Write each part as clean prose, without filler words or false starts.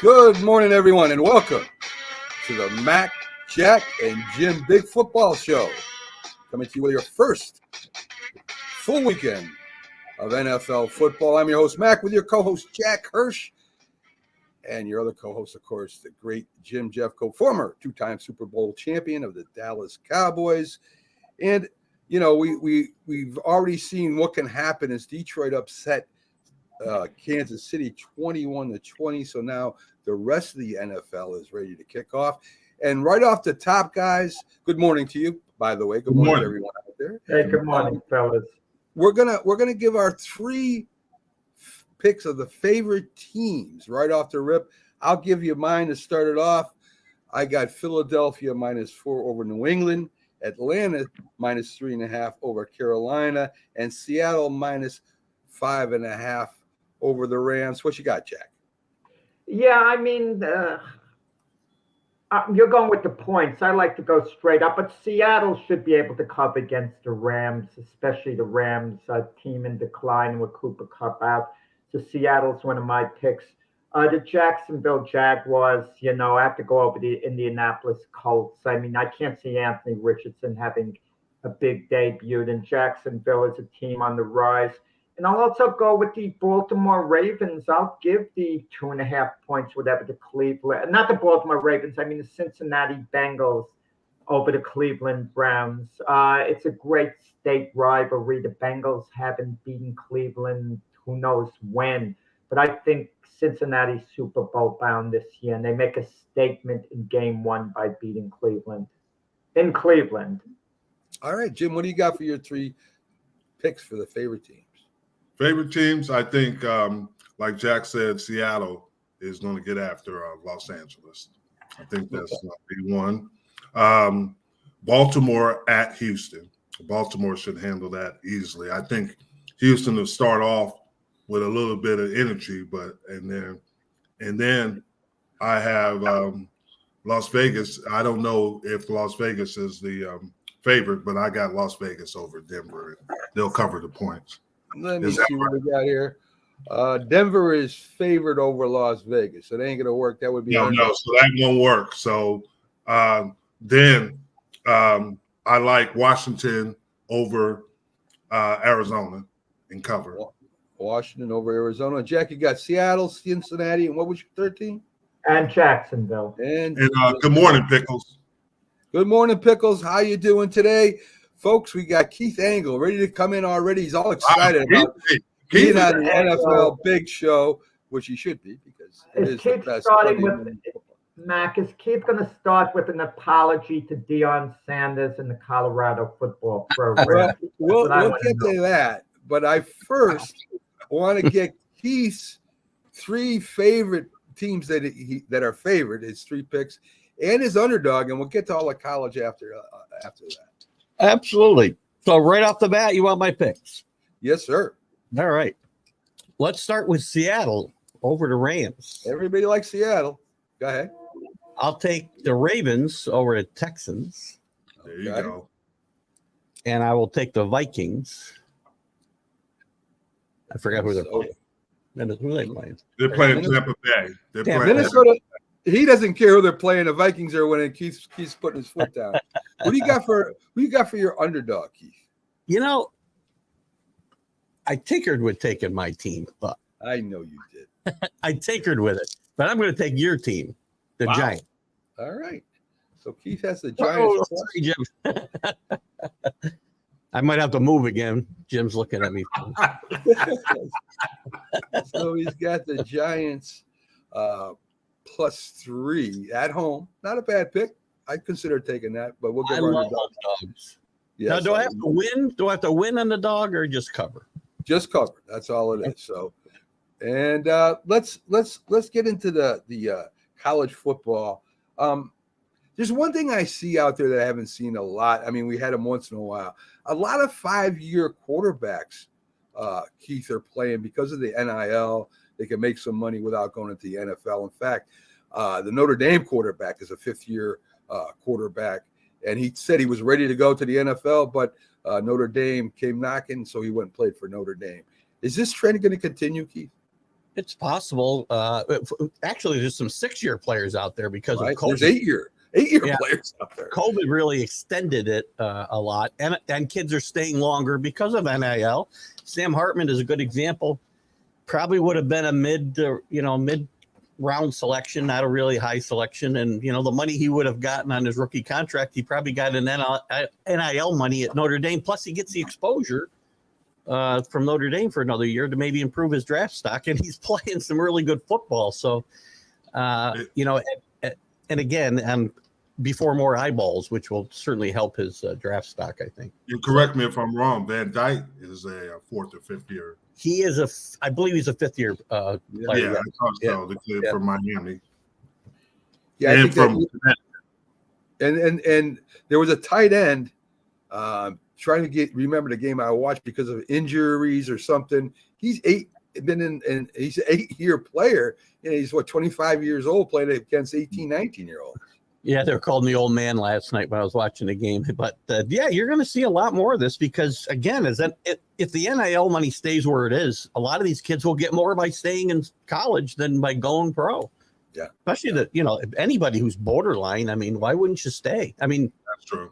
Good morning, everyone, and welcome to the Mac, Jack, and Jim Big Football Show. Coming to you with your first full weekend of NFL football. I'm your host, Mac, with your co-host, Jack Hirsch, and your other co-host, of course, the great Jim Jeffco, former two-time Super Bowl champion of the Dallas Cowboys. And, you know, we've already seen what can happen as Detroit upset Kansas City 21-20. So now the rest of the NFL is ready to kick off. And right off the top, guys, good morning to you, by the way. Good morning to everyone out there. Hey, good morning, fellas. We're gonna give our three picks of the favorite teams right off the rip. I'll give you mine to start it off. I got Philadelphia -4 over New England, Atlanta -3.5 over Carolina, and Seattle -5.5 over the Rams. What you got, Jack? Yeah, I mean, you're going with the points. I like to go straight up, but Seattle should be able to cover against the Rams, especially the Rams, team in decline with Cooper Kupp out. So Seattle's one of my picks. The Jacksonville Jaguars, you know, I have to go over the Indianapolis Colts. I mean, I can't see Anthony Richardson having a big debut. And Jacksonville is a team on the rise. And I'll also go with the Baltimore Ravens. I'll give the 2.5 points, whatever, to Cleveland. Not the Baltimore Ravens. I mean, the Cincinnati Bengals over the Cleveland Browns. It's a great state rivalry. The Bengals haven't beaten Cleveland who knows when. But I think Cincinnati's Super Bowl bound this year, and they make a statement in game one by beating Cleveland. In Cleveland. All right, Jim, what do you got for your three picks for the favorite teams? Favorite teams, I think, like Jack said, Seattle is going to get after Los Angeles. I think that's going to be one. Baltimore at Houston. Baltimore should handle that easily. I think Houston will start off with a little bit of energy, and then I have Las Vegas. I don't know if Las Vegas is the favorite, but I got Las Vegas over Denver. They'll cover the points. Let me see what we got here. Denver is favored over Las Vegas. It ain't going to work. That would be no, so that won't work. So then I like Washington over Arizona in cover. Washington over Arizona. Jack, you got Seattle, Cincinnati, and what was your third team? And Jacksonville. And good morning, Pickles. Good morning, Pickles. How you doing today? Folks, we got Keith Angle ready to come in already. He's all excited about being on the NFL Big Show, which he should be because it is the best. Mac, is Keith going to start with an apology to Deion Sanders and the Colorado football program? We'll get to that, but I first want to get Keith's three favorite teams that are favored, his three picks, and his underdog, and we'll get to all the college after that. Absolutely. So right off the bat, you want my picks? Yes, sir. All right. Let's start with Seattle over the Rams. Everybody likes Seattle. Go ahead. I'll take the Ravens over the Texans. There you go. And I will take the Vikings. I forgot who they're playing. Who are they playing? They're playing Tampa Bay. Minnesota. He doesn't care who they're playing. The Vikings are winning. Keith's putting his foot down. What do you got for your underdog, Keith? You know, I tinkered with taking my team, but I know you did. I tinkered with it, but I'm going to take your team, the Giants. All right. So Keith has the Giants. Sorry, Jim. I might have to move again. Jim's looking at me. So he's got the Giants +3 at home. Not a bad pick. I'd consider taking that, but we'll get I love dogs. Yes, now, do I have to win? Do I have to win on the dog or just cover? Just cover. That's all it is. So, and let's get into the college football. There's one thing I see out there that I haven't seen a lot. I mean, we had them once in a while. A lot of 5-year quarterbacks, Keith, are playing because of the NIL. They can make some money without going into the NFL. In fact, the Notre Dame quarterback is a 5th-year quarterback, and he said he was ready to go to the NFL, but Notre Dame came knocking, so he went and played for Notre Dame. Is this trend going to continue, Keith? It's possible. Actually, there's some 6-year players out there because of Right? COVID. There's 8-year Yeah. players out there. COVID really extended it a lot, and kids are staying longer because of NIL. Sam Hartman is a good example. Probably would have been a mid-round selection, not a really high selection, and the money he would have gotten on his rookie contract, he probably got an NIL money at Notre Dame. Plus, he gets the exposure from Notre Dame for another year to maybe improve his draft stock, and he's playing some really good football. So, and again, before more eyeballs, which will certainly help his draft stock, I think. You correct me if I'm wrong. Van Dyke is a 4th or 5th year. He is I believe he's a 5th year player. Yeah, I thought so. The kid from Miami. Yeah, and from and there was a tight end trying to remember the game I watched because of injuries or something. He's he's an 8-year player. He's 25 years old playing against 18, 19-year-olds. Yeah, they were calling the old man last night when I was watching the game. But you're going to see a lot more of this because, again, if the NIL money stays where it is, a lot of these kids will get more by staying in college than by going pro. Yeah, especially anybody who's borderline. I mean, why wouldn't you stay? I mean, that's true.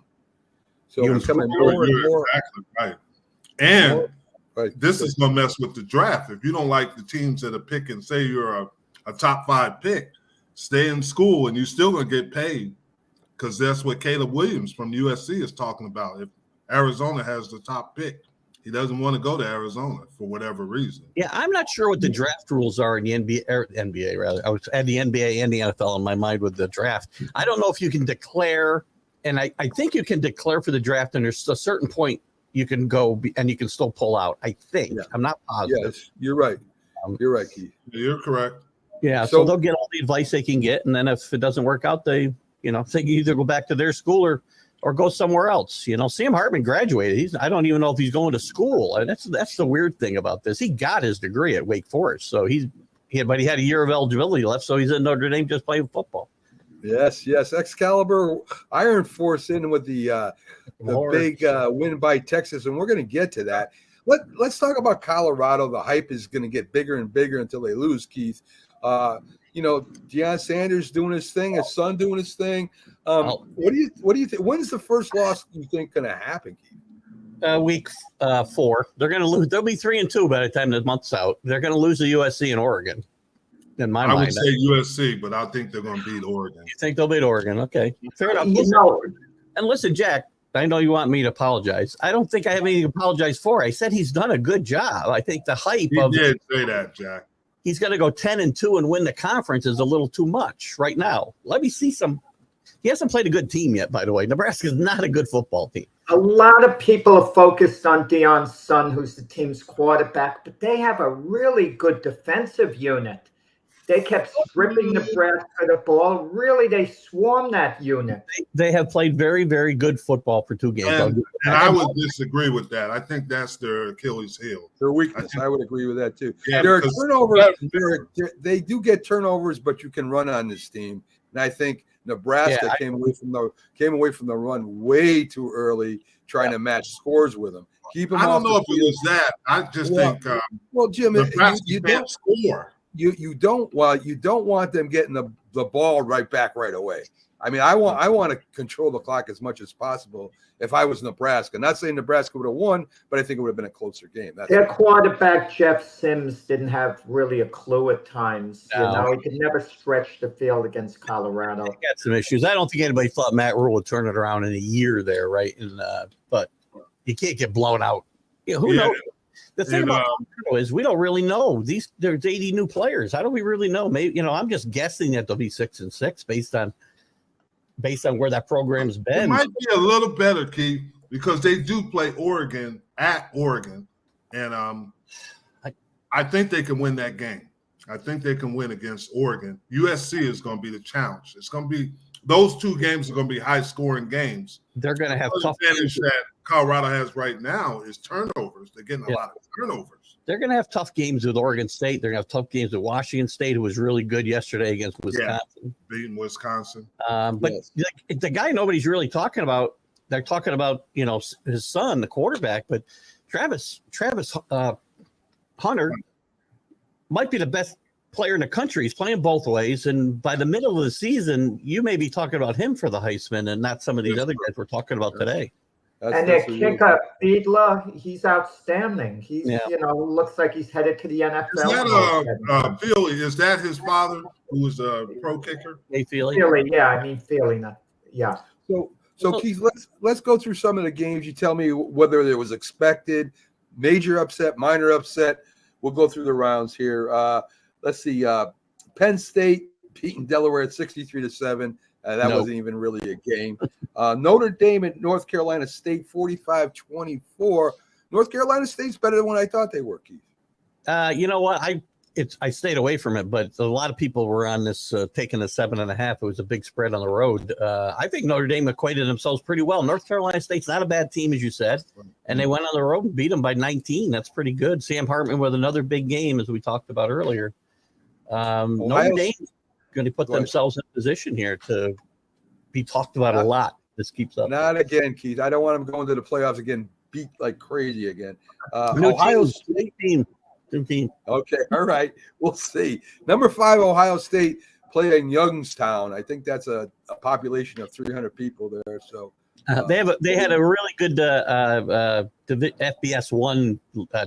So it's becoming more and more. Exactly right. And this is going to mess with the draft. If you don't like the teams that are picking, say you're a top 5 pick, stay in school and you're still going to get paid because that's what Caleb Williams from USC is talking about. If Arizona has the top pick, he doesn't want to go to Arizona for whatever reason. Yeah, I'm not sure what the draft rules are in the NBA rather. I was at the NBA and the NFL in my mind with the draft. I don't know if you can declare, and I think you can declare for the draft, and there's a certain point you can go and you can still pull out. I think. Yeah. I'm not positive. Yes, you're right. You're right, Keith. You're correct. Yeah, so they'll get all the advice they can get, and then if it doesn't work out, they either go back to their school or go somewhere else. Sam Hartman graduated. I don't even know if he's going to school. And that's the weird thing about this. He got his degree at Wake Forest, so but he had a year of eligibility left, so he's in Notre Dame just playing football. Yes. Excalibur Iron Force in with the big win by Texas, and we're going to get to that. Let's talk about Colorado. The hype is going to get bigger and bigger until they lose, Keith. Deion Sanders doing his thing, his son doing his thing. What do you think? When's the first loss you think going to happen, Keith? Week 4. They're going to lose. They'll be 3-2 by the time the month's out. They're going to lose to USC and Oregon. In my mind, I would say USC, but I think they're going to beat Oregon. You think they'll beat Oregon? Okay, fair enough. And listen, Jack, I know you want me to apologize. I don't think I have anything to apologize for. I said he's done a good job. I think the hype He did say that, Jack. He's going to go 10-2 and win the conference is a little too much right now. Let me see some. He hasn't played a good team yet, by the way. Nebraska's not a good football team. A lot of people are focused on Deion's son, who's the team's quarterback, but they have a really good defensive unit. They kept stripping Nebraska the ball. Really, they swarmed that unit. They have played very, very good football for 2 games. And I would disagree with that. I think that's their Achilles heel. Their weakness. I would agree with that, too. Yeah, there are turnovers. They do get turnovers, but you can run on this team. And I think Nebraska came away from the run way too early, trying to match scores with them. Keep them. I don't know if it was that. I just think. Jim, you can't score. You don't want them getting the ball back right away. I mean, I want to control the clock as much as possible. If I was Nebraska, not saying Nebraska would have won, but I think it would have been a closer game. Their quarterback Jeff Sims didn't have really a clue at times. No. He could never stretch the field against Colorado. He got some issues. I don't think anybody thought Matt Rule would turn it around in a year there, right? And but you can't get blown out. Who knows? The thing about Colorado is we don't really know. There's 80 new players. How do we really know? Maybe I'm just guessing that they'll be 6-6 based on where that program's been. It might be a little better, Keith, because they do play Oregon at Oregon, and I think they can win that game. I think they can win against Oregon. USC is going to be the challenge. It's going to be those 2 games are going to be high-scoring games. They're going to have tough advantage that Colorado has right now is turnovers. They're getting a lot of turnovers. They're going to have tough games with Oregon State. They're going to have tough games with Washington State, who was really good yesterday against Wisconsin. Beating Wisconsin. But the guy nobody's really talking about, they're talking about, his son, the quarterback, but Travis Hunter might be the best player in the country. He's playing both ways, and by the middle of the season, you may be talking about him for the Heisman and not some of these other guys we're talking about today. And their kicker, Fiedler, he's outstanding. He's, looks like he's headed to the NFL. Is that Feely? Is that his father, who was a pro kicker? Hey, Feely. Feely, Feely, yeah. So Keith, let's go through some of the games. You tell me whether it was expected, major upset, minor upset. We'll go through the rounds here. Let's see. Penn State beating Delaware at 63-7. That wasn't even really a game. Notre Dame at North Carolina State 45-24. North Carolina State's better than what I thought they were, Keith. You know what? I stayed away from it, but a lot of people were on this taking the 7.5. It was a big spread on the road. I think Notre Dame acquitted themselves pretty well. North Carolina State's not a bad team, as you said, and they went on the road and beat them by 19. That's pretty good. Sam Hartman with another big game, as we talked about earlier. Notre Dame going to put themselves in position here to be talked about a lot. This keeps up. Not again, Keith. I don't want them going to the playoffs again, beat like crazy again. Ohio State team. Okay, all right. We'll see. Number 5, Ohio State played in Youngstown. I think that's a population of 300 people there. So they had a really good FBS 1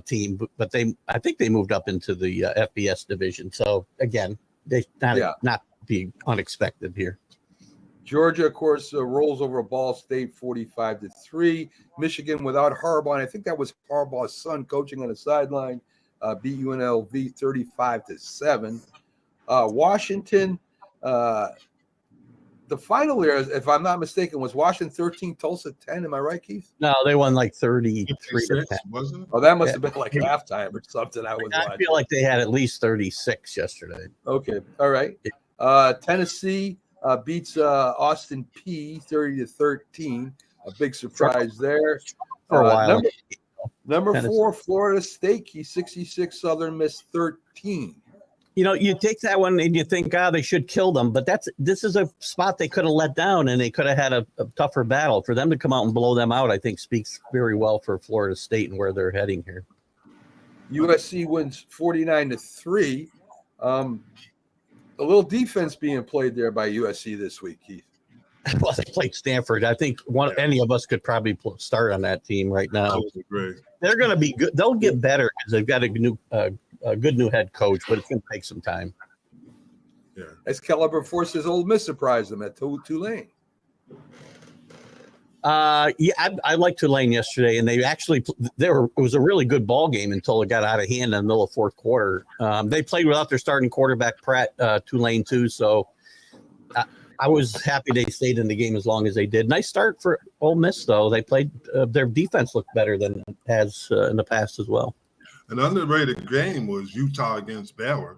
team, but I think they moved up into the FBS division. So again, they not be unexpected here. Georgia, of course, rolls over Ball State 45-3. Michigan without Harbaugh, and I think that was Harbaugh's son coaching on the sideline. Beat UNLV 35-7. Washington, the final there, if I'm not mistaken, was Washington 13, Tulsa 10. Am I right, Keith? No, they won like 33 to 10. Wasn't it? Oh, that must have been like halftime or something. I feel like they had at least 36 yesterday. Okay, all right. Tennessee beats Austin P 30-13. A big surprise there. For a while. Number 4, Florida State, 66, Southern Miss 13. You take that one and you think, they should kill them, but this is a spot they could have let down, and they could have had a tougher battle. For them to come out and blow them out, I think speaks very well for Florida State and where they're heading here. USC wins 49-3. A little defense being played there by USC this week, Keith. Well, they played Stanford. I think any of us could probably start on that team right now. They're going to be good. They'll get better because they've got a good new head coach, but it's going to take some time. Yeah. As Caliber forces Ole Miss surprised them at Tulane. I liked Tulane yesterday, and they actually it was a really good ball game until it got out of hand in the middle of fourth quarter. They played without their starting quarterback, Pratt, Tulane too, so I was happy they stayed in the game as long as they did. Nice start for Ole Miss, though. They played their defense looked better than it has in the past as well. An underrated game was Utah against Baylor.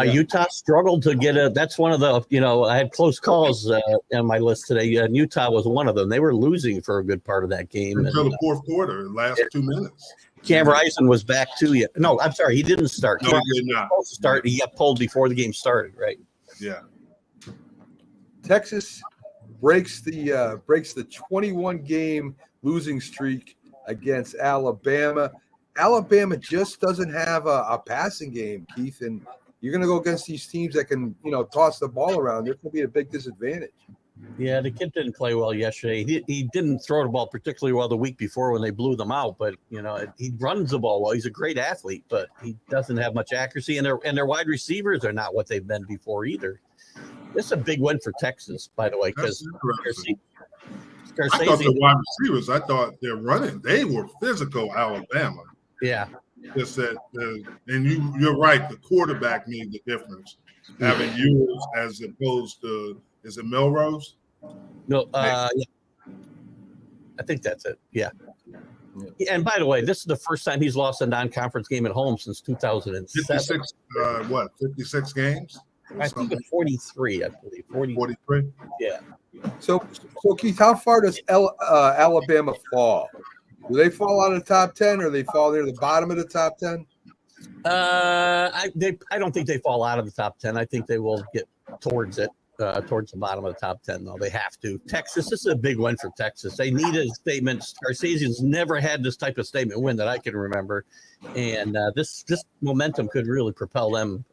Utah struggled to get that's one of the, I had close calls on my list today, and Utah was one of them. They were losing for a good part of that game. Until the fourth quarter, last 2 minutes. Cam Rising was back too yet. No, I'm sorry. He didn't start. No, he did not. He got pulled before the game started, right? Yeah. Texas breaks the 21-game losing streak against Alabama. Alabama just doesn't have a passing game, Keith, and you're going to go against these teams that can, toss the ball around. There's going to be a big disadvantage. Yeah, the kid didn't play well yesterday. He didn't throw the ball particularly well the week before when they blew them out, but he runs the ball well. He's a great athlete, but he doesn't have much accuracy, and their wide receivers are not what they've been before either. This is a big win for Texas, by the way, because I thought the wide receivers, I thought they're running. They were physical, Alabama. Yeah. Just that, and you're right. The quarterback made the difference. Having Ewers as opposed to, is it Melrose? No, yeah. I think that's it. Yeah. And by the way, this is the first time he's lost a non-conference game at home since 2007. 56 games? I think it's 43, I believe. 43? Yeah. So Keith, how far does Alabama fall? Do they fall out of the top 10, or they fall near the bottom of the top 10? I don't think they fall out of the top 10. I think they will get towards it. towards the bottom of the top 10, though. They have to. Texas, this is a big win for Texas. They needed a statement. Sarkisian's never had this type of statement win that I can remember. And this momentum could really propel them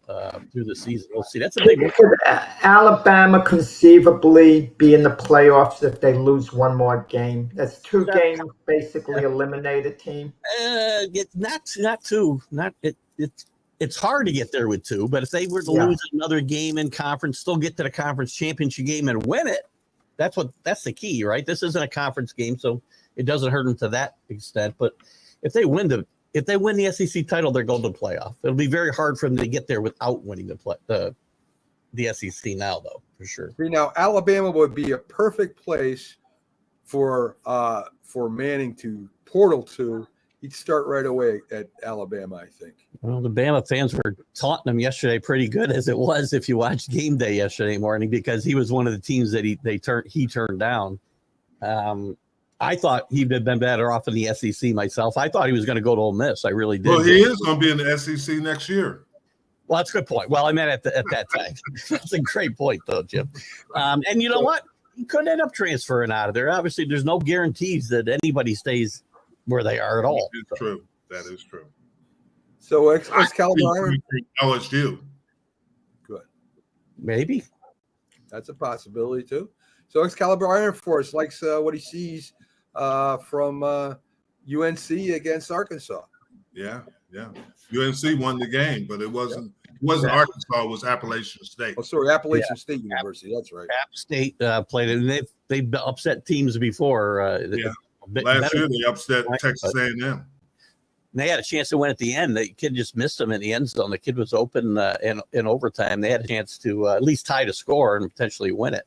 through the season. We'll see. That's a big win. Could Alabama conceivably be in the playoffs if they lose one more game? That's 2 games, basically eliminate a team. It's hard to get there with 2, but if they were to lose another game in conference, still get to the conference championship game and win it, that's the key, right? This isn't a conference game, so it doesn't hurt them to that extent. But if they win the SEC title, they're going to the playoff. It'll be very hard for them to get there without winning the SEC now, though, for sure. See, now Alabama would be a perfect place for Manning to portal to. He'd start right away at Alabama, I think. Well, the Bama fans were taunting him yesterday pretty good, as it was if you watched game day yesterday morning, because he was one of the teams that he turned down. I thought he'd have been better off in the SEC myself. I thought he was going to go to Ole Miss. I really did. Well, he is going to be in the SEC next year. Well, that's a good point. Well, I meant at that time. That's a great point, though, Jim. And you know what? He could end up transferring out of there. Obviously, there's no guarantees that anybody stays where they are at all. That is true. That is true. So Excalibur LSU. Good. Maybe. That's a possibility too. So Excalibur Iron Force likes what he sees from UNC against Arkansas. Yeah. UNC won the game, but it wasn't Arkansas, it was Appalachian State. Oh, sorry, Appalachian State University. That's right. App State played it, and they've upset teams before. Last year they upset Texas A&M. They had a chance to win at the end. The kid just missed them in the end zone. The kid was open in overtime. They had a chance to at least tie the score and potentially win it.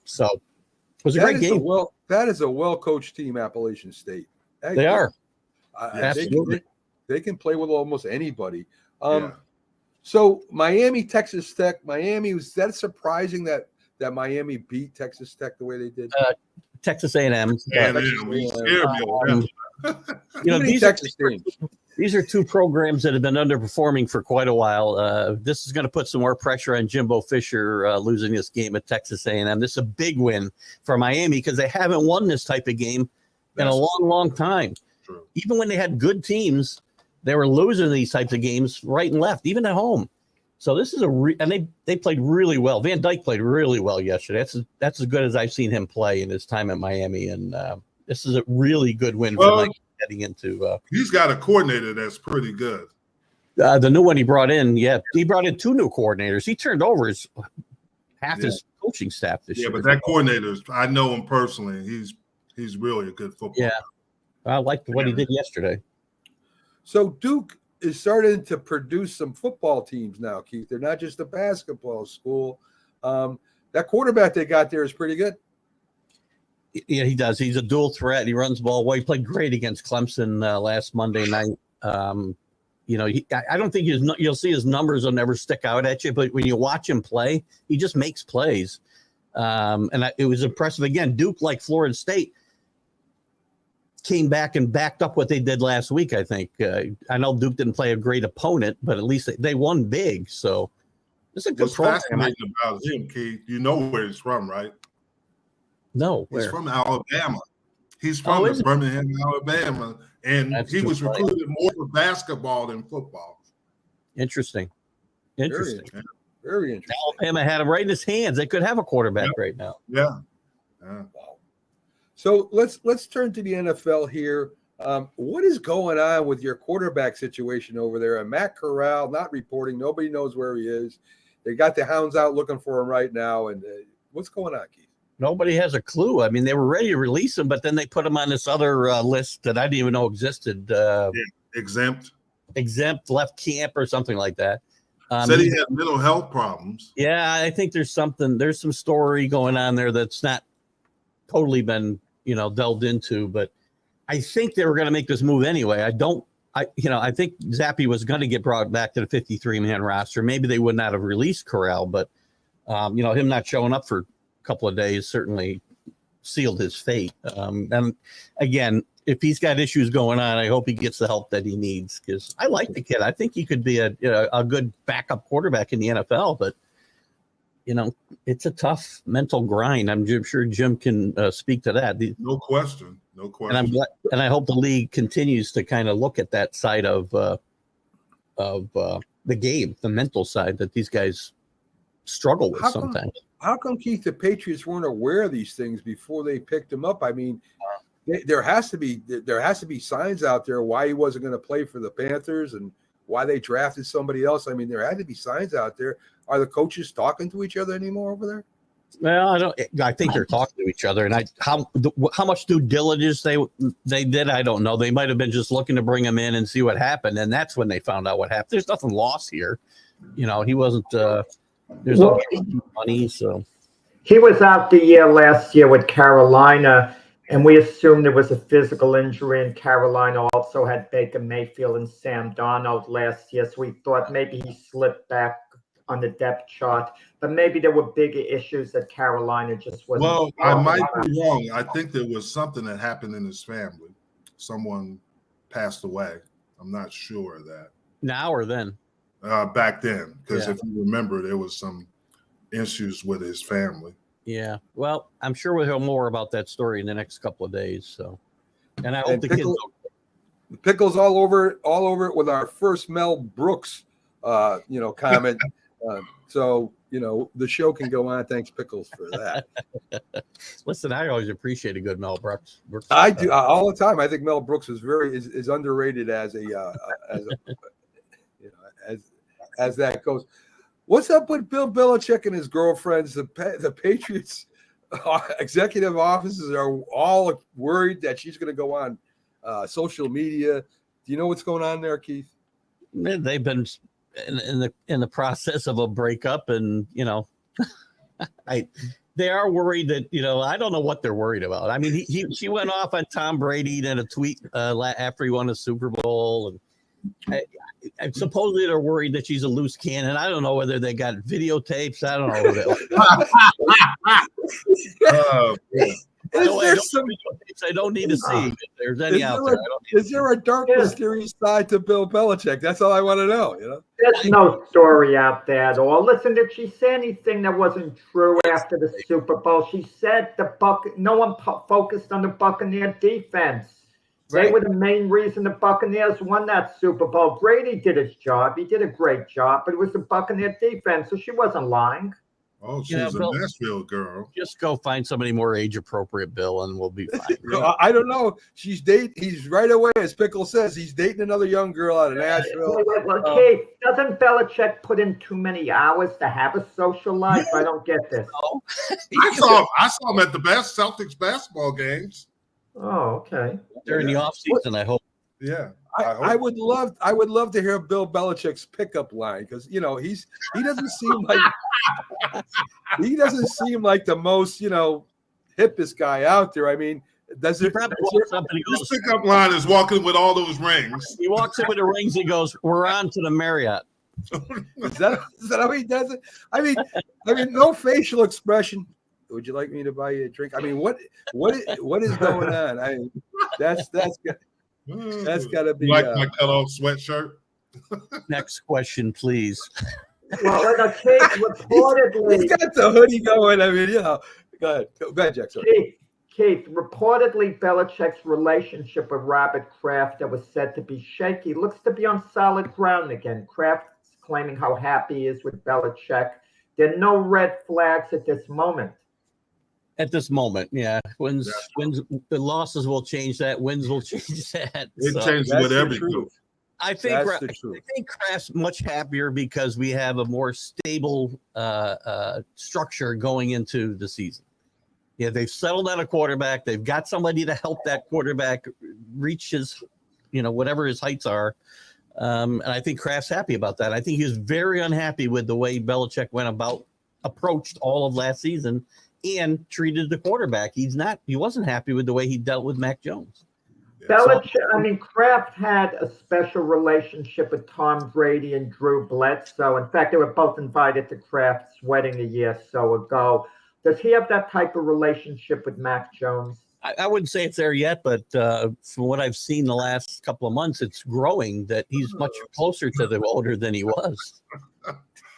So it was a great game. That is a well-coached team, Appalachian State. They are. Absolutely. They can play with almost anybody. So Miami, Texas Tech. Was that surprising that Miami beat Texas Tech the way they did? Texas A&M. These are 2 programs that have been underperforming for quite a while. This is going to put some more pressure on Jimbo Fisher losing this game at Texas A&M. This is a big win for Miami because they haven't won this type of game in a long, long time. True. Even when they had good teams, they were losing these types of games right and left, even at home. So this is and they played really well. Van Dyke played really well yesterday. That's as good as I've seen him play in his time at Miami, and this is a really good win for Mike getting into. He's got a coordinator that's pretty good. The new one he brought in, he brought in 2 new coordinators. He turned over half his coaching staff this year. Yeah, but that coordinator, I know him personally. He's really a good football player. I liked what he did yesterday. So Duke is starting to produce some football teams now, Keith. They're not just a basketball school. That quarterback they got there is pretty good. Yeah, he does. He's a dual threat. He runs the ball well. He played great against Clemson last Monday night. I don't think you'll see his numbers will never stick out at you, but when you watch him play, he just makes plays. It was impressive. Again, Duke, like Florida State, came back and backed up what they did last week, I think. I know Duke didn't play a great opponent, but at least they won big. So it's a good program. What's fascinating about him, Keith, you know where he's from, right? No. He's from Alabama. He's from Birmingham, Alabama. And he was recruited more for basketball than football. Interesting. Very interesting. Alabama had him right in his hands. They could have a quarterback right now. Yeah. Wow. So let's turn to the NFL here. What is going on with your quarterback situation over there? And Matt Corral not reporting. Nobody knows where he is. They got the hounds out looking for him right now. And what's going on, Keith? Nobody has a clue. I mean, they were ready to release him, but then they put him on this other list that I didn't even know existed. Exempt, left camp or something like that. Said he had mental health problems. Yeah, I think there's some story going on there that's not totally been, delved into, but I think they were going to make this move anyway. I think Zappe was going to get brought back to the 53-man roster. Maybe they would not have released Corral, but him not showing up for a couple of days certainly sealed his fate. And again, if he's got issues going on, I hope he gets the help that he needs, because I like the kid. I think he could be a good backup quarterback in the NFL, but it's a tough mental grind. I'm sure Jim can speak to that. No question. And I'm glad, and I hope the league continues to kind of look at that side of the game, the mental side that these guys struggle with sometimes. How come, Keith, the Patriots weren't aware of these things before they picked him up? I mean, there has to be signs out there why he wasn't going to play for the Panthers and why they drafted somebody else. I mean, there had to be signs out there. Are the coaches talking to each other anymore over there? Well, I think they're talking to each other, and how much due diligence they did, I don't know. They might have been just looking to bring him in and see what happened, and that's when they found out what happened. There's nothing lost here, he wasn't. There's no money, so he was out the year last year with Carolina, and we assumed there was a physical injury. And Carolina also had Baker Mayfield and Sam Darnold last year, so we thought maybe he slipped back on the depth chart, but maybe there were bigger issues that Carolina just wasn't. Well, I might be wrong. I think there was something that happened in his family. Someone passed away. I'm not sure of that. Now or then? Back then, because if you remember, there was some issues with his family. Yeah. Well, I'm sure we'll hear more about that story in the next couple of days. So, and I hope the kids. Pickles all over it with our first Mel Brooks, comment. So the show can go on. Thanks, Pickles, for that. Listen, I always appreciate a good Mel Brooks. I do all the time. I think Mel Brooks is underrated as as that goes. What's up with Bill Belichick and his girlfriends? The Patriots executive offices are all worried that she's going to go on social media. Do you know what's going on there, Keith? They've been in the process of a breakup, and they are worried that I don't know what they're worried about. I mean, she went off on Tom Brady in a tweet after he won a Super Bowl, and supposedly they're worried that she's a loose cannon. I don't know whether they got videotapes. I don't know. I don't need to see if there's any out there. Is there a dark, mysterious side to Bill Belichick? That's all I want to know. There's no story out there at all. Listen, did she say anything that wasn't true after the Super Bowl? She said no one focused on the Buccaneer defense. Right. They were the main reason the Buccaneers won that Super Bowl. Brady did his job. He did a great job, but it was the Buccaneer defense, so she wasn't lying. Oh, she's a Nashville girl. Just go find somebody more age appropriate, Bill, and we'll be fine. I don't know. He's right away, as Pickle says, he's dating another young girl out of Nashville. Keith, doesn't Belichick put in too many hours to have a social life? I don't get this. No. I saw him at the best Celtics basketball games. Oh, okay. During the off season, I hope. Yeah. I would love to hear Bill Belichick's pickup line, because he doesn't seem like the most hippest guy out there. I mean, his pickup line is walking with all those rings. He walks in with the rings. He goes, "We're on to the Marriott." Is that how he does it? I mean, no facial expression. Would you like me to buy you a drink? I mean, what is going on? I mean, that's got to be like my cut-off sweatshirt. Next question, please. Well, in a case reportedly, he's got the hoodie going. I mean, go ahead, Jack. Sorry. Keith, reportedly Belichick's relationship with Robert Kraft, that was said to be shaky, looks to be on solid ground again. Kraft's claiming how happy he is with Belichick. There are no red flags at this moment. At this moment, yeah. Wins, the losses will change that. Wins will change that. It changes with everything. I think Kraft's much happier because we have a more stable structure going into the season. Yeah, they've settled on a quarterback. They've got somebody to help that quarterback reach his, whatever his heights are. And I think Kraft's happy about that. I think he was very unhappy with the way Belichick approached all of last season and treated the quarterback. He wasn't happy with the way he dealt with Mac Jones. Kraft had a special relationship with Tom Brady and Drew Bledsoe. In fact, they were both invited to Kraft's wedding a year or so ago. Does he have that type of relationship with Mac Jones? I wouldn't say it's there yet, but from what I've seen the last couple of months, it's growing that he's much closer to the older than he was.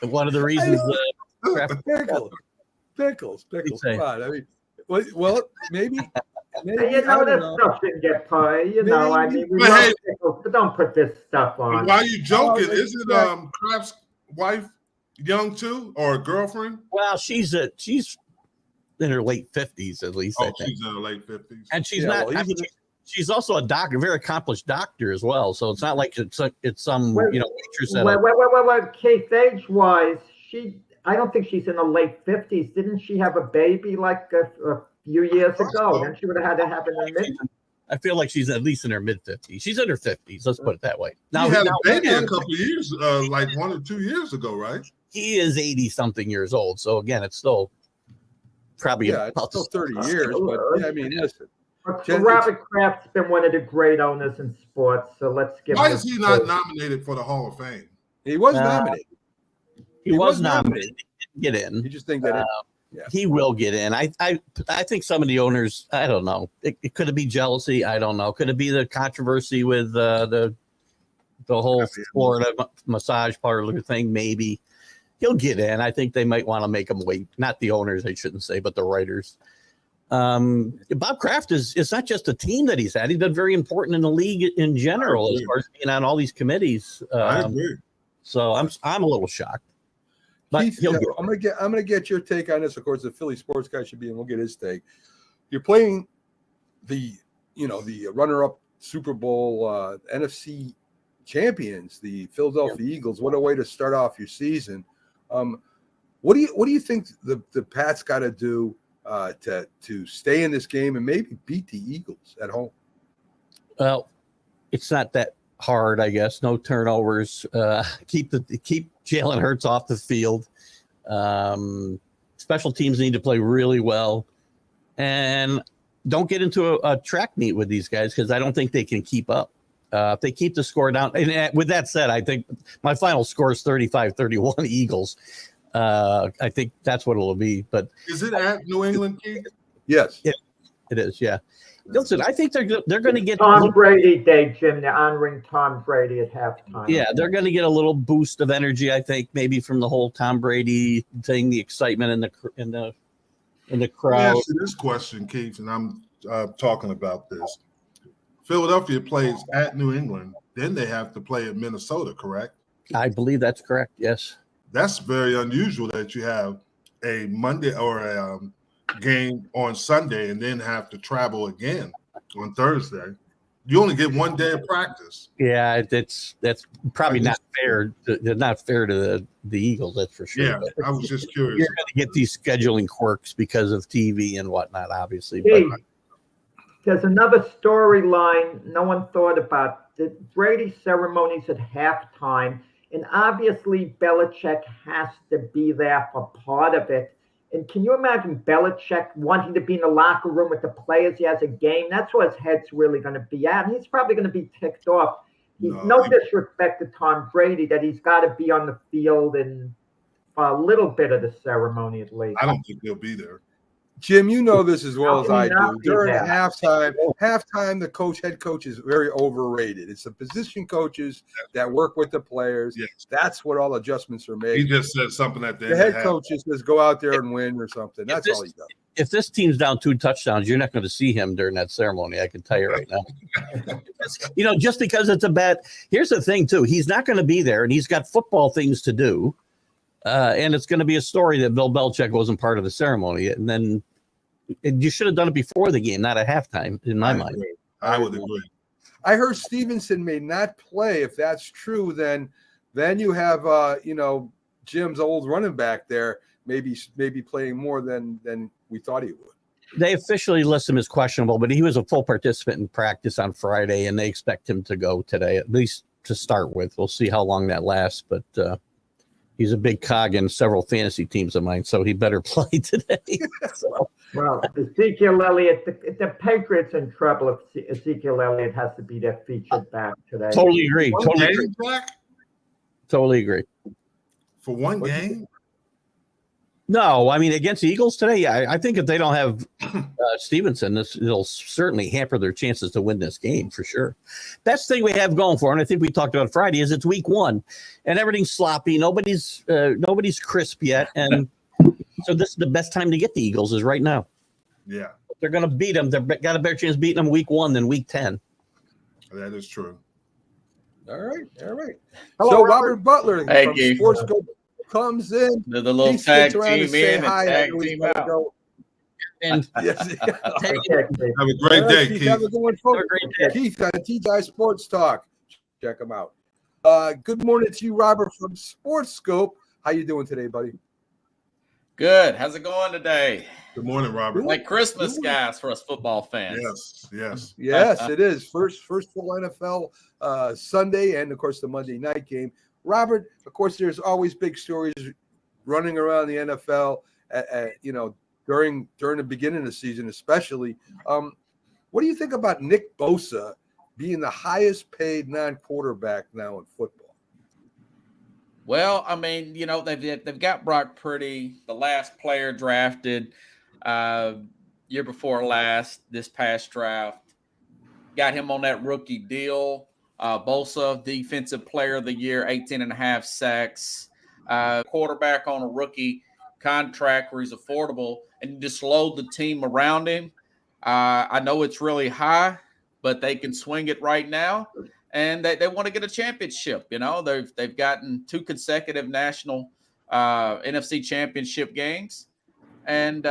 One of the reasons Pickles. say? Come on. I mean, well, maybe. You know, this stuff shouldn't get played. You know, I mean, we But love hey- pickles, but don't put this stuff on. Why are you joking? Oh, Isn't Kraft's wife young too, or a girlfriend? Well, she's in her late 50s at least. I think. She's in her late 50s, and she's Yeah, not. well, I mean, she's also a doctor, very accomplished doctor as well. So it's not like it's some waitress at Well, Keith, age-wise, I don't think she's in the late 50s. Didn't she have a baby like a few years ago? Then she would have had to have it in the mid. I feel like she's at least in her mid 50s. She's in her 50s. Let's put it that way. Now, he had a baby a couple of years, like 1 or 2 years ago, right? He is 80 something years old. So again, it's still probably it's still 30 years. But yeah, I mean, listen. Robert Kraft's been one of the great owners in sports, so let's give. Why is he not nominated for the Hall of Fame? He was nominated. He was nominated. He didn't get in. He just didn't get in. Yeah. He will get in. I think some of the owners, I don't know. It could it be jealousy? I don't know. Could it be the controversy with the whole Florida massage parlor thing? Maybe he'll get in. I think they might want to make him wait. Not the owners, I shouldn't say, but the writers. Bob Kraft is not just a team that he's had. He's been very important in the league in general as far as being on all these committees. I agree. So I'm a little shocked. But Keith, I'm gonna get your take on this. Of course, the Philly sports guy should be, and we'll get his take. You're playing the runner-up Super Bowl NFC champions, the Philadelphia Eagles. What a way to start off your season. What do you think the Pats got to do to stay in this game and maybe beat the Eagles at home? Well, it's not that hard, I guess. No turnovers. Keep Jalen Hurts off the field. Special teams need to play really well, and don't get into a track meet with these guys because I don't think they can keep up. If they keep the score down, and with that said, I think my final score is 35-31 Eagles. I think that's what it'll be. But is it at New England, Keith? Yes, it is. Yeah. Listen, I think they're going to get Tom Brady Day, Jim. They're honoring Tom Brady at halftime. Yeah, they're going to get a little boost of energy, I think, maybe from the whole Tom Brady thing, the excitement in the crowd. Let me ask you this question, Keith, and I'm talking about this. Philadelphia plays at New England, then they have to play at Minnesota, correct? I believe that's correct. Yes. That's very unusual that you have a Monday or a game on Sunday and then have to travel again on Thursday. You only get 1 day of practice. Yeah, that's probably not fair. Not fair to the Eagles, that's for sure. Yeah, I was just curious. You're going to get these scheduling quirks because of TV and whatnot, obviously. Hey, but there's another storyline no one thought about. The Brady ceremonies at halftime, and obviously Belichick has to be there for part of it. And can you imagine Belichick wanting to be in the locker room with the players? He has a game. That's where his head's really going to be at. And he's probably going to be ticked off. No disrespect to Tom Brady that he's got to be on the field and for a little bit of the ceremony at least. I don't think he'll be there. Jim, you know this as well as I do. During that? halftime, the head coach is very overrated. It's the position coaches that work with the players. Yes. That's what all adjustments are made. He just said something at the head coach just says go out there and win or something. That's all he does. If this team's down 2 touchdowns, you're not going to see him during that ceremony. I can tell you right now. Just because it's a bad. Here's the thing, too. He's not going to be there, and he's got football things to do. And it's going to be a story that Bill Belichick wasn't part of the ceremony. And then you should have done it before the game, not at halftime, in my mind. I would agree. I heard Stevenson may not play. If that's true, then you have Jim's old running back there maybe playing more than we thought he would. They officially list him as questionable, but he was a full participant in practice on Friday, and they expect him to go today, at least to start with. We'll see how long that lasts, but he's a big cog in several fantasy teams of mine, so he better play today. Well, Ezekiel Elliott, the Patriots in trouble if Ezekiel Elliott has to be their featured back today. Totally agree. Back? Totally agree. For one game? No, I mean, against the Eagles today, yeah, I think if they don't have Stevenson, it'll certainly hamper their chances to win this game for sure. That's the thing we have going for, and I think we talked about Friday, is it's week 1, and everything's sloppy. Nobody's crisp yet, and so this is the best time to get the Eagles is right now. Yeah, they're going to beat them. They've got a better chance of beating them week 1 than week 10. That is true. All right. Hello, So Robert. Robert Butler Hey, from Keith. Sports Scope comes in. The little He tag sticks around team to say in and hi. tag I know he's team gotta out. go. And Yes. Have a great All right, day, Keith. Keith. Have a good one, folks. Have a great day. Keith on TGI Sports Talk. Check him out. Good morning to you, Robert from Sports Scope. How you doing today, buddy? Good. How's it going today? Good morning, Robert. Like Christmas, guys, for us football fans. Yes. Yes, it is. First full NFL Sunday, and of course the Monday night game. Robert, of course, there's always big stories running around the NFL. During the beginning of the season, especially. What do you think about Nick Bosa being the highest paid non-quarterback now in football? Well, I mean, they've got Brock Purdy, the last player drafted year before last, this past draft. Got him on that rookie deal. Bosa, defensive player of the year, 18.5 sacks. Quarterback on a rookie contract where he's affordable, and just load the team around him. I know it's really high, but they can swing it right now, and they want to get a championship. They've gotten 2 consecutive national NFC championship games, and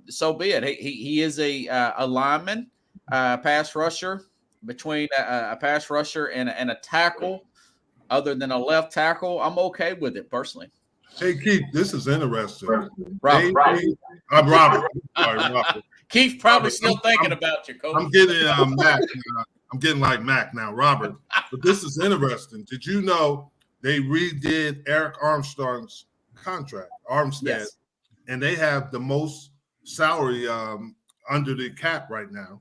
so be it. He is a lineman, pass rusher, between a pass rusher and a tackle. Other than a left tackle, I'm okay with it personally. Hey, Keith, this is interesting. Robert. I'm Robert. Sorry, Robert. Keith's probably still thinking about you, Coach. I'm getting Mac. I'm getting like Mac now, Robert. But this is interesting. Did you know they redid Eric Armstead's contract? Yes. And they have the most salary under the cap right now.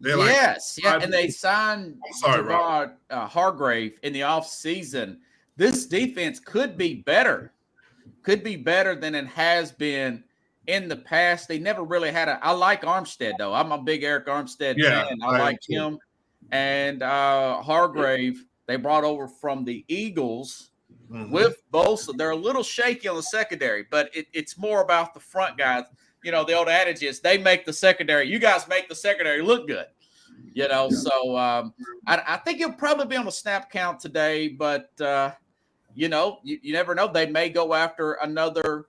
Yes, and they signed Gerard Hargrave in the offseason. This defense could be better than it has been in the past. They never really had I like Armstead, though. I'm a big Eric Armstead fan. I like him. And Hargrave, they brought over from the Eagles with Bosa. They're a little shaky on the secondary, but it's more about the front guys. The old adage is they make the secondary. You guys make the secondary look good. So I think he'll probably be on the snap count today, but you never know. They may go after another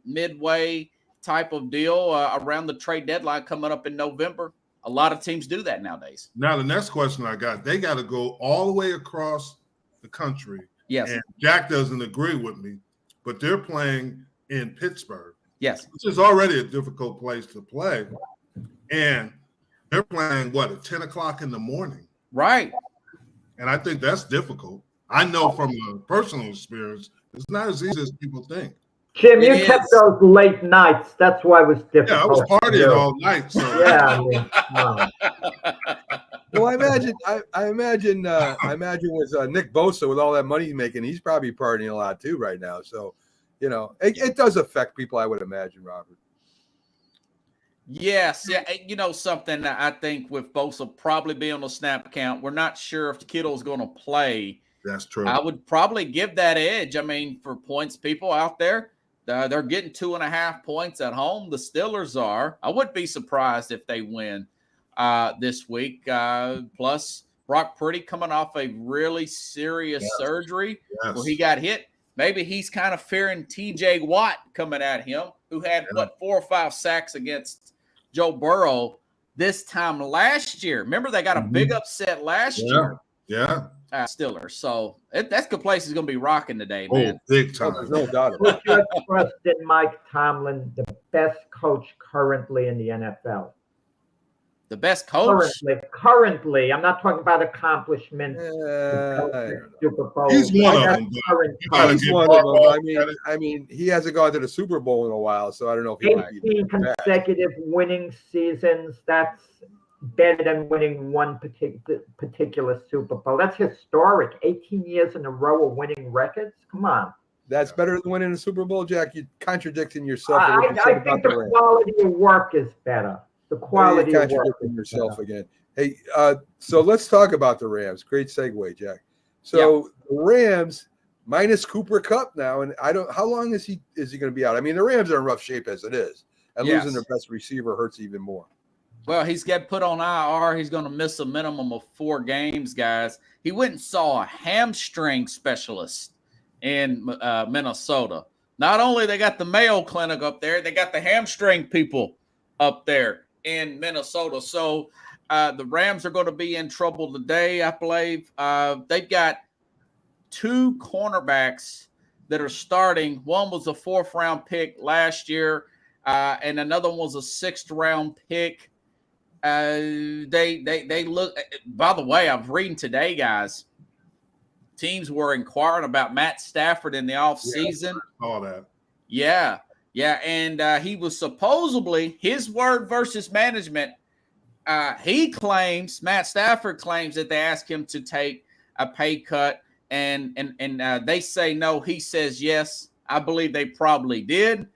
midway type of deal around the trade deadline coming up in November. A lot of teams do that nowadays. Now, the next question I got, they got to go all the way across the country. Yes. And Jack doesn't agree with me, but they're playing in Pittsburgh. Yes. Which is already a difficult place to play. And they're playing, at 10 o'clock in the morning? Right. And I think that's difficult. I know from a personal experience, it's not as easy as people think. Jim, you kept those late nights. That's why it was difficult. Yeah, I was partying all night. So. Yeah. No. Well, I imagine with Nick Bosa, with all that money he's making, he's probably partying a lot too right now. So, it does affect people, I would imagine, Robert. Yes. Yeah. Something that I think with Bosa probably be on the snap count, we're not sure if Kittle's going to play. That's true. I would probably give that edge. I mean, for points people out there, they're getting 2.5 points at home. The Steelers are. I wouldn't be surprised if they win this week. Plus, Brock Purdy coming off a really serious surgery where he got hit. Maybe he's kind of fearing T.J. Watt coming at him, who had, 4 or 5 sacks against Joe Burrow this time last year. Remember, they got a big upset last year. Yeah. Steelers. So that's the place he's going to be rocking today, man. Oh, big time. There's no doubt about Would you trust in Mike Tomlin, the best coach currently in the NFL? The best coach? Currently. I'm not talking about accomplishments. Super Bowl. He's one of them. He's one of them. I mean, he hasn't gone to the Super Bowl in a while, so I don't know if he 18 consecutive winning seasons. That's better than winning one particular Super Bowl. That's historic. 18 years in a row of winning records. Come on. That's better than winning the Super Bowl, Jack. You're contradicting yourself. I think the quality of work is better. The quality You're of work contradicting is yourself better. again. Hey, so let's talk about the Rams. Great segue, Jack. So the Rams minus Cooper Kupp now, and how long is he going to be out? I mean, the Rams are in rough shape as it is, and losing their best receiver hurts even more. Well, he's got put on IR. He's going to miss a minimum of 4 games, guys. He went and saw a hamstring specialist in Minnesota. Not only they got the Mayo Clinic up there, they got the hamstring people up there in Minnesota. So the Rams are going to be in trouble today, I believe. They've got 2 cornerbacks that are starting. One was a 4th-round pick last year, and another one was a 6th-round pick. They look. By the way, I'm reading today, guys. Teams were inquiring about Matt Stafford in the offseason. All that. Yeah, and he was supposedly, his word versus management. Matt Stafford claims that they asked him to take a pay cut, and they say no. He says yes. I believe they probably did.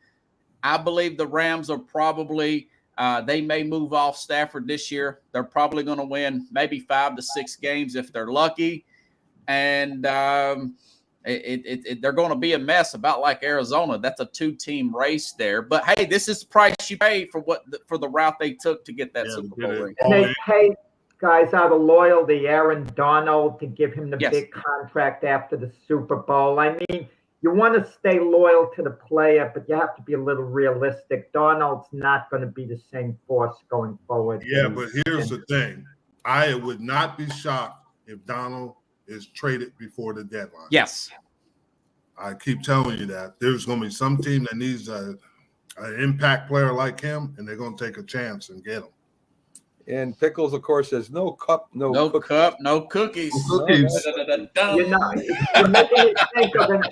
I believe the Rams are probably. They may move off Stafford this year. They're probably going to win maybe 5 to 6 games if they're lucky. And they're going to be a mess about like Arizona. That's a 2-team race there. But, hey, this is the price you pay for the route they took to get that Super Bowl ring. And they paid guys out of loyalty, Aaron Donald, to give him the big contract after the Super Bowl. I mean, you want to stay loyal to the player, but you have to be a little realistic. Donald's not going to be the same force going forward. Yeah, but here's the thing. I would not be shocked if Donald is traded before the deadline. Yes. I keep telling you that. There's going to be some team that needs an impact player like him, and they're going to take a chance and get him. And Pickles, of course, says no cup, no cup, no cookies. No cookies. You're making me think of a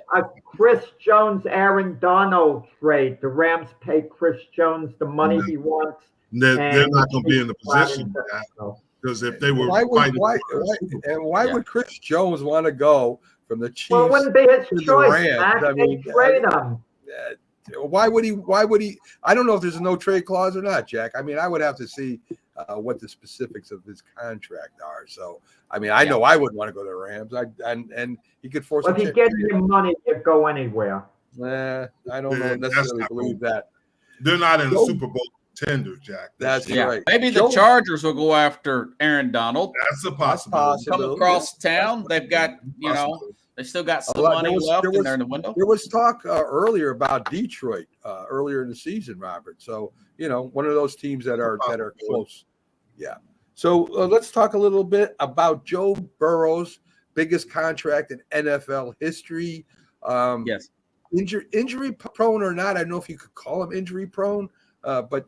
Chris Jones, Aaron Donald trade. The Rams pay Chris Jones the money he wants. They're not going to be in the position for that. Because if they were why would Chris Jones want to go from the Chiefs? Well, it wouldn't be his to choice. The Rams? I mean, trade him. Why would he? I don't know if there's a no trade clause or not, Jack. I mean, I would have to see what the specifics of his contract are. So, I mean, I know I wouldn't want to go to the Rams. And he could force. Well, if he gets your money, he'd go anywhere. I don't necessarily believe that. They're not in the Super Bowl contender, Jack. That's right. Maybe the Chargers will go after Aaron Donald. That's a possibility. Come across town. They've got, they still got some money left in there in the window. There was talk earlier about Detroit earlier in the season, Robert. So, one of those teams that are close. Yeah. So let's talk a little bit about Joe Burrow's biggest contract in NFL history. Yes. Injury prone or not, I don't know if you could call him injury prone, but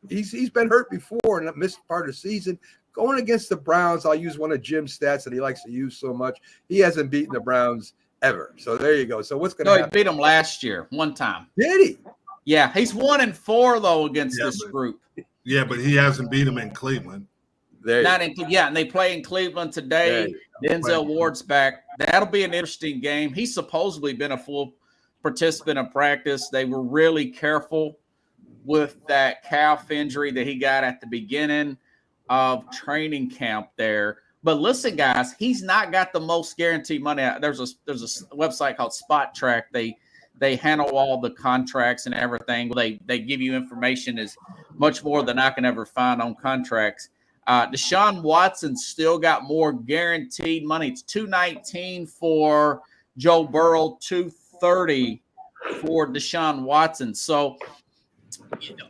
he's been hurt before and missed part of the season. Going against the Browns, I'll use one of Jim's stats that he likes to use so much. He hasn't beaten the Browns ever. So there you go. So what's going to happen? He beat them last year, one time. Did he? Yeah, he's 1-4 though against this group. Yeah, but he hasn't beat them in Cleveland. And they play in Cleveland today. Denzel Ward's back. That'll be an interesting game. He's supposedly been a full participant in practice. They were really careful with that calf injury that he got at the beginning of training camp there. But listen, guys, he's not got the most guaranteed money. There's a website called Spot Track. They handle all the contracts and everything. They give you information is much more than I can ever find on contracts. Deshaun Watson still got more guaranteed money. It's $219 for Joe Burrow, $230 for Deshaun Watson. So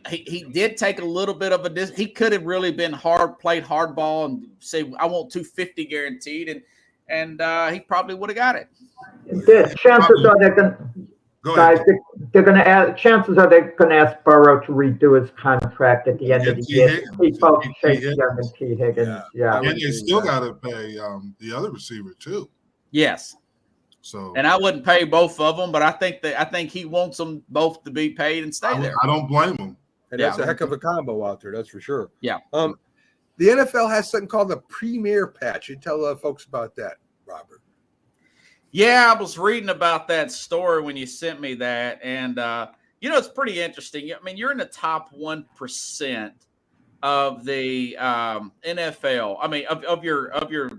he did take a little bit of he could have really been played hardball and say, I want $250 guaranteed. And he probably would have got it. The chances are they're going chances are they're going to ask Burrow to redo his contract at the end of the year. Keep both Chase Young and T. Higgins. Yeah. And they still got to pay the other receiver too. Yes. So, and I wouldn't pay both of them, but I think he wants them both to be paid and stay there. I don't blame him. And that's a heck of a combo out there, that's for sure. Yeah. The NFL has something called the Premier Patch. You tell folks about that, Robert. Yeah, I was reading about that story when you sent me that, and it's pretty interesting. I mean, you're in the top 1% of the NFL. I mean, of your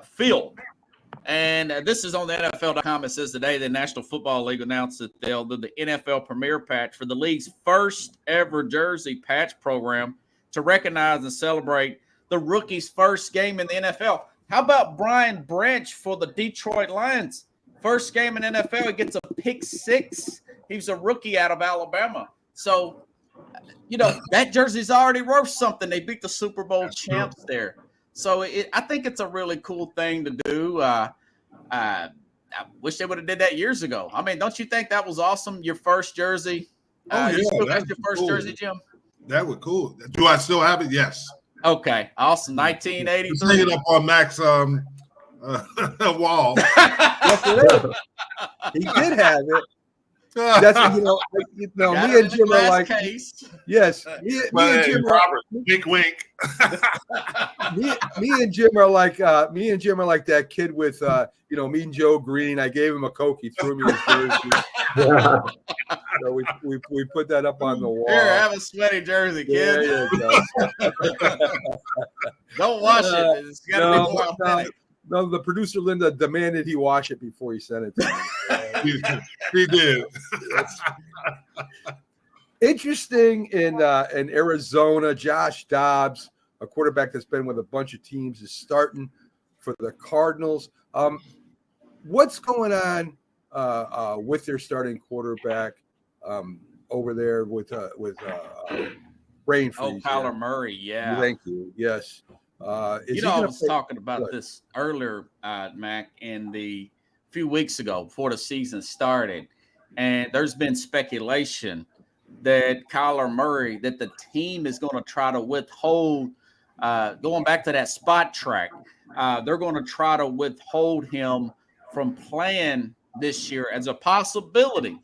field. And this is on the NFL.com. It says today the National Football League announced that they'll do the NFL Premier Patch for the league's first ever jersey patch program to recognize and celebrate the rookie's first game in the NFL. How about Brian Branch for the Detroit Lions? First game in NFL, he gets a pick 6. He's a rookie out of Alabama. So, that jersey's already worth something. They beat the Super Bowl champs there. So I think it's a really cool thing to do. I wish they would have did that years ago. I mean, don't you think that was awesome? Your first jersey. You still got your first jersey, Jim? That was cool. Do I still have it? Yes. Okay, awesome. 1983. Just hang it up on Mac's wall. Yes, it is. He did have it. That's me and Jim are like, case. yes. Me and Jim Robert, wink, wink. me and Jim are like that kid with Mean Joe Green. I gave him a Coke. He threw me his jersey. So we put that up on the wall. Here, have a sweaty jersey, kid. There you go. Don't wash it. It's gotta be more authentic. No, the producer Linda demanded he wash it before he sent it to me. He did. Interesting in Arizona, Josh Dobbs, a quarterback that's been with a bunch of teams, is starting for the Cardinals. What's going on with their starting quarterback over there with brain freeze? Kyler Murray, yeah. Thank you. Yes. I was talking about this earlier, Mac, a few weeks ago before the season started, and there's been speculation that Kyler Murray, that the team is going to try to withhold, going back to that spot track, they're going to try to withhold him from playing this year as a possibility.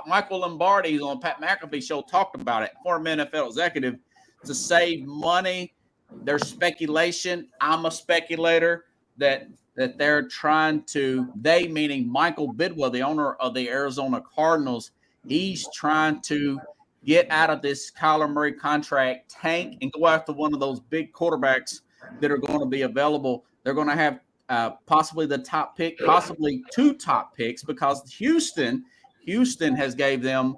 Michael Lombardi on Pat McAfee show talked about it, former NFL executive, to save money. There's speculation. I'm a speculator that they're trying to, they meaning Michael Bidwell, the owner of the Arizona Cardinals, he's trying to get out of this Kyler Murray contract, tank, and go after one of those big quarterbacks that are going to be available. They're going to have possibly the top pick, possibly 2 top picks, because Houston has gave them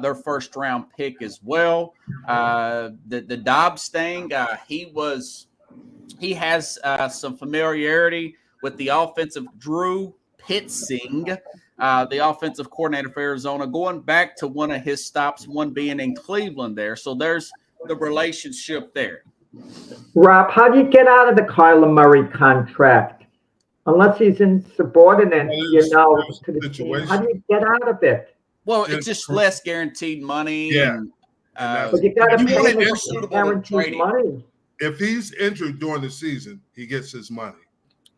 their first round pick as well. The Dobbs thing, he has some familiarity with the offensive Drew Pitzing, the offensive coordinator for Arizona, going back to one of his stops, one being in Cleveland there. So there's the relationship there. Rob, how do you get out of the Kyler Murray contract? Unless he's insubordinate, to the team. How do you get out of it? Well, it's just less guaranteed money. Yeah. But you got to pay him guaranteed money. If he's injured during the season, he gets his money.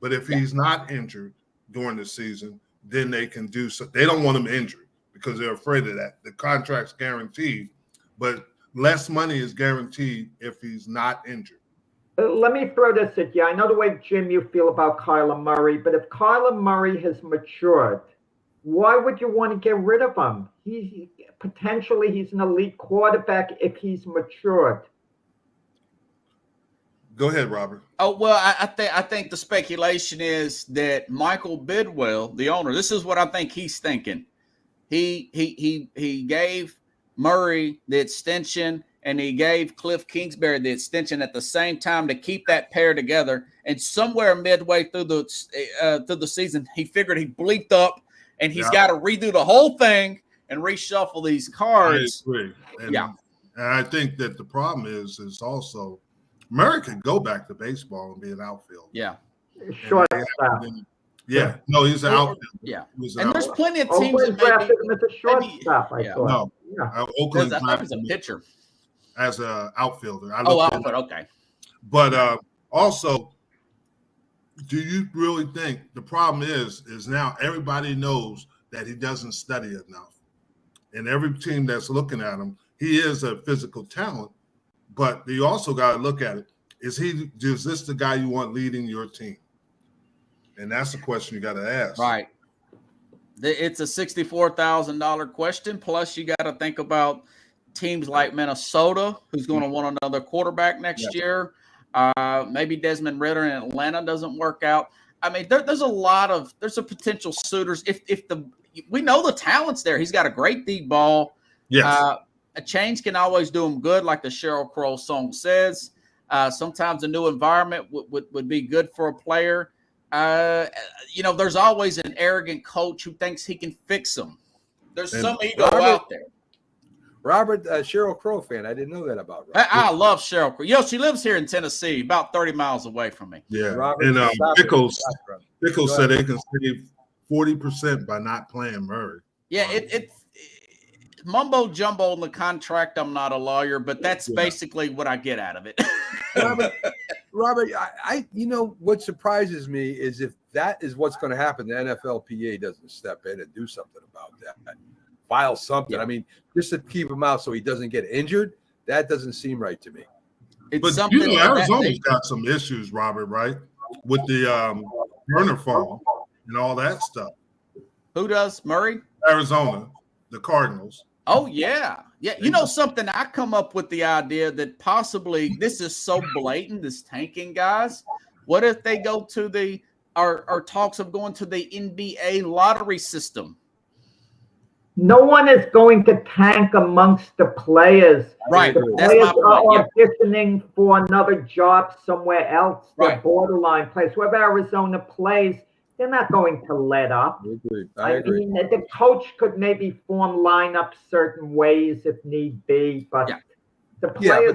But if he's not injured during the season, then they can do so. They don't want him injured because they're afraid of that. The contract's guaranteed, but less money is guaranteed if he's not injured. Let me throw this at you. I know the way, Jim, you feel about Kyler Murray, but if Kyler Murray has matured, why would you want to get rid of him? He's an elite quarterback if he's matured. Go ahead, Robert. Oh, well, I think the speculation is that Michael Bidwell, the owner, this is what I think he's thinking. He gave Murray the extension, and he gave Cliff Kingsbury the extension at the same time to keep that pair together. And somewhere midway through the season, he figured he bleeped up, and he's got to redo the whole thing and reshuffle these cards. I agree. And I think that the problem is also Murray could go back to baseball and be an outfielder. Yeah. Shortstop. Yeah. No, he's an outfielder. Yeah. And there's plenty of teams Oakland drafted him as a shortstop, I thought. No. Oakland I thought he was a pitcher. As an outfielder. Outfielder, okay. But also, do you really think the problem is now everybody knows that he doesn't study enough? And every team that's looking at him, he is a physical talent, but you also got to look at it. Is this the guy you want leading your team? And that's the question you got to ask. Right. It's a $64,000 question. Plus, you got to think about teams like Minnesota, who's going to want another quarterback next year. Maybe Desmond Ridder in Atlanta doesn't work out. I mean, there's a potential suitors. We know the talent's there. He's got a great deep ball. Yes. A change can always do him good, like the Sheryl Crow song says. Sometimes a new environment would be good for a player. There's always an arrogant coach who thinks he can fix them. There's some ego out there. Robert, Sheryl Crow fan. I didn't know that about Robert. I love Sheryl Crow. She lives here in Tennessee, about 30 miles away from me. Yeah. Robert, And Pickles said they can save 40% by not playing Murray. Yeah, it's mumbo jumbo in the contract. I'm not a lawyer, but that's basically what I get out of it. Robert, I what surprises me is if that is what's going to happen, the NFLPA doesn't step in and do something about that. File something. I mean, just to keep him out so he doesn't get injured, that doesn't seem right to me. It's but Arizona's got some issues, Robert, right? With the burner phone and all that stuff. Who does? Murray? Arizona, the Cardinals. Oh, yeah. Yeah. Something, I come up with the idea that possibly this is so blatant, this tanking, guys. What if they go to our talks of going to the NBA lottery system? No one is going to tank amongst the players. Right. The players are auditioning for another job somewhere else. They're borderline players. Whoever Arizona plays, they're not going to let up. I agree. Mean, the coach could maybe form lineups certain ways if need be, but the players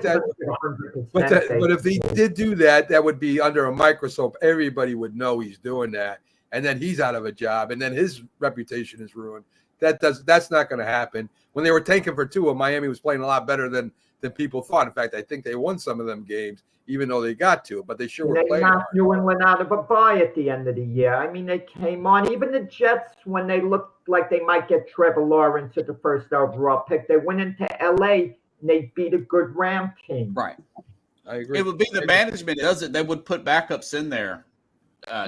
but if he did do that, that would be under a microscope. Everybody would know he's doing that, and then he's out of a job, and then his reputation is ruined. That's not going to happen. When they were tanking for Tua, Miami was playing a lot better than people thought. In fact, I think they won some of them games, even though they got to it, but they sure were playing. They knocked New England out of a bye at the end of the year. I mean, they came on. Even the Jets, when they looked like they might get Trevor Lawrence at the first overall pick, they went into L.A. and they beat a good Ram team. Right. I agree. It would be the management does it. They would put backups in there.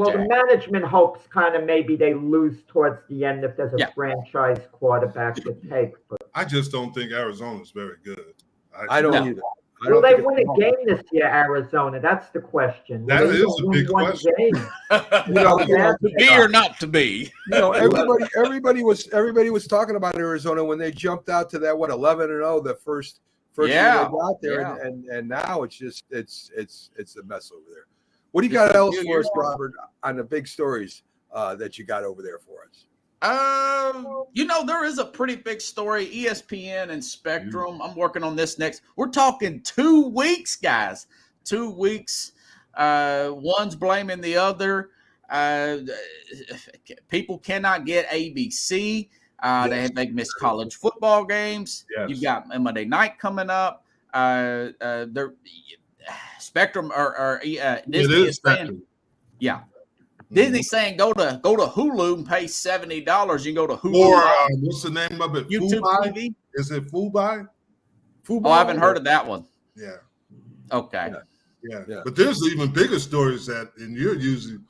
Well, the management hopes kind of maybe they lose towards the end if there's a franchise quarterback to take. But I just don't think Arizona's very good. I don't either. Will they win a game this year, Arizona? That's the question. That is a big question. To be or not to be. Everybody was talking about Arizona when they jumped out to that 11-0 the first year they got there, and now it's just it's a mess over there. What do you got else for us, Robert, on the big stories that you got over there for us? There is a pretty big story. ESPN and Spectrum. I'm working on this next. We're talking 2 weeks, guys. 2 weeks. One's blaming the other. People cannot get ABC. They miss college football games. Yes. You've got Monday night coming up. Spectrum or Disney is saying, Disney's saying go to Hulu and pay $70. You can go to Hulu. Or what's the name of it? YouTube TV. Is it Fubai? Oh, I haven't heard of that one. Yeah. Okay. Yeah. But there's even bigger stories and you're using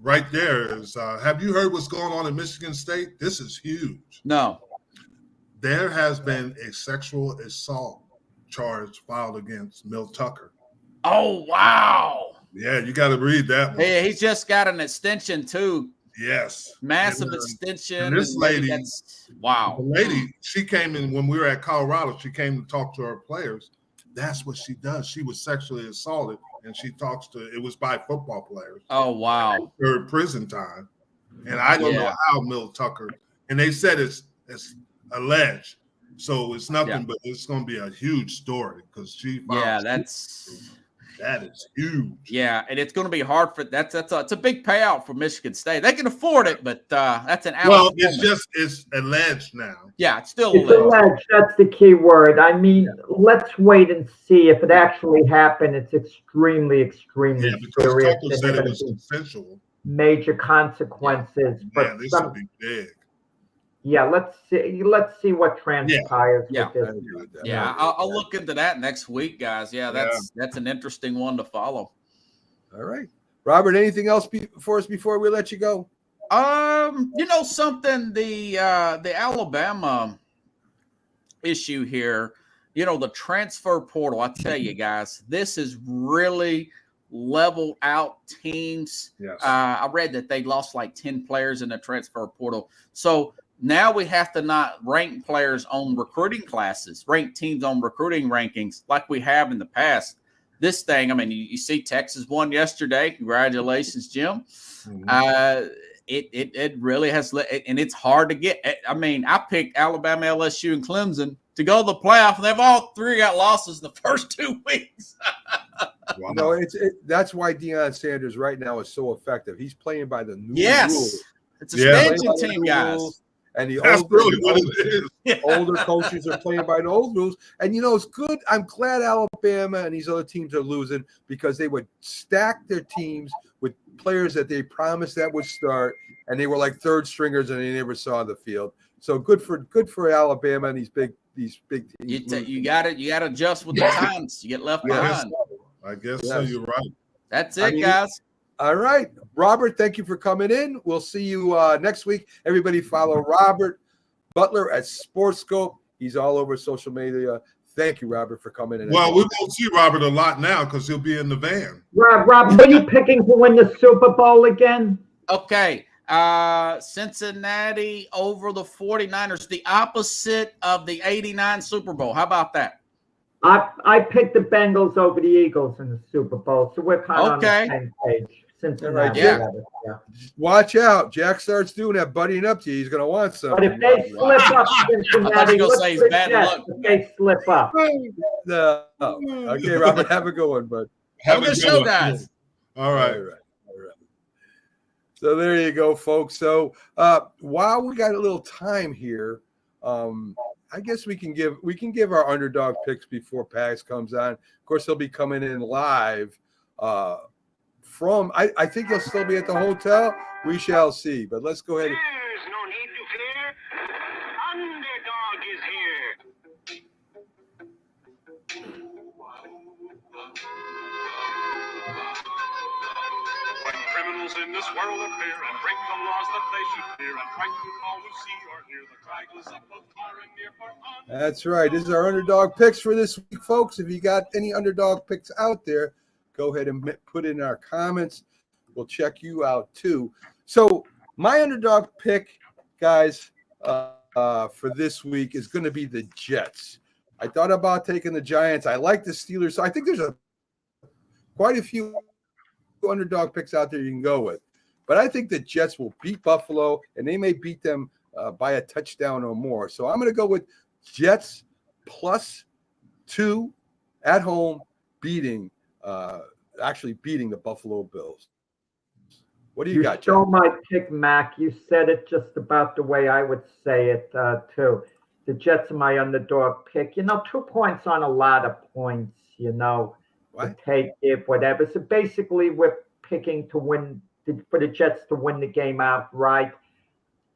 right there is. Have you heard what's going on in Michigan State? This is huge. No. There has been a sexual assault charge filed against Mel Tucker. Oh, wow. Yeah, you got to read that one. Hey, he's just got an extension, too. Yes. Massive extension. And this lady, wow. The lady, she came in when we were at Colorado. She came to talk to her players. That's what she does. She was sexually assaulted, and she talks to, it was by football players. Oh, wow. Her prison time. And I don't know how Mel Tucker, and they said it's alleged. So it's nothing, but it's going to be a huge story because she. That is huge. Yeah, and it's going to be hard for it's a big payout for Michigan State. They can afford it, but that's an it's alleged now. Yeah, it's still alleged. That's the key word. I mean, let's wait and see if it actually happened. It's extremely serious. Tucker said it was consensual. Major consequences, but this would be big. Yeah, let's see what transpires with this. Yeah, I'll look into that next week, guys. Yeah, that's an interesting one to follow. All right. Robert, anything else for us before we let you go? Something, the Alabama issue here, the transfer portal. I tell you guys, this is really leveled out teams. Yes. I read that they lost like 10 players in the transfer portal. So now we have to not rank players on recruiting classes, rank teams on recruiting rankings like we have in the past. This thing, I mean, you see Texas won yesterday. Congratulations, Jim. Mhm. It really has, and it's hard to get. I mean, I picked Alabama, LSU, and Clemson to go to the playoff, and they've all three got losses in the first 2 weeks. Wow. That's why Deion Sanders right now is so effective. He's playing by the new rules. It's a expansion team, New guys. rules, and That's really what it is. older coaches are playing by the old rules. And it's good. I'm glad Alabama and these other teams are losing because they would stack their teams with players that they promised that would start, and they were like third stringers and they never saw the field. So good for Alabama and these big teams. You got to adjust with the times. You get left behind. I guess so. You're right. That's it, guys. All right, Robert, thank you for coming in. We'll see you next week. Everybody follow Robert Butler at Sportscope. He's all over social media. Thank you, Robert, for coming in. Well, we won't see Robert a lot now because he'll be in the van. Rob, what are you picking to win the Super Bowl again? Okay. Cincinnati over the 49ers, the opposite of the 89 Super Bowl. How about that? I picked the Bengals over the Eagles in the Super Bowl, so we're kind of on the same page. Cincinnati. Yeah. Watch out. Jack starts doing that, buddying up to you. He's going to want something. But if they slip up, Cincinnati, gonna say it's bad luck. if they slip up. No. Okay, Robert, have a good one, bud. Have a good show, guys. All right. So there you go, folks. So while we got a little time here, I guess we can give our underdog picks before Pags comes on. Of course, he'll be coming in live from. I think he'll still be at the hotel. We shall see. But let's go ahead. There's no need to fear. Underdog is here. When criminals in this world appear and break the laws that they should fear and frighten all who see or hear, the cry goes up both far and near for That's right. This is our underdog picks for this week, folks. If you got any underdog picks out there, go ahead and put in our comments. We'll check you out too. So my underdog pick, guys, for this week is going to be the Jets. I thought about taking the Giants. I like the Steelers. So I think there's quite a few underdog picks out there you can go with. But I think the Jets will beat Buffalo, and they may beat them by a touchdown or more. So I'm going to go with Jets +2 at home, beating the Buffalo Bills. What do you got, You John? stole my pick, Mac. You said it just about the way I would say it, too. The Jets are my underdog pick. 2 points on a lot of points, What? Take it, whatever. So basically, we're picking to win, for the Jets to win the game outright.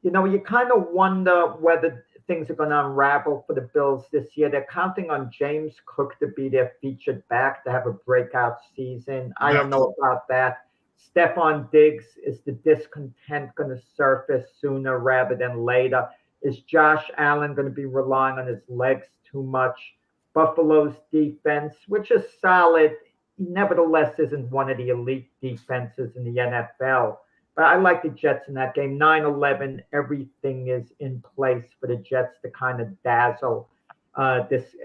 You kind of wonder whether things are going to unravel for the Bills this year. They're counting on James Cook to be their featured back to have a breakout season. I don't know about that. Stephon Diggs, is the discontent going to surface sooner rather than later? Is Josh Allen going to be relying on his legs too much? Buffalo's defense, which is solid, nevertheless isn't one of the elite defenses in the NFL. But I like the Jets in that game. 9-11, everything is in place for the Jets to kind of dazzle this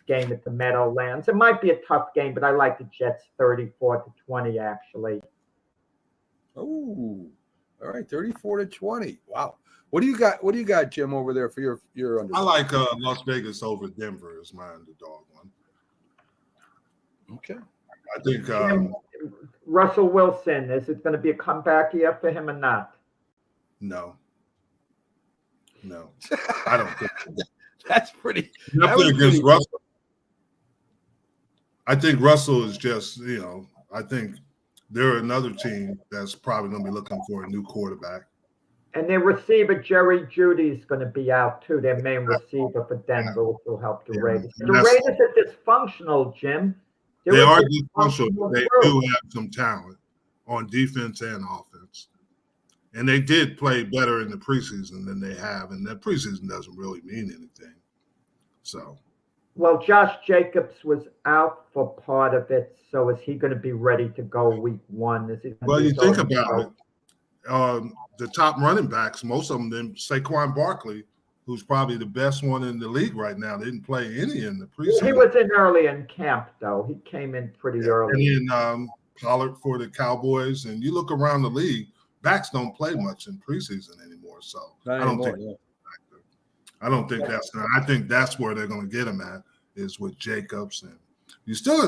game at the Meadowlands. It might be a tough game, but I like the Jets 34-20, actually. Oh, all right, 34-20. Wow. What do you got, Jim, over there for your underdog? I like Las Vegas over Denver as my underdog one. Okay. I think Russell Wilson, is it going to be a comeback year for him or not? no, I don't think That's pretty. nothing against Russell. I think Russell is just, I think they're another team that's probably going to be looking for a new quarterback. And their receiver, Jerry Jeudy, is going to be out, too, their main receiver for Denver, which will help the Raiders. The Raiders are dysfunctional, Jim. They are dysfunctional. They do have some talent on defense and offense. And they did play better in the preseason than they have, and that preseason doesn't really mean anything. So, Well, Josh Jacobs was out for part of it, so is he going to be ready to go week 1? Is he well, you think about it. The top running backs, most of them, Saquon Barkley, who's probably the best one in the league right now, didn't play any in the preseason. He was in early in camp, though. He came in pretty early. And then Pollard for the Cowboys. And you look around the league, backs don't play much in preseason anymore. So I don't think that's going to. I think that's where they're going to get him at, is with Jacobs. And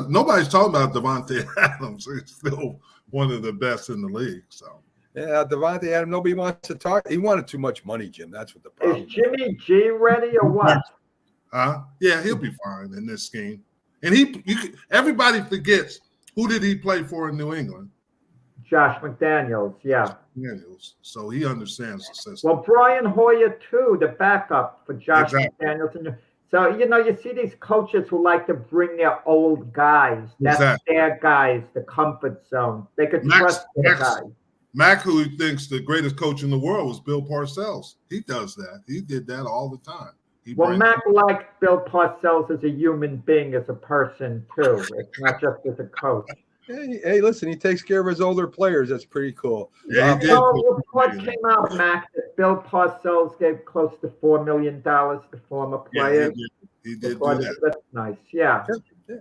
nobody's talking about Devontae Adams. He's still one of the best in the league. So. Yeah, Devontae Adams, nobody wants to talk. He wanted too much money, Jim. That's what the problem is. Jimmy G ready or what? Yeah, he'll be fine in this scheme. And everybody forgets, who did he play for in New England? Josh McDaniels, yeah. So he understands the system. Well, Brian Hoyer, too, the backup for Josh McDaniels. So, you see these coaches who like to bring their old guys. That's their guys, the comfort zone. They could trust their guys. Mac, who thinks the greatest coach in the world was Bill Parcells. He does that. He did that all the time. Mac liked Bill Parcells as a human being, as a person, too. It's not just as a coach. Hey, listen, he takes care of his older players. That's pretty cool. Yeah, report came out, Mac, that Bill Parcells gave close to $4 million to former players. Yeah, he did do that. That's nice, yeah.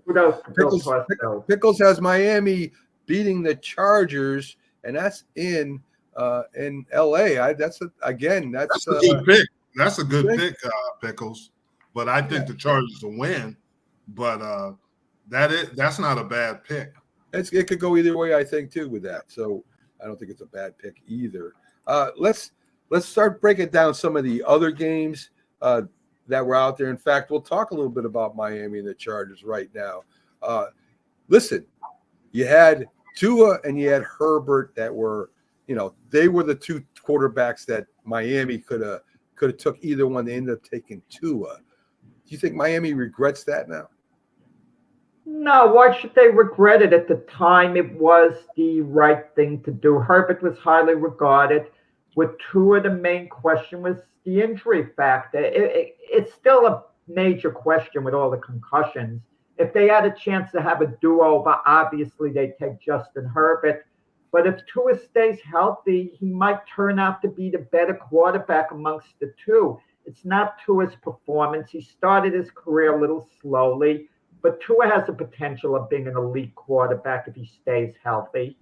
Kudos to Bill Parcells. Pickles has Miami beating the Chargers, and that's in LA. That's a good pick. That's a good pick, Pickles. But I think the Chargers will win. But that's not a bad pick. It could go either way, I think, too, with that. So I don't think it's a bad pick either. Let's start breaking down some of the other games that were out there. In fact, we'll talk a little bit about Miami and the Chargers right now. Listen, you had Tua and you had Herbert that were, they were the two quarterbacks that Miami could have took either one. They ended up taking Tua. Do you think Miami regrets that now? No, why should they regret it? At the time, it was the right thing to do. Herbert was highly regarded. With Tua, the main question was the injury factor. It's still a major question with all the concussions. If they had a chance to have a do-over, obviously they'd take Justin Herbert. But if Tua stays healthy, he might turn out to be the better quarterback amongst the two. It's not Tua's performance. He started his career a little slowly, but Tua has the potential of being an elite quarterback if he stays healthy.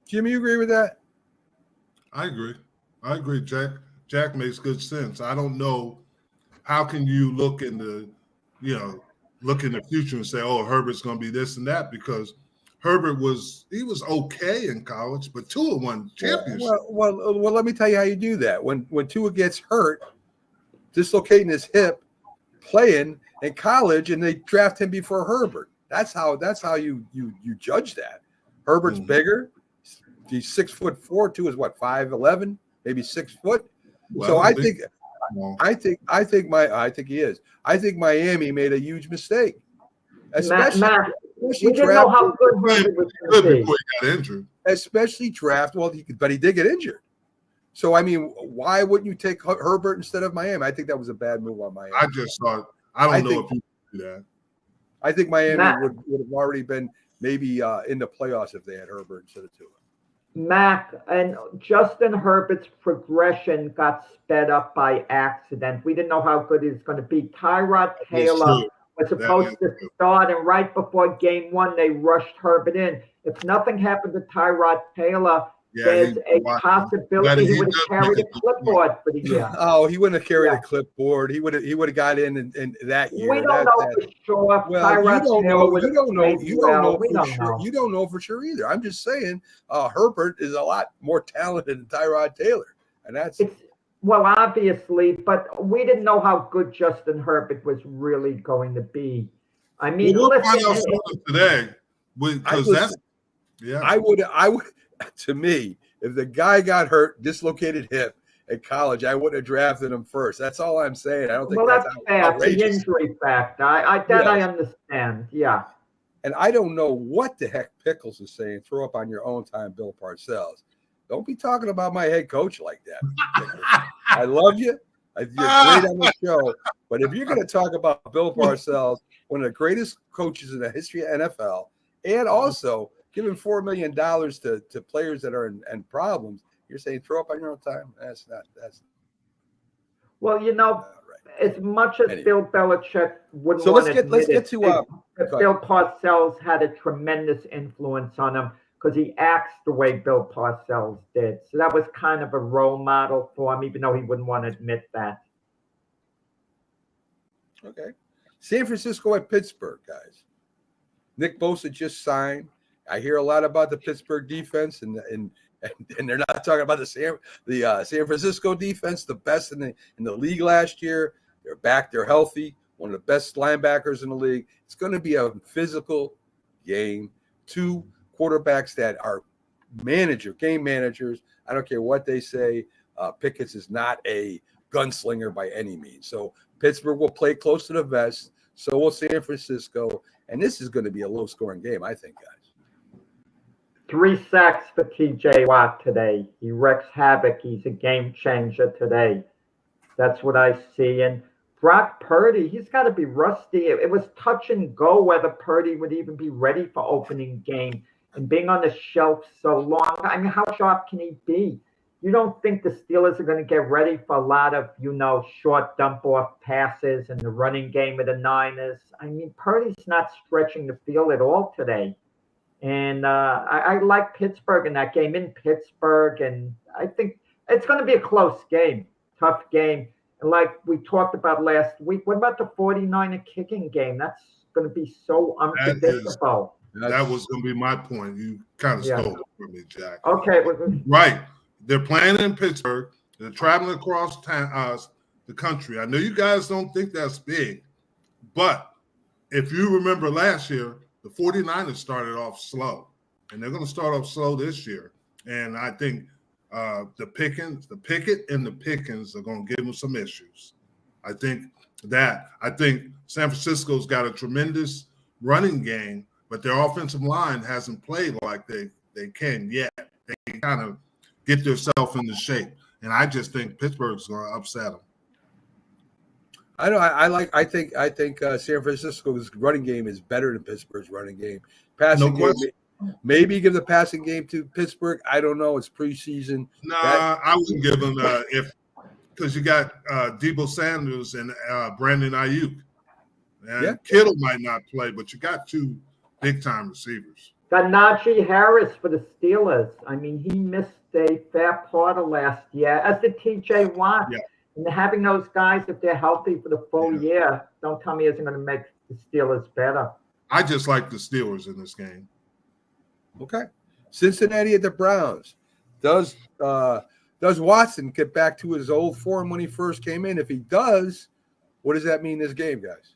Jimmy, you agree with that? I agree, Jack. Jack makes good sense. I don't know, how can you look in the future and say, oh, Herbert's going to be this and that, because Herbert was okay in college, but Tua won championship. Well, let me tell you how you do that. When Tua gets hurt, dislocating his hip, playing in college, and they draft him before Herbert. That's how you judge that. Herbert's bigger. He's 6'4". Tua is what, 5'11", maybe 6 foot. Well, so I think he is. I think Miami made a huge mistake. Especially didn't know how good Herbert was going to be. Before he got injured. Especially draft. Well, but he did get injured. So, I mean, why wouldn't you take Herbert instead of Miami? I think that was a bad move on Miami. I just thought, I don't know if you do that. I think Miami would have already been maybe in the playoffs if they had Herbert instead of Tua. Mac, and Justin Herbert's progression got sped up by accident. We didn't know how good he was going to be. Tyrod Taylor was supposed to start, and right before game 1, they rushed Herbert in. If nothing happened to Tyrod Taylor, there's a possibility he would have carried a clipboard for the year. Oh, he wouldn't have carried a clipboard. He would have got in that year. We don't know for sure. Well, you don't know for sure either. I'm just saying, Herbert is a lot more talented than Tyrod Taylor, and obviously, but we didn't know how good Justin Herbert was really going to be. I mean, we'll find out today, because I would. To me, if the guy got hurt, dislocated hip at college, I wouldn't have drafted him first. That's all I'm saying. I don't think that's fair. It's the injury factor. I understand. Yeah. And I don't know what the heck Pickles is saying. Throw up on your own time, Bill Parcells. Don't be talking about my head coach like that. I love you. You're great on the show. But if you're going to talk about Bill Parcells, one of the greatest coaches in the history of NFL, and also giving $4 million to players that are in problems, you're saying throw up on your own time? That's Well, as much as Bill Belichick wouldn't so want let's to get to Bill Parcells had a tremendous influence on him because he acts the way Bill Parcells did. So that was kind of a role model for him, even though he wouldn't want to admit that. Okay. San Francisco at Pittsburgh, guys. Nick Bosa just signed. I hear a lot about the Pittsburgh defense, and they're not talking about the San Francisco defense, the best in the league last year. They're back. They're healthy. One of the best linebackers in the league. It's going to be a physical game. Two quarterbacks that are game managers. I don't care what they say. Pickett is not a gunslinger by any means. So Pittsburgh will play close to the vest. So will San Francisco. And this is going to be a low-scoring game, I think, guys. 3 sacks for TJ Watt today. He wreaks havoc. He's a game changer today. That's what I see. And Brock Purdy, he's got to be rusty. It was touch and go whether Purdy would even be ready for opening game. And being on the shelf so long, I mean, how sharp can he be? You don't think the Steelers are going to get ready for a lot of, short dump-off passes and the running game of the Niners? I mean, Purdy's not stretching the field at all today. And I like Pittsburgh in that game in Pittsburgh. And I think it's going to be a close game, tough game. And like we talked about last week, what about the 49er kicking game? That's going to be so unpredictable. That was going to be my point. You kind of stole it from me, Jack. Okay. Right. They're playing in Pittsburgh. They're traveling across the country. I know you guys don't think that's big, but if you remember last year, the 49ers started off slow, and they're going to start off slow this year. And I think the Pickett and the Pickens are going to give them some issues. I think San Francisco's got a tremendous running game, but their offensive line hasn't played like they can yet. They kind of get themselves into shape, and I just think Pittsburgh's going to upset them. I think San Francisco's running game is better than Pittsburgh's running game. Passing game, maybe give the passing game to Pittsburgh. I don't know. It's preseason. I wouldn't give them because you got Deebo Sanders and Brandon Ayuk. And Kittle might not play, but you got 2 big-time receivers. Got Najee Harris for the Steelers. I mean, he missed a fair part of last year, as did TJ Watt. Yeah. And having those guys, if they're healthy for the full year, don't tell me it isn't going to make the Steelers better. I just like the Steelers in this game. Okay. Cincinnati at the Browns. Does Watson get back to his old form when he first came in? If he does, what does that mean this game, guys?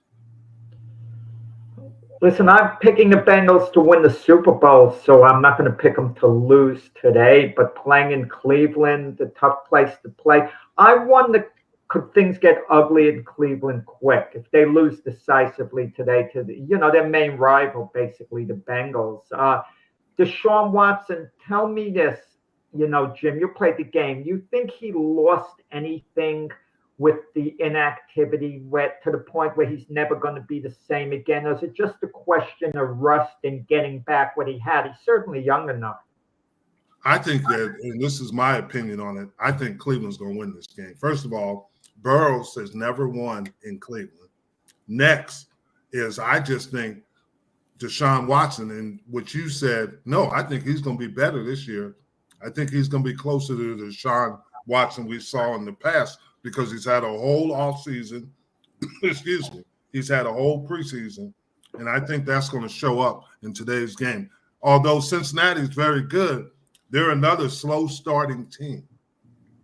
Listen, I'm picking the Bengals to win the Super Bowl, so I'm not going to pick them to lose today. But playing in Cleveland, the tough place to play. I wonder, could things get ugly in Cleveland quick if they lose decisively today to their main rival, basically the Bengals? Deshaun Watson, tell me this, Jim, you played the game. You think he lost anything with the inactivity to the point where he's never going to be the same again? Or is it just a question of rust and getting back what he had? He's certainly young enough. I think that, and this is my opinion on it, I think Cleveland's going to win this game. First of all, Burrows has never won in Cleveland. Next is I just think Deshaun Watson, and what you said, no, I think he's going to be better this year. I think he's going to be closer to the Deshaun Watson we saw in the past because he's had a whole offseason. Excuse me. He's had a whole preseason, and I think that's going to show up in today's game. Although Cincinnati is very good, they're another slow starting team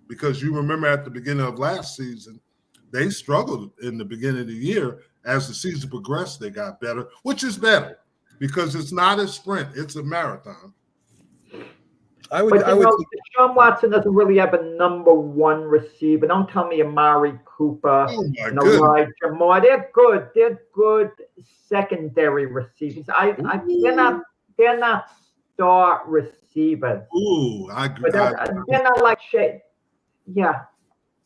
because you remember at the beginning of last season, they struggled in the beginning of the year. As the season progressed, they got better, which is better because it's not a sprint, it's a marathon. I would. But I would. Deshaun Watson doesn't really have a number one receiver. Don't tell me Amari Cooper Oh my and goodness. Elijah Moore. They're good. They're good secondary receivers. They're not star receivers. Ooh, I agree. But they're not like Shea. Yeah,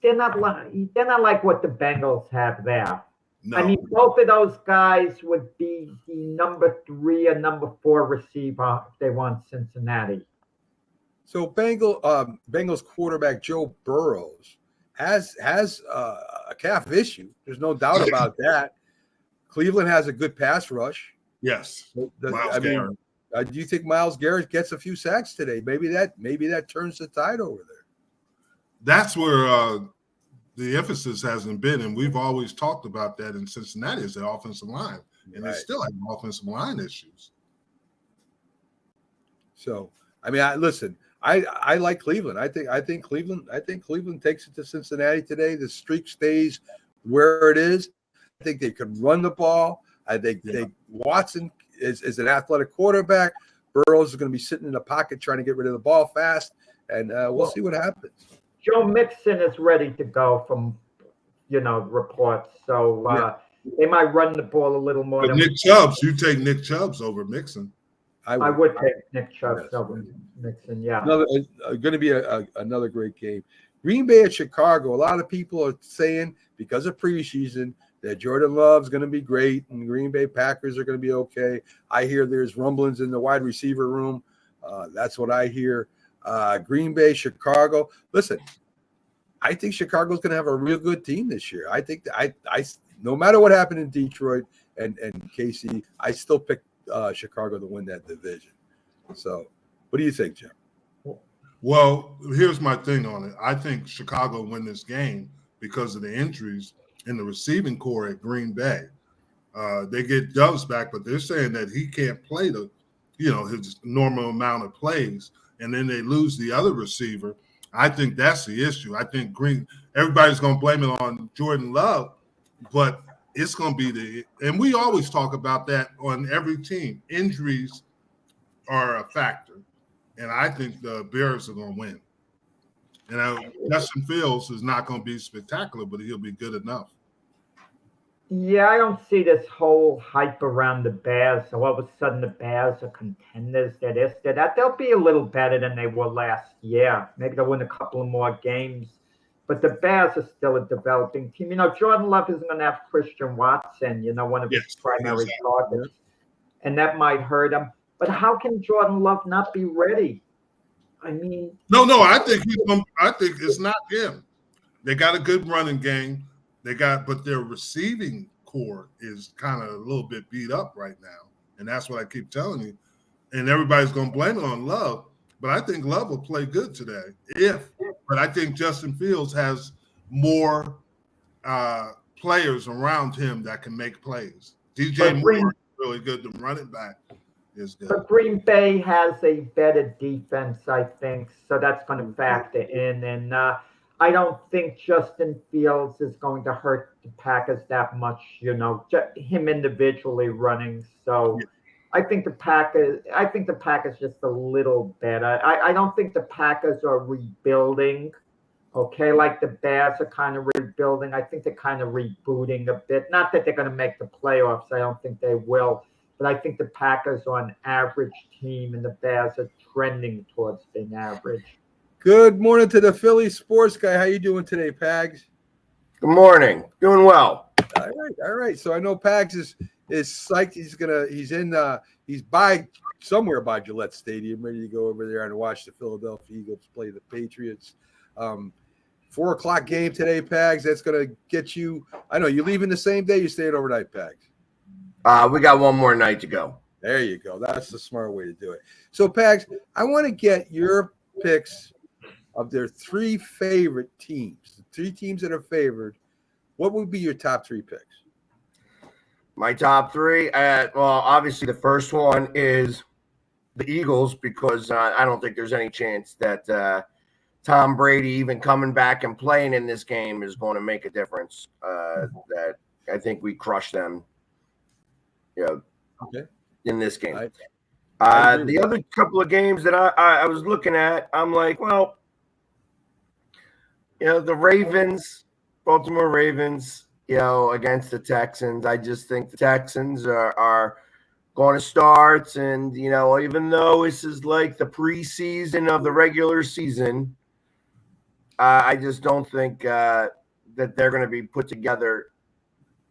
they're not like what the Bengals have there. No. I mean, both of those guys would be the number 3 or number 4 receiver if they want Cincinnati. So Bengals quarterback Joe Burrows has a calf issue. There's no doubt about that. Cleveland has a good pass rush. Yes. Do you think Myles Garrett gets a few sacks today? Maybe that turns the tide over there. That's where the emphasis hasn't been, and we've always talked about that in Cincinnati is the offensive line, and they still have offensive line issues. So, I mean, I like Cleveland. I think Cleveland takes it to Cincinnati today. The streak stays where it is. I think they could run the ball. I think Watson is an athletic quarterback. Burrows is going to be sitting in the pocket trying to get rid of the ball fast, and we'll see what happens. Joe Mixon is ready to go from, reports. So they might run the ball a little more. But Nick Chubbs, you take Nick Chubbs over Mixon. I would take Nick Chubbs over Mixon, yeah. Going to be another great game. Green Bay at Chicago. A lot of people are saying because of preseason that Jordan Love's going to be great and Green Bay Packers are going to be okay. I hear there's rumblings in the wide receiver room. That's what I hear. Green Bay, Chicago. Listen, I think Chicago's going to have a real good team this year. I think I no matter what happened in Detroit and KC, I still pick Chicago to win that division. So, what do you think, Jim? Well, here's my thing on it. I think Chicago win this game because of the injuries in the receiving core at Green Bay. They get Doves back, but they're saying that he can't play his normal amount of plays, and then they lose the other receiver. I think that's the issue. I think everybody's going to blame it on Jordan Love, but it's going to be and we always talk about that on every team. Injuries are a factor, and I think the Bears are going to win. And Justin Fields is not going to be spectacular, but he'll be good enough. Yeah, I don't see this whole hype around the Bears. So all of a sudden the Bears are contenders. They're this, they're that. They'll be a little better than they were last year. Maybe they'll win a couple of more games. But the Bears are still a developing team. Jordan Love isn't going to have Christian Watson, one of his primary targets. And that might hurt him. But how can Jordan Love not be ready? I mean, no. I think it's not him. They got a good running game. But their receiving core is kind of a little bit beat up right now, and that's what I keep telling you. And everybody's going to blame it on Love, but I think Love will play good today. But I think Justin Fields has more players around him that can make plays. DJ Moore is really good. The running back is good. But Green Bay has a better defense, I think, so that's going to factor in. And I don't think Justin Fields is going to hurt the Packers that much, him individually running. So I think the Packers just a little better. I don't think the Packers are rebuilding, okay, like the Bears are kind of rebuilding. I think they're kind of rebooting a bit. Not that they're going to make the playoffs. I don't think they will. But I think the Packers are an average team and the Bears are trending towards being average. Good morning to the Philly sports guy. How you doing today, Pags? Good morning. Doing well. All right. So I know Pags is psyched. He's somewhere by Gillette Stadium, ready to go over there and watch the Philadelphia Eagles play the Patriots. 4:00 game today, Pags. That's gonna get you. I know you leaving the same day. You staying overnight, Pags. We got one more night to go. There you go. That's the smart way to do it. So, Pags, I want to get your picks of their 3 favorite teams, the 3 teams that are favored. What would be your top 3 picks? My top 3, obviously the first one is the Eagles because I don't think there's any chance that Tom Brady even coming back and playing in this game is going to make a difference. That I think we crush them, in this game. The other couple of games that I was looking at, I'm like, well, the Ravens, Baltimore Ravens, against the Texans. I just think the Texans are going to start. And, even though this is like the preseason of the regular season, I just don't think that they're going to be put together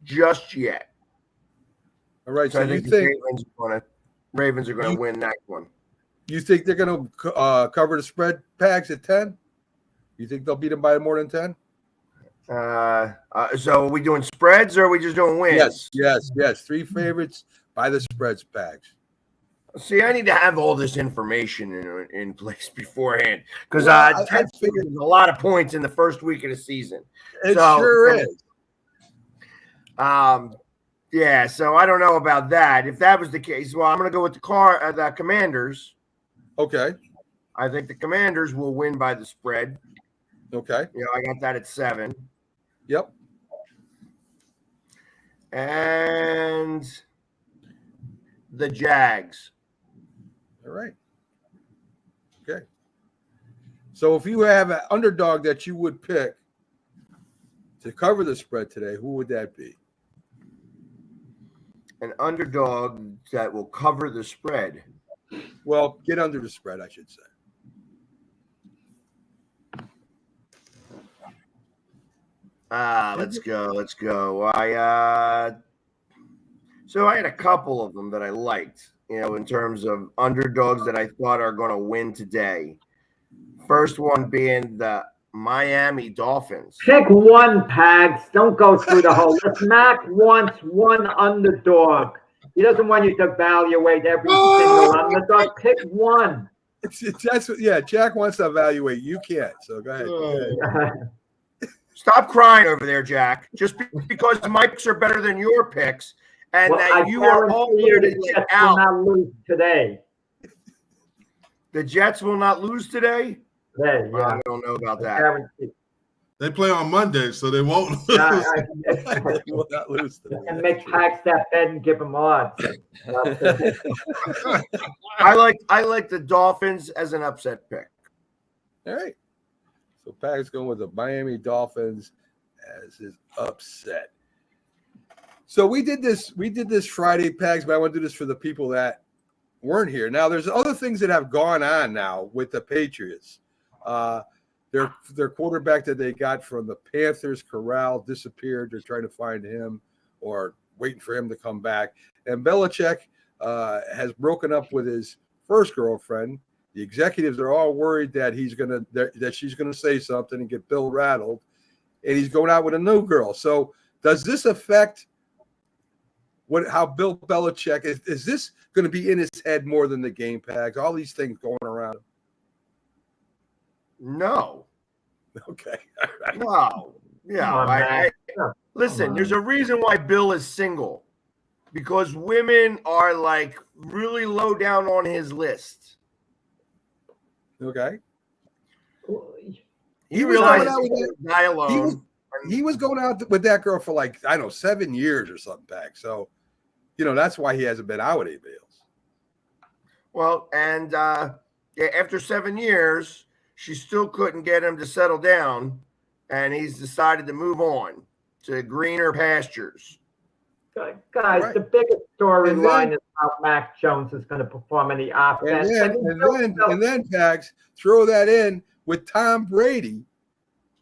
just yet. All right. So I think the Ravens are going to win that one. You think they're going to cover the spread, Pags, at 10? You think they'll beat them by more than 10? So are we doing spreads or are we just doing wins? Yes. 3 favorites by the spreads, Pags. See, I need to have all this information in place beforehand because Texas is a lot of points in the first week of the season. It sure is. Yeah, so I don't know about that. If that was the case, well, I'm going to go with the Commanders. Okay. I think the Commanders will win by the spread. Okay. I got that at 7. Yep. And the Jags. All right. Okay. So if you have an underdog that you would pick to cover the spread today, who would that be? An underdog that will cover the spread. Well, get under the spread, I should say. Let's go. So I had a couple of them that I liked, in terms of underdogs that I thought are going to win today. First one being the Miami Dolphins. Pick one, Pags. Don't go through the whole list. Mac wants one underdog. He doesn't want you to evaluate every single underdog. Pick one. Jack wants to evaluate. You can't. So go ahead. Stop crying over there, Jack. Just because my picks are better than your picks, and that you are all here to get out. Not lose today. The Jets will not lose today. Yeah. I don't know about that. They play on Monday, so they won't lose. They will not lose today. And make Pags that bet and give him odds. I like the Dolphins as an upset pick. All right. So Pags going with the Miami Dolphins as his upset. So we did this Friday, Pags, but I want to do this for the people that weren't here. Now, there's other things that have gone on now with the Patriots. Their quarterback that they got from the Panthers, Corral, disappeared. They're trying to find him or waiting for him to come back. And Belichick has broken up with his first girlfriend. The executives are all worried that she's gonna say something and get Bill rattled, and he's going out with a new girl. So does this affect how Bill Belichick is this going to be in his head more than the game, Pags? All these things going around. No. Okay. All right. No. Yeah. Listen, there's a reason why Bill is single, because women are like really low down on his list. Okay. He realized he was going out with that girl for 7 years or something back. So, that's why he hasn't been out with anybody else. Well, and after 7 years, she still couldn't get him to settle down, and he's decided to move on to greener pastures. Guys, right. The biggest storyline is how Mac Jones is going to perform in the offense. And then Pags, throw that in with Tom Brady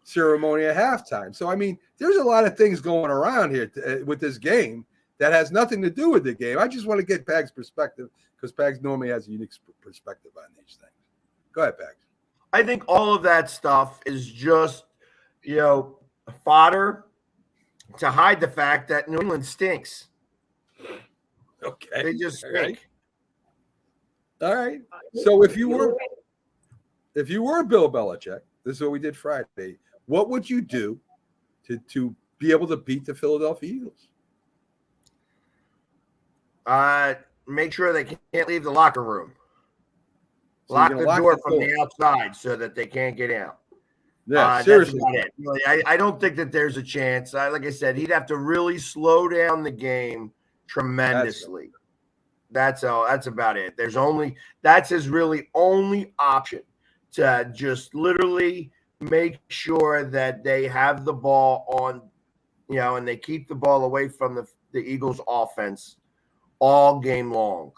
ceremony at halftime. So, I mean, there's a lot of things going around here with this game that has nothing to do with the game. I just want to get Pags' perspective because Pags normally has a unique perspective on these things. Go ahead, Pags. I think all of that stuff is just, fodder to hide the fact that New England stinks. Okay. They just stink. All right. So if you were Bill Belichick, this is what we did Friday, what would you do to be able to beat the Philadelphia Eagles? Make sure they can't leave the locker room. So lock the door from the outside so that they can't get out. Yeah, seriously. That's about it. I don't think that there's a chance. Like I said, he'd have to really slow down the game tremendously. That's all. That's about it. That's his really only option, to just literally make sure that they have the ball on, and they keep the ball away from the Eagles offense all game long.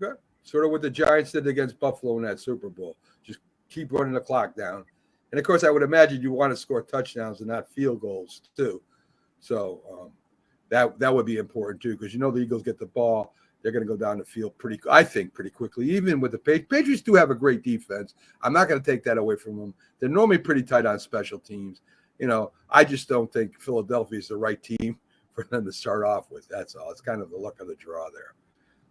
Okay. Sort of what the Giants did against Buffalo in that Super Bowl. Just keep running the clock down. And of course, I would imagine you want to score touchdowns and not field goals too. So that would be important too, because the Eagles get the ball, they're going to go down the field pretty quickly. Even with the Patriots do have a great defense. I'm not going to take that away from them. They're normally pretty tight on special teams. I just don't think Philadelphia is the right team for them to start off with. That's all. It's kind of the luck of the draw there.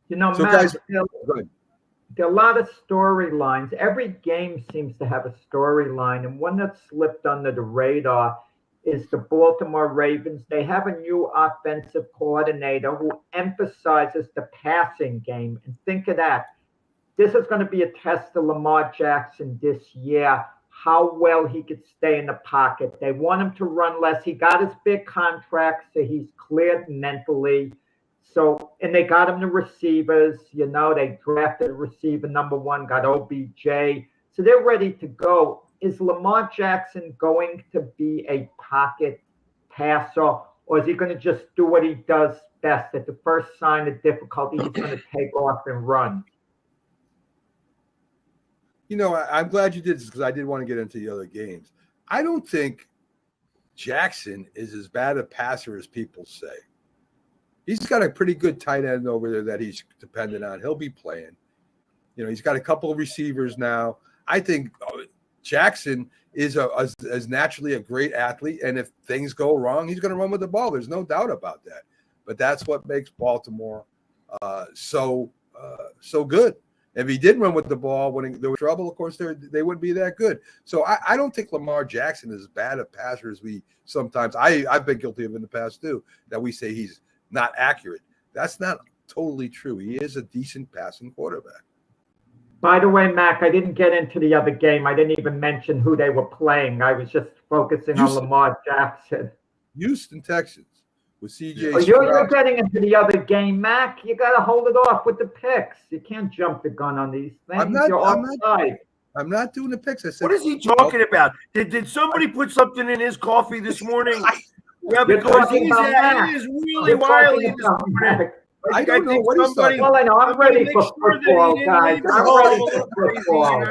So Matt, guys, there are a lot of storylines. Every game seems to have a storyline, and one that slipped under the radar is the Baltimore Ravens. They have a new offensive coordinator who emphasizes the passing game. And think of that. This is going to be a test of Lamar Jackson this year, how well he could stay in the pocket. They want him to run less. He got his big contract, so he's cleared mentally. So, and they got him the receivers. They drafted a receiver number 1, got OBJ. So they're ready to go. Is Lamar Jackson going to be a pocket passer, or is he going to just do what he does best? At the first sign of difficulty, he's going to take off and run? I'm glad you did this, because I did want to get into the other games. I don't think Jackson is as bad a passer as people say. He's got a pretty good tight end over there that he's dependent on. He'll be playing. He's got a couple of receivers now. I think Jackson is naturally a great athlete, and if things go wrong, he's going to run with the ball. There's no doubt about that. But that's what makes Baltimore so good. If he didn't run with the ball when there was trouble, of course, they wouldn't be that good. So I don't think Lamar Jackson is as bad a passer as we sometimes – I've been guilty of in the past too, that we say he's not accurate. That's not totally true. He is a decent passing quarterback. By the way, Mac, I didn't get into the other game. I didn't even mention who they were playing. I was just focusing on Lamar Jackson. Houston Texans with CJ. Oh, you're getting into the other game, Mac. You got to hold it off with the picks. You can't jump the gun on these things. I'm not doing the picks. I said, what is he talking about? Did somebody put something in his coffee this morning? Yeah, because he is really wily this morning. I don't know what he's talking about. Well, I know. I'm ready for football, guys. I'm ready for football.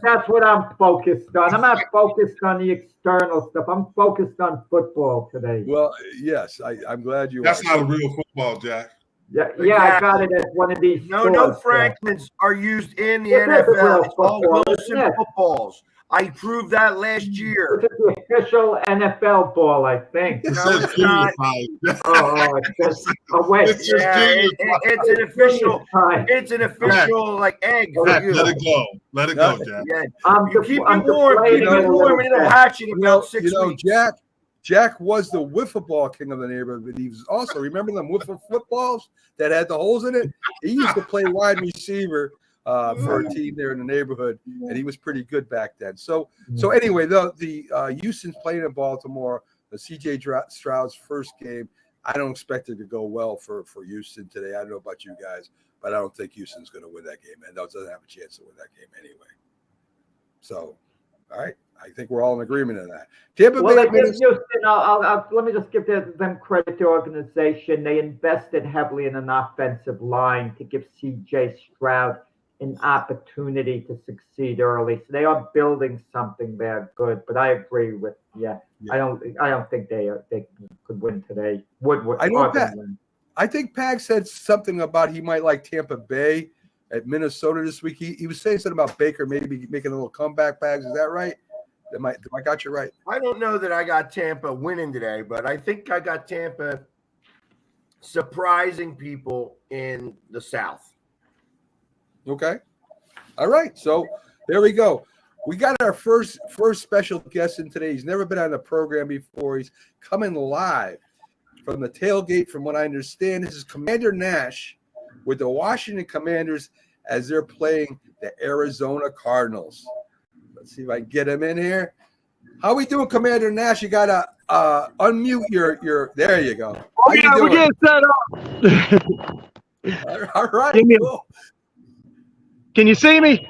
That's what I'm focused on. I'm not focused on the external stuff. I'm focused on football today. Well, yes, I'm glad you That's not a real football, Jack. Yeah, I got it at one of these. No Franklins are used in the NFL. It's all Wilson footballs. I proved that last year. This is the official NFL ball, I think. No, it's not. Wait. It's an official. It's an official egg. Let it go. Let it go, Jack. You keep it warm. Keep it warm. It'll hatch in about 6 weeks. Jack was the wiffle ball king of the neighborhood, but he was also, remember them wiffle footballs that had the holes in it? He used to play wide receiver for a team there in the neighborhood, and he was pretty good back then. So anyway, the Houston's playing in Baltimore. The C.J. Stroud's first game. I don't expect it to go well for Houston today. I don't know about you guys, but I don't think Houston's going to win that game, and doesn't have a chance to win that game anyway. So, all right. I think we're all in agreement on that. Tampa Bay. Houston, let me just give them credit, the organization. They invested heavily in an offensive line to give C.J. Stroud an opportunity to succeed early. So they are building something there good. But I agree with I don't think they could win today. I think Pag said something about he might like Tampa Bay at Minnesota this week. He was saying something about Baker maybe making a little comeback. Pags, is that right? I got you right. I don't know that I got Tampa winning today, but I think I got Tampa surprising people in the South. Okay. All right. So there we go. We got our first special guest in today. He's never been on the program before. He's coming live from the tailgate, from what I understand. This is Commander Nash with the Washington Commanders as they're playing the Arizona Cardinals. Let's see if I can get him in here. How we doing, Commander Nash? You got unmute your. There you go. Oh, yeah, we're getting set up. All right. Cool. Can you see me?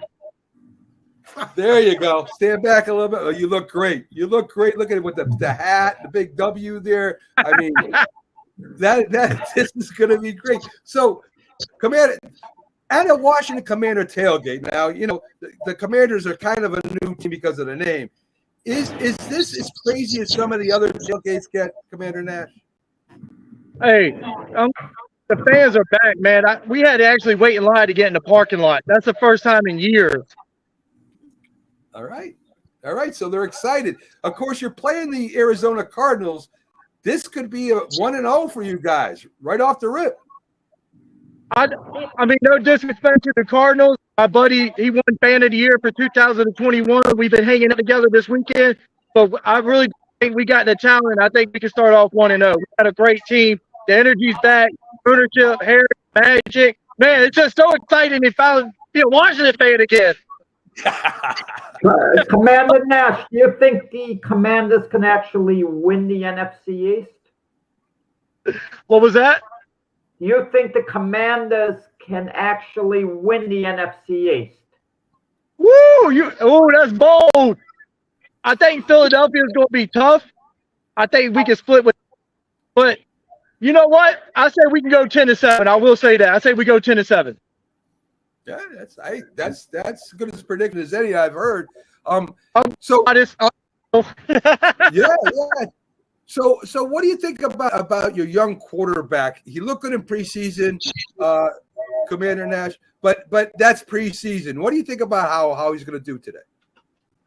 There you go. Stand back a little bit. Oh, you look great. You look great. Look at it with the hat, the big W there. I mean, this is going to be great. So, Commander, at a Washington Commander tailgate. Now, you know the Commanders are kind of a new team because of the name. Is this as crazy as some of the other tailgates get, Commander Nash? Hey, the fans are back, man. We had to actually wait in line to get in the parking lot. That's the first time in years. All right. So they're excited. Of course, you're playing the Arizona Cardinals. This could be a 1-0 for you guys right off the rip. I mean, no disrespect to the Cardinals. My buddy, he won Fan of the Year for 2021. We've been hanging out together this weekend, but I really think we got the talent. I think we can start off 1-0. We got a great team. The energy's back. Ownership, Harry, Magic. Man, it's just so exciting to finally be a Washington fan again. Commander Nash, do you think the Commanders can actually win the NFC East? What was that? Do you think the Commanders can actually win the NFC East? Woo! That's bold. I think Philadelphia is going to be tough. I think we can split with, but you know what? I say we can go 10-7. I will say that. I say we go 10-7. Yeah, that's as good as prediction as any I've heard. Yeah. So what do you think about your young quarterback? He looked good in preseason, Commander Nash, but that's preseason. What do you think about how he's going to do today?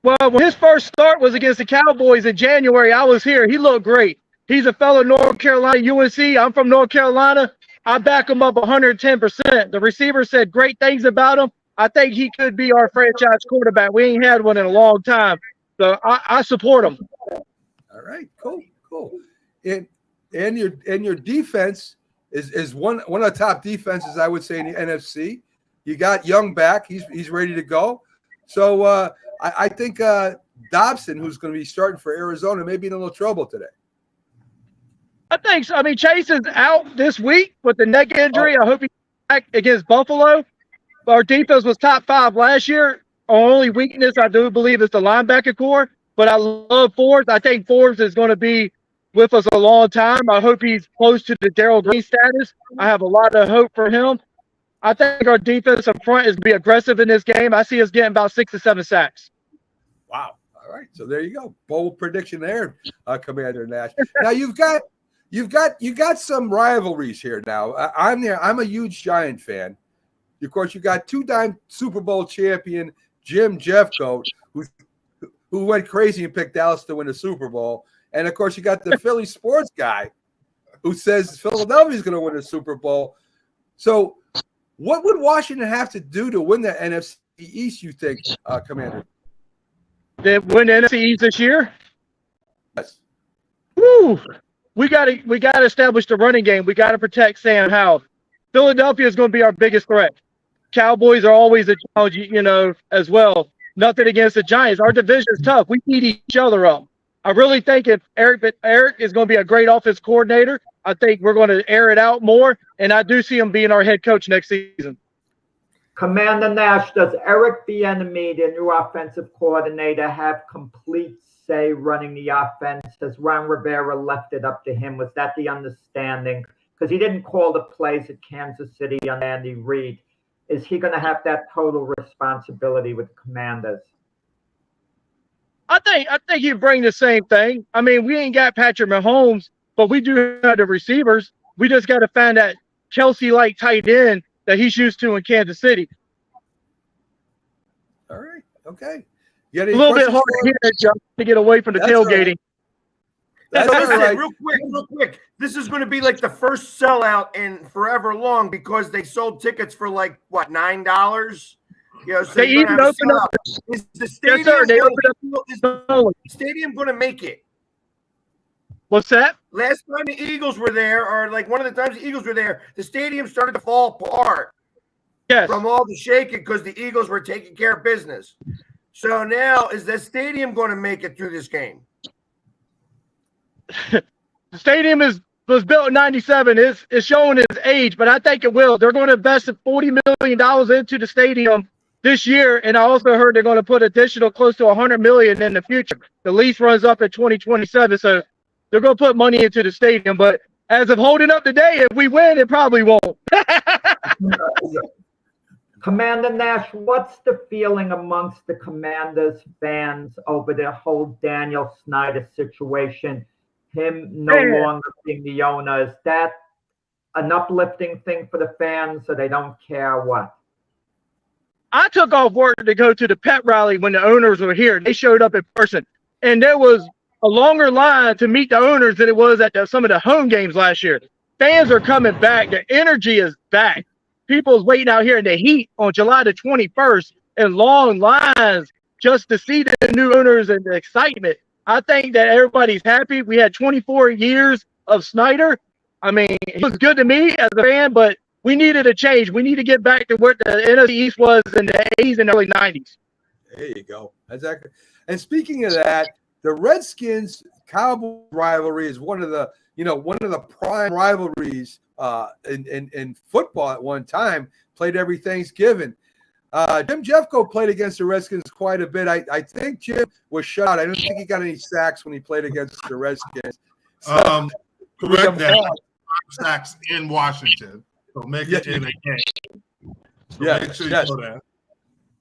Well, when his first start was against the Cowboys in January, I was here. He looked great. He's a fellow North Carolina UNC. I'm from North Carolina. I back him up 110%. The receiver said great things about him. I think he could be our franchise quarterback. We ain't had one in a long time. So I support him. All right, cool. And your defense is one of the top defenses, I would say, in the NFC. You got Young back. He's ready to go. So I think Dobson, who's going to be starting for Arizona, may be in a little trouble today. I think so. I mean, Chase is out this week with the neck injury. I hope he's back against Buffalo. Our defense was top 5 last year. Our only weakness, I do believe, is the linebacker core. But I love Forbes. I think Forbes is going to be with us a long time. I hope he's close to the Darryl Green status. I have a lot of hope for him. I think our defense up front is going to be aggressive in this game. I see us getting about 6 to 7 sacks. Wow. All right. So there you go. Bold prediction there, Commander Nash. Now you've got some rivalries here now. I'm a huge Giant fan. Of course, you got 2-time Super Bowl champion Jim Jeffcoat, who went crazy and picked Dallas to win the Super Bowl. And, of course, you got the Philly sports guy who says Philadelphia's going to win the Super Bowl. So what would Washington have to do to win the NFC East, you think, Commander? They win the NFC East this year? Yes. Woo! We got to establish the running game. We got to protect Sam Howell. Philadelphia is going to be our biggest threat. Cowboys are always a challenge, as well. Nothing against the Giants. Our division is tough. We beat each other up. I really think if Eric is going to be a great offense coordinator, I think we're going to air it out more, and I do see him being our head coach next season. Commander Nash, does Eric Bieniemy, the new offensive coordinator, have complete say running the offense? Has Ron Rivera left it up to him? Was that the understanding? Because he didn't call the plays at Kansas City on Andy Reid. Is he going to have that total responsibility with the Commanders? I think you bring the same thing. I mean, we ain't got Patrick Mahomes, but we do have the receivers. We just got to find that Kelsey-like tight end that he's used to in Kansas City. All right. Okay. A little bit hard to get away from the tailgating. So listen, real quick. This is going to be like the first sellout in forever long because they sold tickets for like what, $9? So they even opened up. Is the stadium, stadium going to make it? What's that? Last time the Eagles were there, or like one of the times the Eagles were there, the stadium started to fall apart. Yes. From all the shaking because the Eagles were taking care of business. So now, is the stadium going to make it through this game? the stadium was built in '97. It's showing its age, but I think it will. They're going to invest $40 million into the stadium this year, and I also heard they're going to put additional close to $100 million in the future. The lease runs up in 2027, so they're going to put money into the stadium. But as of holding up today, if we win, it probably won't. Commander Nash, what's the feeling amongst the Commanders fans over the whole Daniel Snyder situation? Him no longer being the owner. Is that an uplifting thing for the fans, so they don't care what? I took off work to go to the pet rally when the owners were here. They showed up in person, and there was a longer line to meet the owners than it was at some of the home games last year. Fans are coming back. The energy is back. People's waiting out here in the heat on July the 21st in long lines just to see the new owners and the excitement. I think that everybody's happy. We had 24 years of Snyder. I mean, it was good to me as a fan, but we needed a change. We need to get back to where the NFC East was in the 80s and early 90s. There you go. Exactly. And speaking of that, the Redskins Cowboys rivalry is one of the prime rivalries in football at one time. Played every Thanksgiving. Jim Jeffco played against the Redskins quite a bit. I think Jim was shot. I don't think he got any sacks when he played against the Redskins. So, correct that. Sacks in Washington. So make it in a game. So make sure you know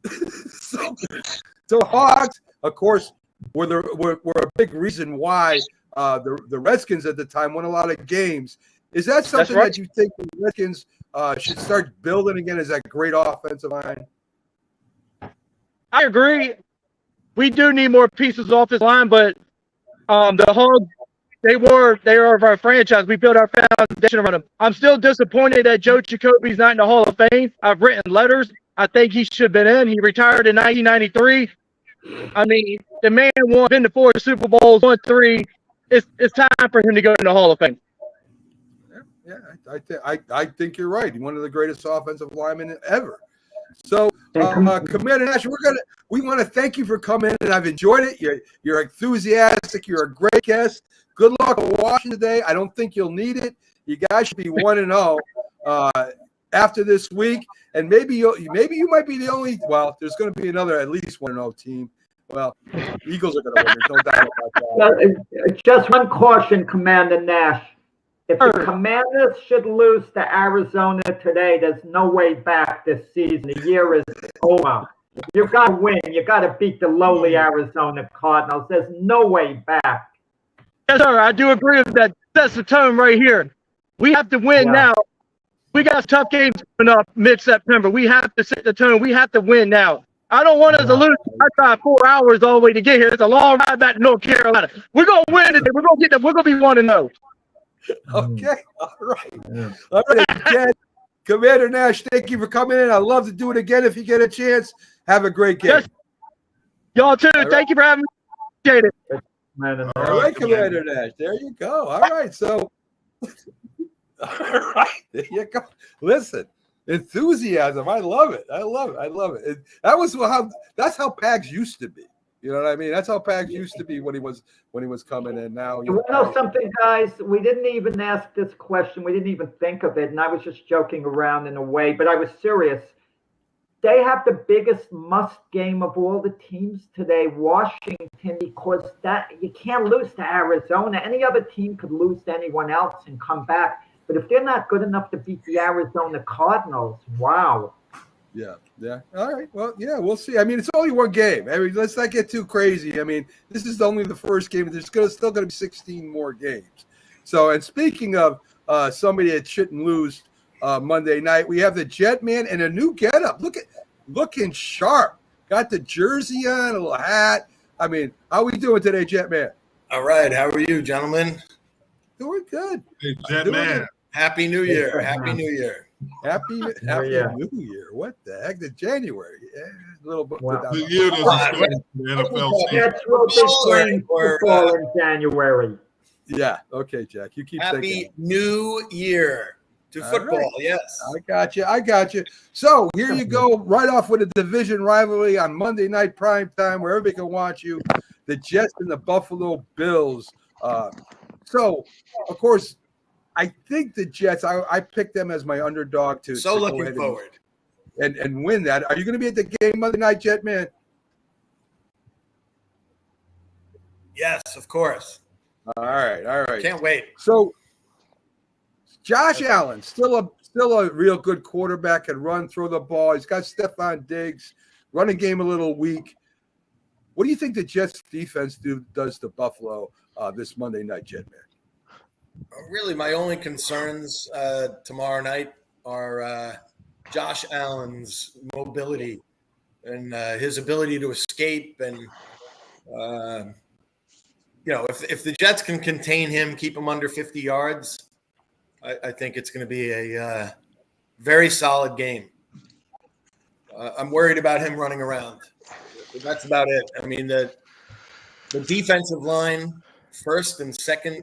that. So Hogs, of course, were a big reason why the Redskins at the time won a lot of games. Is that something that you think the Redskins should start building again? Is that great offensive line? I agree. We do need more pieces off this line, but the Hogs, they are our franchise. We built our foundation around them. I'm still disappointed that Joe Jacoby's not in the Hall of Fame. I've written letters. I think he should have been in. He retired in 1993. I mean, the man been to 4 Super Bowls, won 3. It's time for him to go in the Hall of Fame. Yeah, I think you're right. He's one of the greatest offensive linemen ever. So, Commander Nash, we want to thank you for coming in, and I've enjoyed it. You're enthusiastic. You're a great guest. Good luck watching today. I don't think you'll need it. You guys should be 1-0 after this week, and maybe you might be the only. Well, there's going to be another at least 1-0 team. Well, Eagles are going to win. There's no doubt about that. Just one caution, Commander Nash. If the Commanders should lose to Arizona today, there's no way back this season. The year is over. You've got to win. You've got to beat the lowly Arizona Cardinals. There's no way back. Yes, sir. I do agree with that. That's the tone right here. We have to win now. We got tough games coming up mid-September. We have to set the tone. We have to win now. I don't want us to lose. I drive 4 hours all the way to get here. It's a long ride back to North Carolina. We're going to win today. We're going to get them. We're going to be 1-0. Okay. All right. Yeah. All right. Again, Commander Nash, thank you for coming in. I'd love to do it again if you get a chance. Have a great game. Yes. Y'all too. Thank you for having me. Appreciate it. All right, Commander Nash. There you go. All right. So, all right. There you go. Listen, enthusiasm. I love it. I love it. That's how Pags used to be. You know what I mean? That's how Pags used to be when he was coming in. Now, you know something, guys? We didn't even ask this question. We didn't even think of it, and I was just joking around in a way, but I was serious. They have the biggest must game of all the teams today, Washington, because that you can't lose to Arizona. Any other team could lose to anyone else and come back, but if they're not good enough to beat the Arizona Cardinals, wow. Yeah. All right. Well, yeah, we'll see. I mean, it's only one game. I mean, let's not get too crazy. I mean, this is only the first game. There's still going to be 16 more games. So, and speaking of somebody that shouldn't lose Monday night, we have the Jetman and a new getup. Looking sharp. Got the jersey on, a little hat. I mean, how are we doing today, Jetman? All right. How are you, gentlemen? Doing good. Hey, Jetman. Happy New Year. Happy New Year. Happy New Year. What the heck? The January. Yeah, a little bit. Wow. The year doesn't the NFL That's what they're playing football in January. Yeah. Okay, Jack. You keep Happy thinking. New Year to football. Right. Yes. I got you. So here you go. Right off with a division rivalry on Monday night prime time where everybody can watch you. The Jets and the Buffalo Bills. So, of course, I think the Jets, I picked them as my underdog to So go looking ahead forward. and win that. Are you going to be at the game Monday night, Jet man? Yes, of course. All right. Can't wait. So, Josh Allen, still a real good quarterback, can run, throw the ball. He's got Stephon Diggs, running game a little weak. What do you think the Jets defense does to Buffalo this Monday night, Jet man? Really, my only concerns tomorrow night are Josh Allen's mobility and his ability to escape. And, if the Jets can contain him, keep him under 50 yards, I think it's going to be a very solid game. I'm worried about him running around. That's about it. I mean, the defensive line, first and second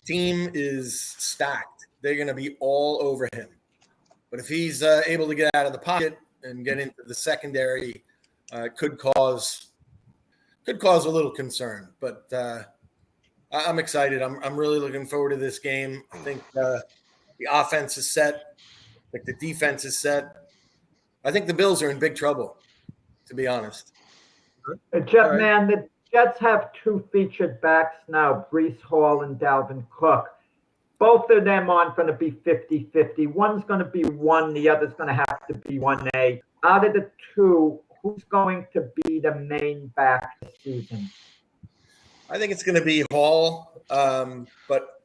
team is stacked. They're going to be all over him. But if he's able to get out of the pocket and get into the secondary, could cause a little concern. But I'm excited. I'm really looking forward to this game. I think the offense is set. I think the defense is set. I think the Bills are in big trouble, to be honest. Jet man, the Jets have two featured backs now, Brees Hall and Dalvin Cook. Both of them aren't going to be 50-50. One's going to be 1, the other's going to have to be 1A. Out of the two, who's going to be the main back this season? I think it's going to be Hall. But,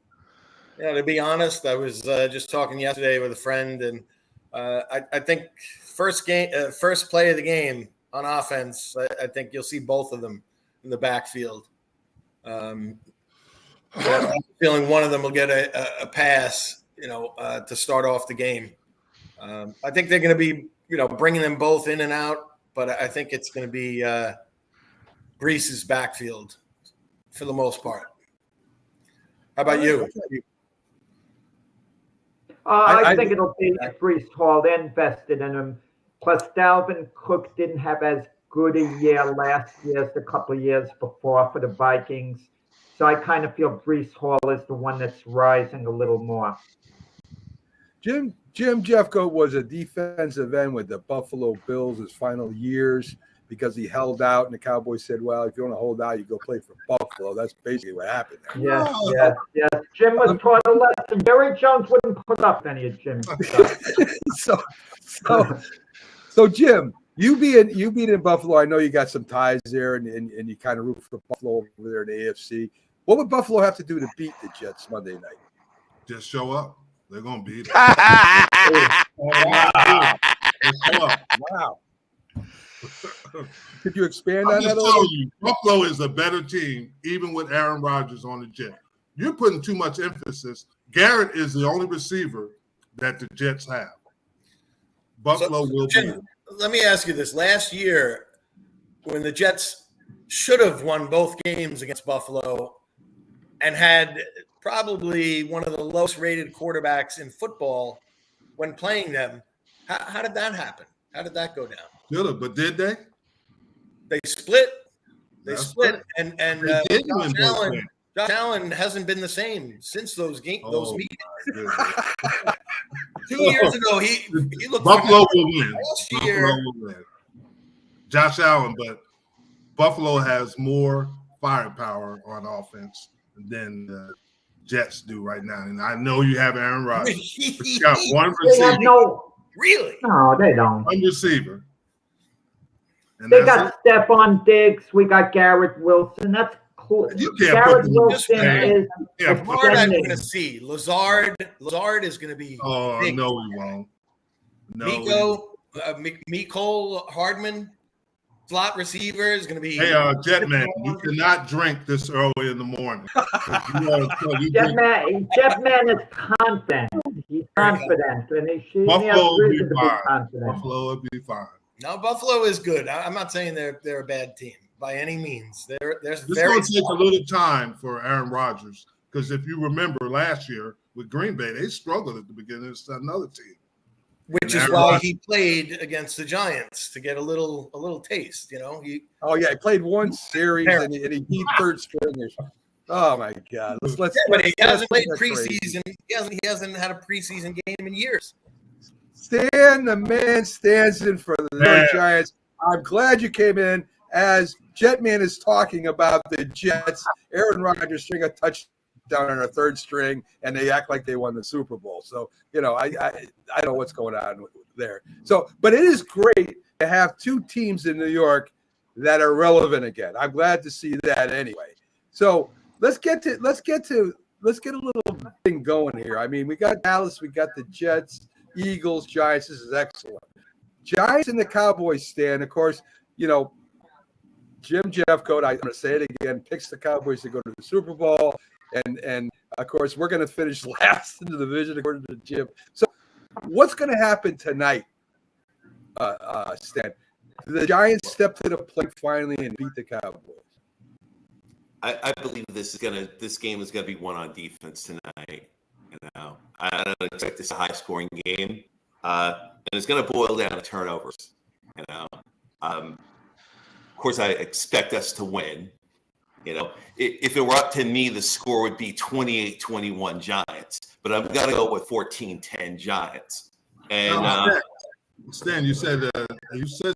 to be honest, I was just talking yesterday with a friend, and I think first play of the game on offense, I think you'll see both of them in the backfield. I'm feeling one of them will get a pass, to start off the game. I think they're going to be, bringing them both in and out, but I think it's going to be Brees's backfield for the most part. How about you? I think it'll be Brees Hall. They invested in him. Plus, Dalvin Cook didn't have as good a year last year as the couple of years before for the Vikings. So I kind of feel Brees Hall is the one that's rising a little more. Jim Jeffcoat was a defensive end with the Buffalo Bills his final years because he held out, and the Cowboys said, well, if you want to hold out, you go play for Buffalo. That's basically what happened there. Yes. Jim was taught a lesson. Jerry Jones wouldn't put up any of Jim's stuff. So Jim, you being in Buffalo, I know you got some ties there, and you kind of root for Buffalo over there in the AFC. What would Buffalo have to do to beat the Jets Monday night? Just show up. They're going to beat it. Wow. Could you expand on that a just little? telling you, Buffalo is a better team, even with Aaron Rodgers on the Jets. You're putting too much emphasis. Garrett is the only receiver that the Jets have. Buffalo will be. Let me ask you this. Last year, when the Jets should have won both games against Buffalo and had probably one of the lowest rated quarterbacks in football when playing them, how did that happen? How did that go down? Should have, but did they? They split. That's split, right. and They did win both games. Josh Allen hasn't been the same since those meetings. 2 years ago, he looked. Buffalo will win. Last Buffalo year, will win. Josh Allen, but Buffalo has more firepower on offense than the Jets do right now. And I know you have Aaron Rodgers. But you got one receiver. Really? No, they don't. One receiver. And They got Stephon Diggs. We got Garrett Wilson. That's cool. You can't Garrett put Wilson is Lazard, I'm going to see. Lazard is going to be. Oh, big. no, he won't. No. Mecole Hardman, slot receiver, is going to be. Hey, Jetman, you cannot drink this early in the morning. Jetman is confident. He's confident, and he has reason to be confident. Buffalo will be fine. No, Buffalo is good. I'm not saying they're a bad team by any means. They're It's going to take a little time for Aaron Rodgers because if you remember last year with Green Bay, they struggled at the beginning. It's another team, which is why he played against the Giants to get a little taste. He played one series and he beat third stringers. Oh my God! Let's Yeah, but he hasn't played let's crazy. preseason. He hasn't had a preseason game in years. Stan, the man stands in for the New York Giants. I'm glad you came in as Jetman is talking about the Jets. Aaron Rodgers string a touchdown on a third string, and they act like they won the Super Bowl. So, I don't know what's going on there. So, but it is great to have two teams in New York that are relevant again. I'm glad to see that anyway. So let's get a little thing going here. I mean, we got Dallas, we got the Jets, Eagles, Giants. This is excellent. Giants and the Cowboys stand. Of course, Jim Jeffcoat, I'm going to say it again, picks the Cowboys to go to the Super Bowl. And of course, we're going to finish last in the division according to Jim. So what's going to happen tonight, Stan? The Giants step to the plate finally and beat the Cowboys. I believe this game is gonna be won on defense tonight. I don't expect this a high scoring game. And it's gonna boil down to turnovers. Of course I expect us to win. If it were up to me, the score would be 28-21 Giants. But I'm gonna go with 14-10 Giants. And Stan, you said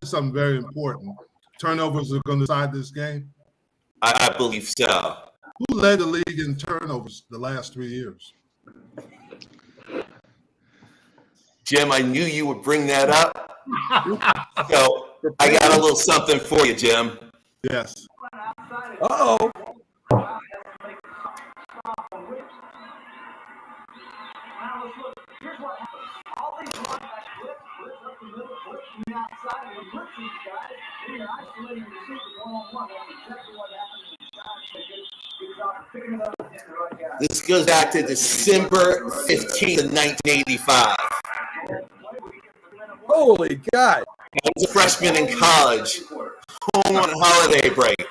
something very important. Turnovers are going to decide this game. I believe so. Who led the league in turnovers the last 3 years? Jim, I knew you would bring that up. So I got a little something for you, Jim. Yes. Uh-oh. This goes back to December 15th of 1985. Holy God. I was a freshman in college, home on holiday break.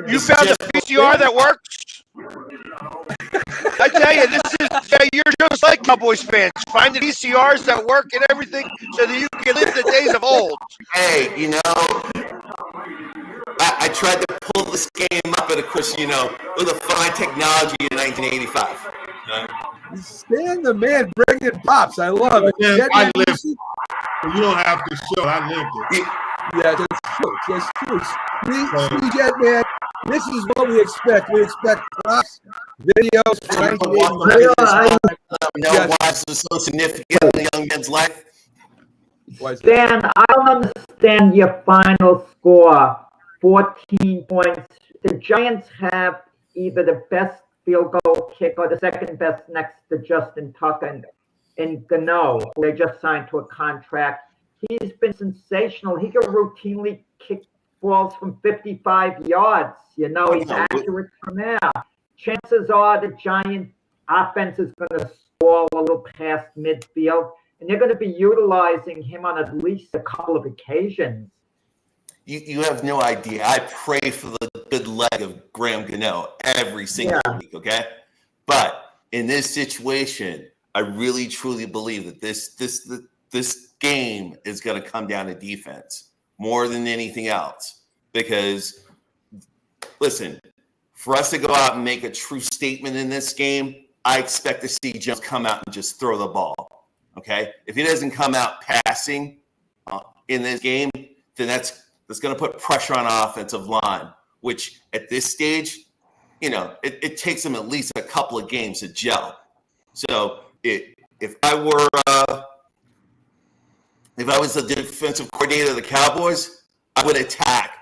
You found a VCR that works? I tell you, you're just like Cowboys fans. Find the VCRs that work and everything so that you can live the days of old. Hey, I tried to pull this game up, and of course, with the fine technology in 1985. Stan the man bringing pops. I love it. Yeah, I lived it. You don't have to show. I lived it. Yeah, that's true. That's true. See, Jetman, this is what we expect. We expect props, videos from 1985. Why this is so significant in the young man's life. Stan, I don't understand your final score. 14 points. The Giants have either the best field goal kick or the second best next to Justin Tucker and Gano, who they just signed to a contract. He's been sensational. He can routinely kick balls from 55 yards. He's accurate from there. Chances are the Giant offense is going to stall a little past midfield, and they're going to be utilizing him on at least a couple of occasions. You have no idea. I pray for the good leg of Graham Gano every single week, okay? But in this situation, I really truly believe that this game is going to come down to defense more than anything else. Because, listen, for us to go out and make a true statement in this game, I expect to see Jones come out and just throw the ball, okay? If he doesn't come out passing in this game, then that's going to put pressure on our offensive line, which at this stage, it takes them at least a couple of games to gel. So if I was the defensive coordinator of the Cowboys, I would attack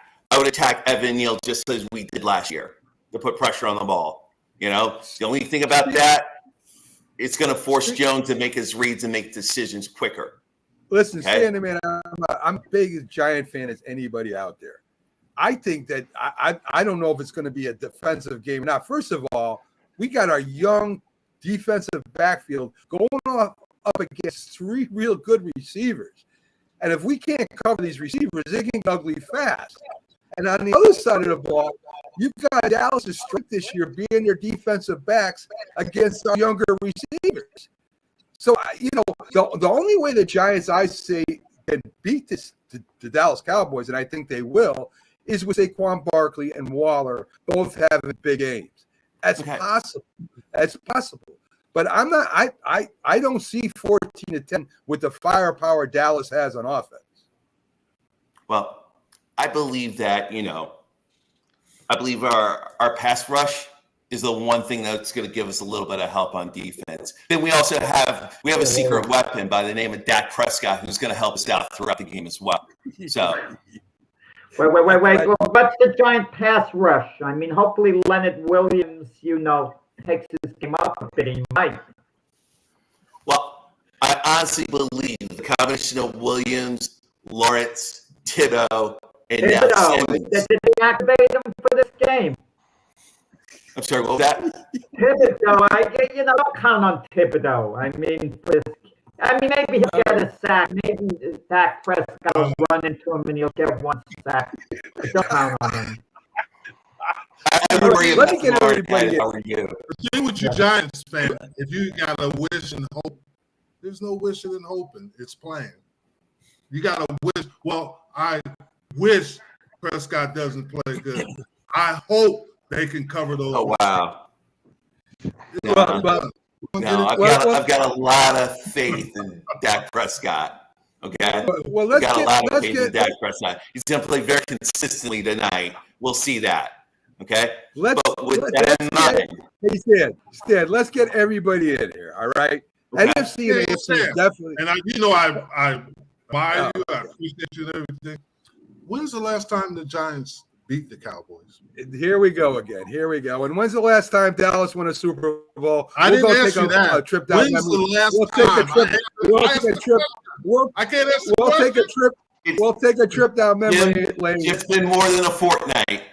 Evan Neal just as we did last year to put pressure on the ball. The only thing about that, it's going to force Jones to make his reads and make decisions quicker. Listen, Stan, man, I'm big as Giant fan as anybody out there. I think that I don't know if it's going to be a defensive game or not. First of all, we got our young defensive backfield going up against three real good receivers. And if we can't cover these receivers, they can get ugly fast. And on the other side of the ball, you've got Dallas' strength this year being their defensive backs against our younger receivers. So, the only way the Giants, I say, can beat the Dallas Cowboys, and I think they will, is with Saquon Barkley and Waller both having big games. That's possible. That's possible. But I'm not. I don't see 14-10 with the firepower Dallas has on offense. Well, I believe that I believe our pass rush is the one thing that's going to give us a little bit of help on defense. Then we also have a secret weapon by the name of Dak Prescott who's going to help us out throughout the game as well. So. Wait. Well, what's the Giant pass rush? I mean, hopefully Leonard Williams, takes his game up a bit. He might. Well, I honestly believe the combination of Williams, Lawrence, Thibodeau, and now Simmons. Did they activate him for this game? I'm sorry, what was that? Thibodeau, don't count on Thibodeau. I mean, maybe he'll get a sack. Maybe Dak Prescott will run into him and he'll get one sack. Don't count on him. Let me get everybody. How are you? The thing with you Giants fan, if you got a wish and hope, there's no wishing and hoping. It's playing. You got to wish. Well, I wish Prescott doesn't play good. I hope they can cover those. Oh wow! I've got a lot of faith in Dak Prescott. Okay, well, let's got a lot of faith in Dak Prescott. He's going to play very consistently tonight. We'll see that. Okay, but with that in mind, hey Stan, let's get everybody in here. All right, okay. NFC and AFC definitely. And I buy you. I appreciate you and everything. When's the last time the Giants beat the Cowboys? Here we go again. And when's the last time Dallas won a Super Bowl? I didn't ask you that. A trip down when's memory. the last We'll time? I can't answer. We'll take a trip. We'll take a trip down memory lane. It's been more than a fortnight.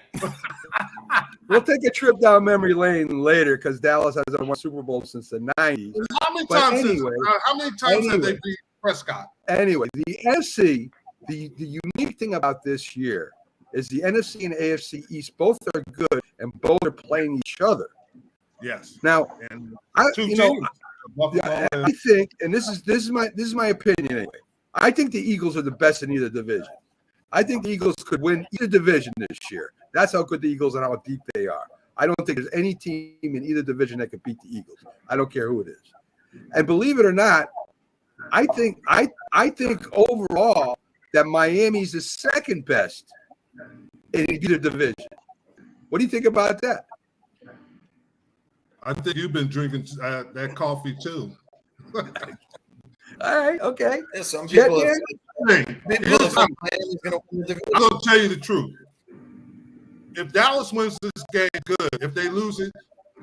We'll take a trip down memory lane later because Dallas hasn't won Super Bowl since the 90s. How many times have they beat Prescott? Anyway, the NFC, the unique thing about this year is the NFC and AFC East both are good and both are playing each other. Yes. Now, I think, and this is my opinion anyway. I think the Eagles are the best in either division. I think the Eagles could win either division this year. That's how good the Eagles and how deep they are. I don't think there's any team in either division that could beat the Eagles. I don't care who it is. And believe it or not, I think overall that Miami's the second best in either division. What do you think about that? I think you've been drinking that coffee too. All right, okay. Yeah, some people I'm going to tell you the truth. If Dallas wins this game, good. If they lose it,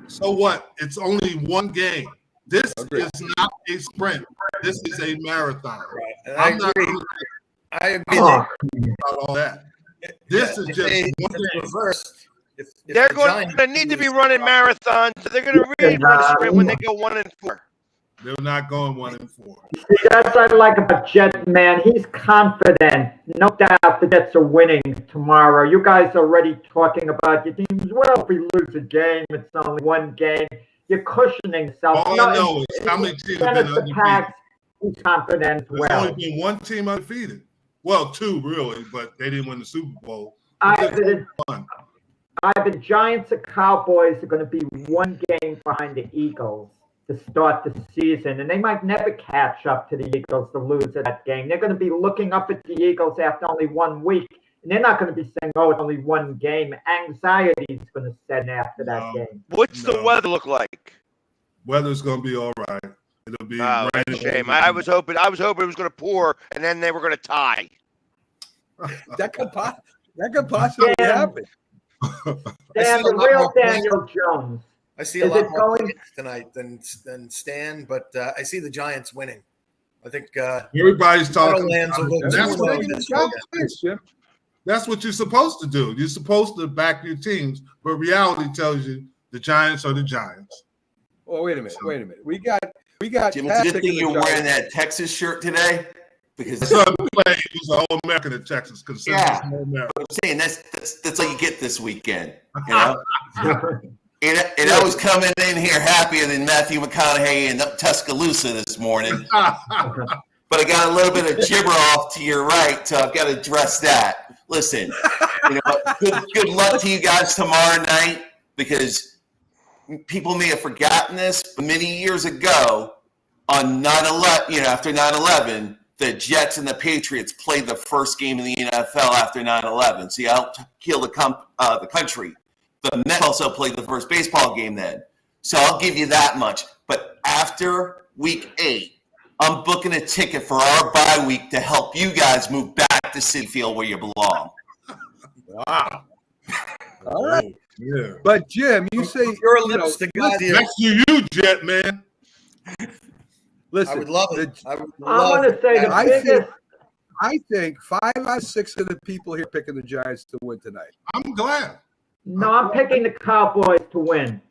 so what? It's only one game. This is not a sprint. This is a marathon. Right. I agree about all that. This is just one game. Reversed. They're going to need to be running marathons. They're going to really run a sprint when they go 1-4. They're not going 1-4. See, that's what I like about Jet, man. He's confident. No doubt the Jets are winning tomorrow. You guys are already talking about your teams. Well, if we lose a game, it's only one game. You're cushioning yourself. All I know is how many teams have been undefeated. He's confident as well. There's only been one team undefeated. Well, two, really, but they didn't win the Super Bowl. Either the Giants or Cowboys are going to be one game behind the Eagles to start the season, and they might never catch up to the Eagles to lose that game. They're going to be looking up at the Eagles after only 1 week, and they're not going to be saying, oh, it's only one game. Anxiety is going to set in after that game. What's the weather look like? Weather's going to be all right. It'll be raining. Shame. I was hoping it was going to pour, and then they were going to tie. That could possibly happen. Dan, the real Daniel Jones. I see a lot more tonight than Stan, but I see the Giants winning. I think everybody's talking. That's what you're supposed to do. You're supposed to back your teams, but reality tells you the Giants are the Giants. Oh, wait a minute. We got. Jim, it's a good thing you're wearing that Texas shirt today. Because he's an All-American in Texas. Yeah, I'm saying that's all you get this weekend. You know, and I was coming in here happier than Matthew McConaughey in Tuscaloosa this morning, but I got a little bit of gibber off to your right, so I've got to address that. listen, you know, good luck to you guys tomorrow night, because people may have forgotten this, but many years ago on 9/11, after 9/11, the Jets and the Patriots played the first game in the NFL after 9/11. See, I helped heal the country. The Mets also played the first baseball game then. So I'll give you that much. But after week 8, I'm booking a ticket for our bye week to help you guys move back to Citi Field where you belong. Wow. All right. Yeah. But Jim, you say Your lips to God. Next to you, Jet man. Listen, I would love it. I would I love want to say the I biggest. I think 5 out of 6 of the people here picking the Giants to win tonight. I'm glad. No, I'm picking the Cowboys to win.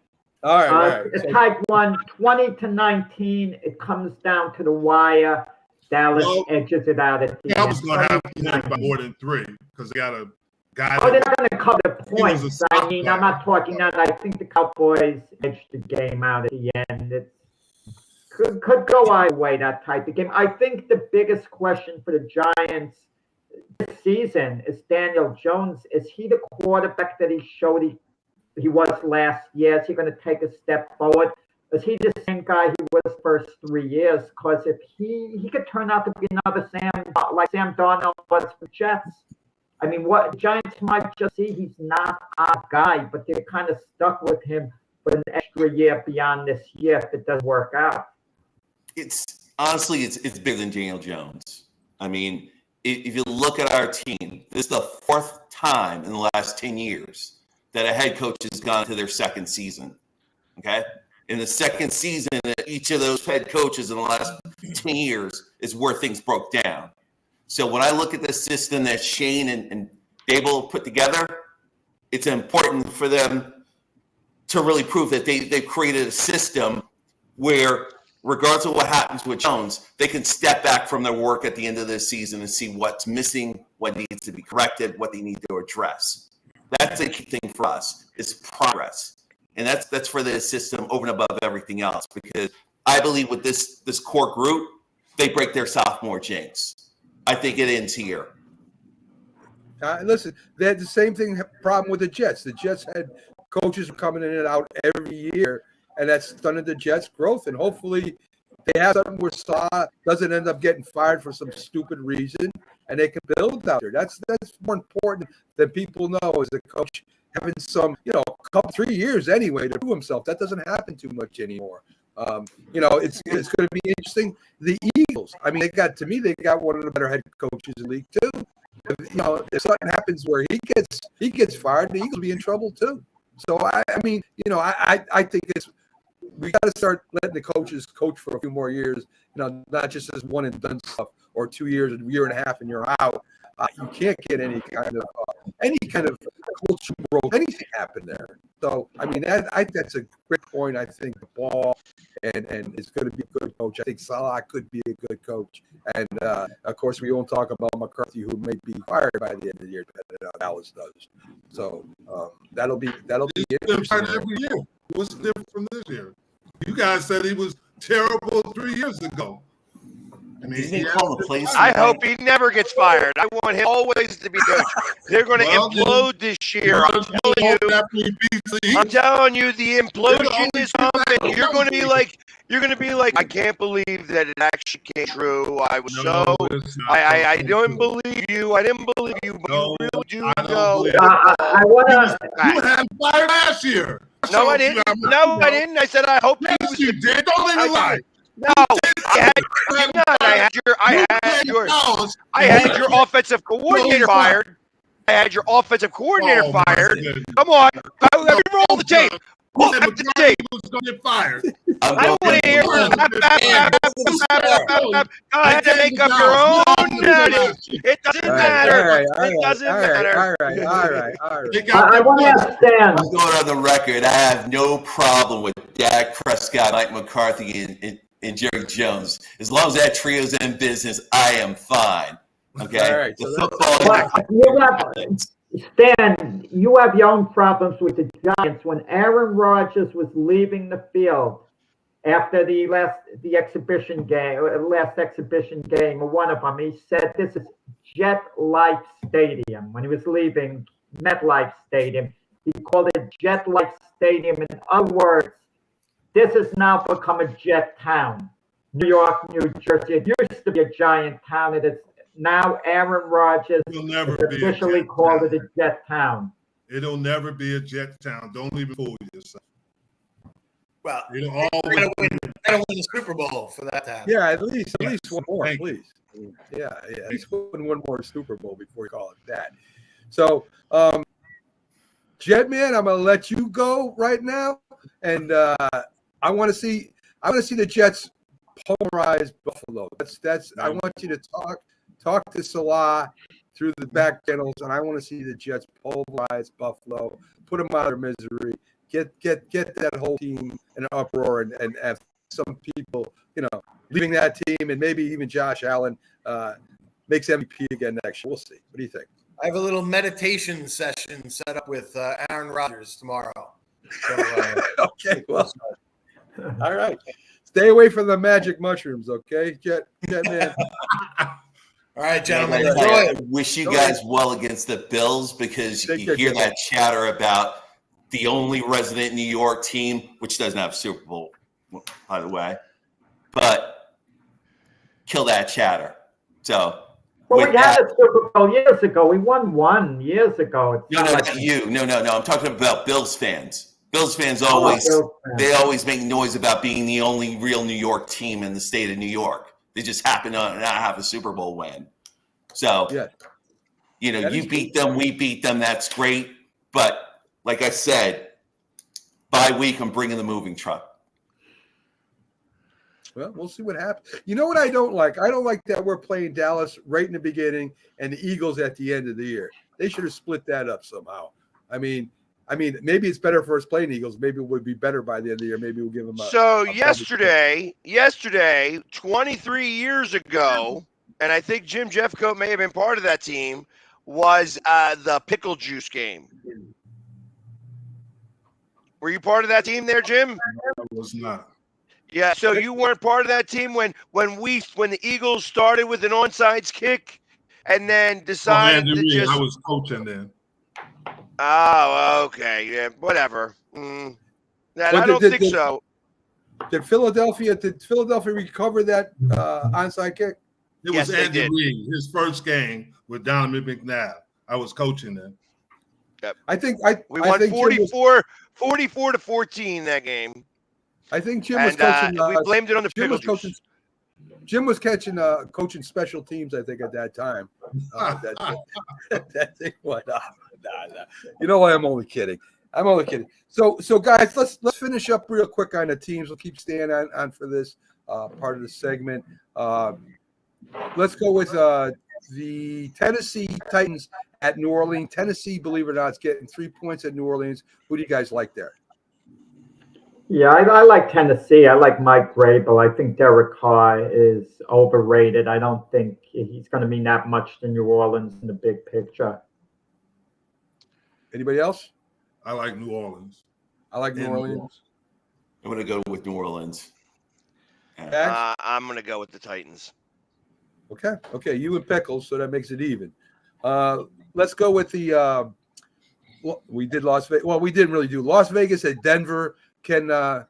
All right, all right. It's type 1, 20-19. It comes down to the wire. Dallas edges it out at the I end. was going to have to win by more than 3 because they got a guy. Oh, they're not going to cover the He was points. a I mean, I'm not talking that. I think the Cowboys edged the game out at the end. It could go either way, that type of game. I think the biggest question for the Giants this season is Daniel Jones. Is he the quarterback that he showed he was last year? Is he going to take a step forward? Is he the same guy he was first 3 years? Because if he could turn out to be another Sam Darnold was for Jets. I mean, what Giants might just see, he's not our guy, but they're kind of stuck with him for an extra year beyond this year if it doesn't work out. It's honestly, it's bigger than Daniel Jones. I mean, if you look at our team, this is the 4th time in the last 10 years that a head coach has gone to their second season. Okay? In the second season, each of those head coaches in the last 10 years is where things broke down. So when I look at the system that Shane and Dable put together, it's important for them to really prove that they've created a system where, regardless of what happens with Jones, they can step back from their work at the end of this season and see what's missing, what needs to be corrected, what they need to address. That's a key thing for us, is progress. And that's for the system over and above everything else, because I believe with this core group, they break their sophomore jinx. I think it ends here. Listen, they had the same problem with the Jets. The Jets had coaches coming in and out every year, and that's stunted the Jets' growth. And hopefully they have something where Salah doesn't end up getting fired for some stupid reason, and they can build out there. That's more important than people know as a coach having some, couple 3 years anyway to prove himself. That doesn't happen too much anymore. It's going to be interesting. The Eagles, I mean, they got one of the better head coaches in the league too. If something happens where he gets fired, the Eagles will be in trouble too. So I think we got to start letting the coaches coach for a few more years. Not just as one and done stuff or 2 years, a year and a half, and you're out. You can't get any kind of culture growth, anything happen there. So I mean, that's a great point. I think the ball and is going to be a good coach. I think Salah could be a good coach, and of course we won't talk about McCarthy, who may be fired by the end of the year, depending on how Dallas does. So that'll be interesting. Every year. What's different from this year? You guys said he was terrible 3 years ago. I mean, I hope he never gets fired. I want him always to be good. They're going to implode this year. I'm telling you, the implosion is coming. You're going to be like, I can't believe that it actually came true. I don't believe you. I didn't believe you, but you really do know. I want to. You had him fired last year. No, I didn't. No, I didn't. I said I hope he was. You did. Don't even lie. No, I had your offensive coordinator fired. I had your offensive coordinator fired. Come on, let me roll the tape. Roll the tape. I want to hear. Go ahead and make up your own narrative. It doesn't matter. It doesn't matter. All right. I want to understand. I'm going on the record. I have no problem with Dak Prescott, Mike McCarthy, and Jerry Jones. As long as that trio's in business, I am fine. Okay. All right. Stan, you have your own problems with the Giants. When Aaron Rodgers was leaving the field, after the last exhibition game, one of them, he said this is Jet Life Stadium. When he was leaving MetLife Stadium, he called it Jet Life Stadium. In other words, this has now become a jet town. New York, New Jersey. It used to be a giant town. It is now Aaron Rodgers has officially called it a jet town. It'll never be a jet town. Don't even fool yourself. Well, It'll gotta always win the Super Bowl for that to happen. Yeah, at least one more, Thank you. please. Yeah, at least win one more Super Bowl before you call it that. So, Jetman, I'm gonna let you go right now, and I want to see the Jets polarize Buffalo. That's I want you to talk to Salah through the back channels, and I want to see the Jets polarize Buffalo, put them out of misery, get that whole team in an uproar, and have some people, leaving that team, and maybe even Josh Allen makes MVP again next year. We'll see. What do you think? I have a little meditation session set up with Aaron Rodgers tomorrow. So, okay, well, all right. Stay away from the magic mushrooms, okay, Jetman. All right, gentlemen. Yeah, Enjoy I it. wish you guys well against the Bills, because you hear that chatter about the only resident New York team, which doesn't have a Super Bowl, by the way, but kill that chatter. So, well, we had a Super Bowl years ago. We won one years ago. No, not you. No. I'm talking about Bills fans. Bills fans always make noise about being the only real New York team in the state of New York. They just happen to not have a Super Bowl win. So, you beat them, we beat them. That's great. But like I said, bye week, I'm bringing the moving truck. Well, we'll see what happens. You know what I don't like? I don't like that we're playing Dallas right in the beginning and the Eagles at the end of the year. They should have split that up somehow. I mean, maybe it's better for us playing Eagles. Maybe it would be better by the end of the year. Maybe we'll give them yesterday, 23 years ago, and I think Jim Jeffcoat may have been part of that team, was the pickle juice game. Were you part of that team there, Jim? I was not. Yeah, so you weren't part of that team when the Eagles started with an onside kick and then decided to just. I was coaching then. Oh, okay. Yeah, whatever. I don't think so. Did Philadelphia recover that onside kick? It was Andy Reid, his first game with Donovan McNabb. I was coaching then. Yep. We won 44 to 14 that game. I think Jim was coaching. We blamed it on the pickle juice. Jim was coaching special teams, I think, at that time. That thing went off. Nah. You know what? I'm only kidding. So guys, let's finish up real quick on the teams. We'll keep staying on for this part of the segment. Let's go with the Tennessee Titans at New Orleans. Tennessee, believe it or not, is getting 3 points at New Orleans. Who do you guys like there? Yeah, I like Tennessee. I like Mike Vrabel. I think Derek Carr is overrated. I don't think he's going to mean that much to New Orleans in the big picture. Anybody else? I like New Orleans. I like New Orleans. I'm going to go with New Orleans. I'm going to go with the Titans. Okay. You and Pickles, so that makes it even. Let's go with the. We did Las Vegas. Well, we didn't really do Las Vegas at Denver. Can their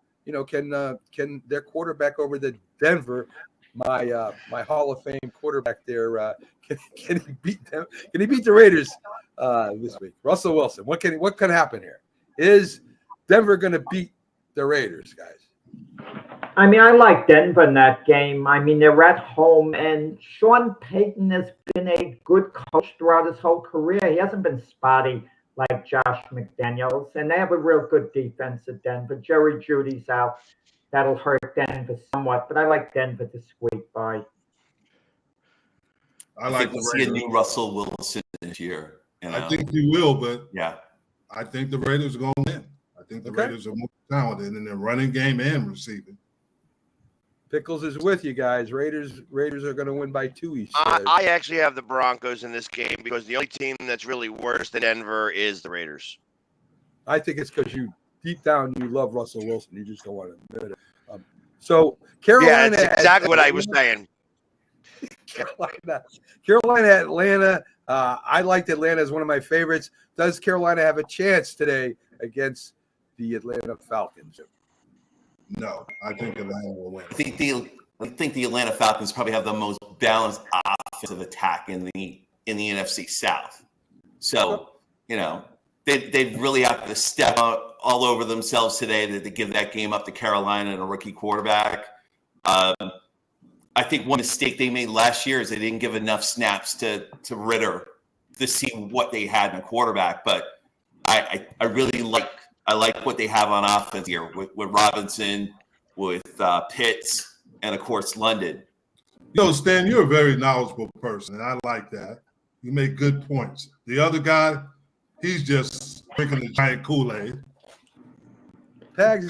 quarterback over the Denver, my Hall of Fame quarterback there, can he beat them? Can he beat the Raiders this week? Russell Wilson. What can happen here? Is Denver going to beat the Raiders, guys? I mean, I like Denver in that game. I mean, they're at home, and Sean Payton has been a good coach throughout his whole career. He hasn't been spotty like Josh McDaniels, and they have a real good defense at Denver. Jerry Judy's out. That'll hurt Denver somewhat, but I like Denver to squeak by. I think we'll see a new Russell Wilson this year. I think he will, but yeah, I think the Raiders are going to win. I think the Raiders are more talented in their running game and receiving. Pickles is with you guys. Raiders are going to win by 2 each. I actually have the Broncos in this game because the only team that's really worse than Denver is the Raiders. I think it's because deep down you love Russell Wilson. You just don't want to admit it. So Yeah, Carolina, that's exactly what I was saying. Carolina, Atlanta. I liked Atlanta as one of my favorites. Does Carolina have a chance today against the Atlanta Falcons? No, I think Atlanta will win. I think the Atlanta Falcons probably have the most balanced offensive attack in the NFC South. So, you know, they really have to step out all over themselves today to give that game up to Carolina and a rookie quarterback. I think one mistake they made last year is they didn't give enough snaps to Ritter to see what they had in a quarterback. But I really like what they have on offense here with Robinson, with Pitts, and of course London. Yo, Stan, you're a very knowledgeable person, and I like that. You make good points. The other guy, he's just drinking the giant Kool-Aid.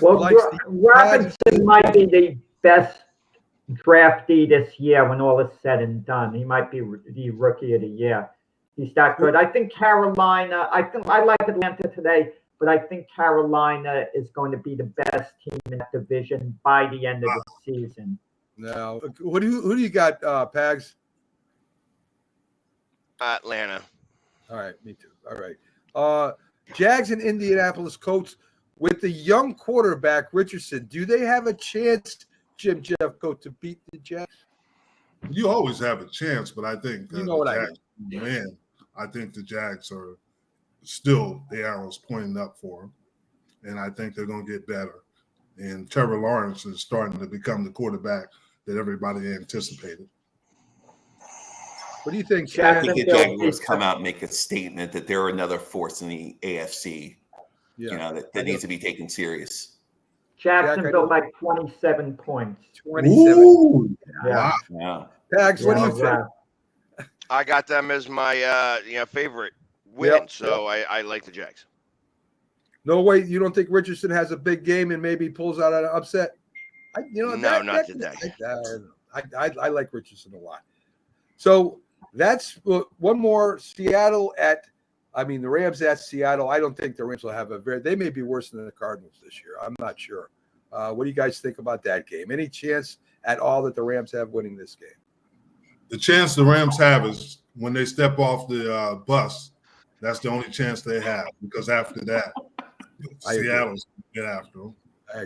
Well, Robinson might be the best draftee this year when all is said and done. He might be the rookie of the year. He's that good. I think Carolina, I like Atlanta today, but I think Carolina is going to be the best team in that division by the end of the season. Now, who do you got, Pags? Atlanta. All right, me too. All right. Jags and Indianapolis Colts with the young quarterback Richardson. Do they have a chance, Jim Jeffcoat, to beat the Jags? You always have a chance, but I think you know what Jags win. I think the Jags are still the arrows pointing up for them, and I think they're going to get better. And Trevor Lawrence is starting to become the quarterback that everybody anticipated. What do you think, Chad? I think the Jaguars come out and make a statement that they're another force in the AFC. Yeah. You know, that needs to be taken serious. Jacksonville by 27 points. 27. Ooh, yeah. Wow. Pags, what do you think? I got them as my favorite win, so I like the Jags. No way, you don't think Richardson has a big game and maybe pulls out an upset? Not today. I like Richardson a lot. So that's one more. Seattle the Rams at Seattle. I don't think the Rams will have they may be worse than the Cardinals this year. I'm not sure. What do you guys think about that game? Any chance at all that the Rams have winning this game? The chance the Rams have is when they step off the bus. That's the only chance they have, because after that, Seattle's going to get after them. I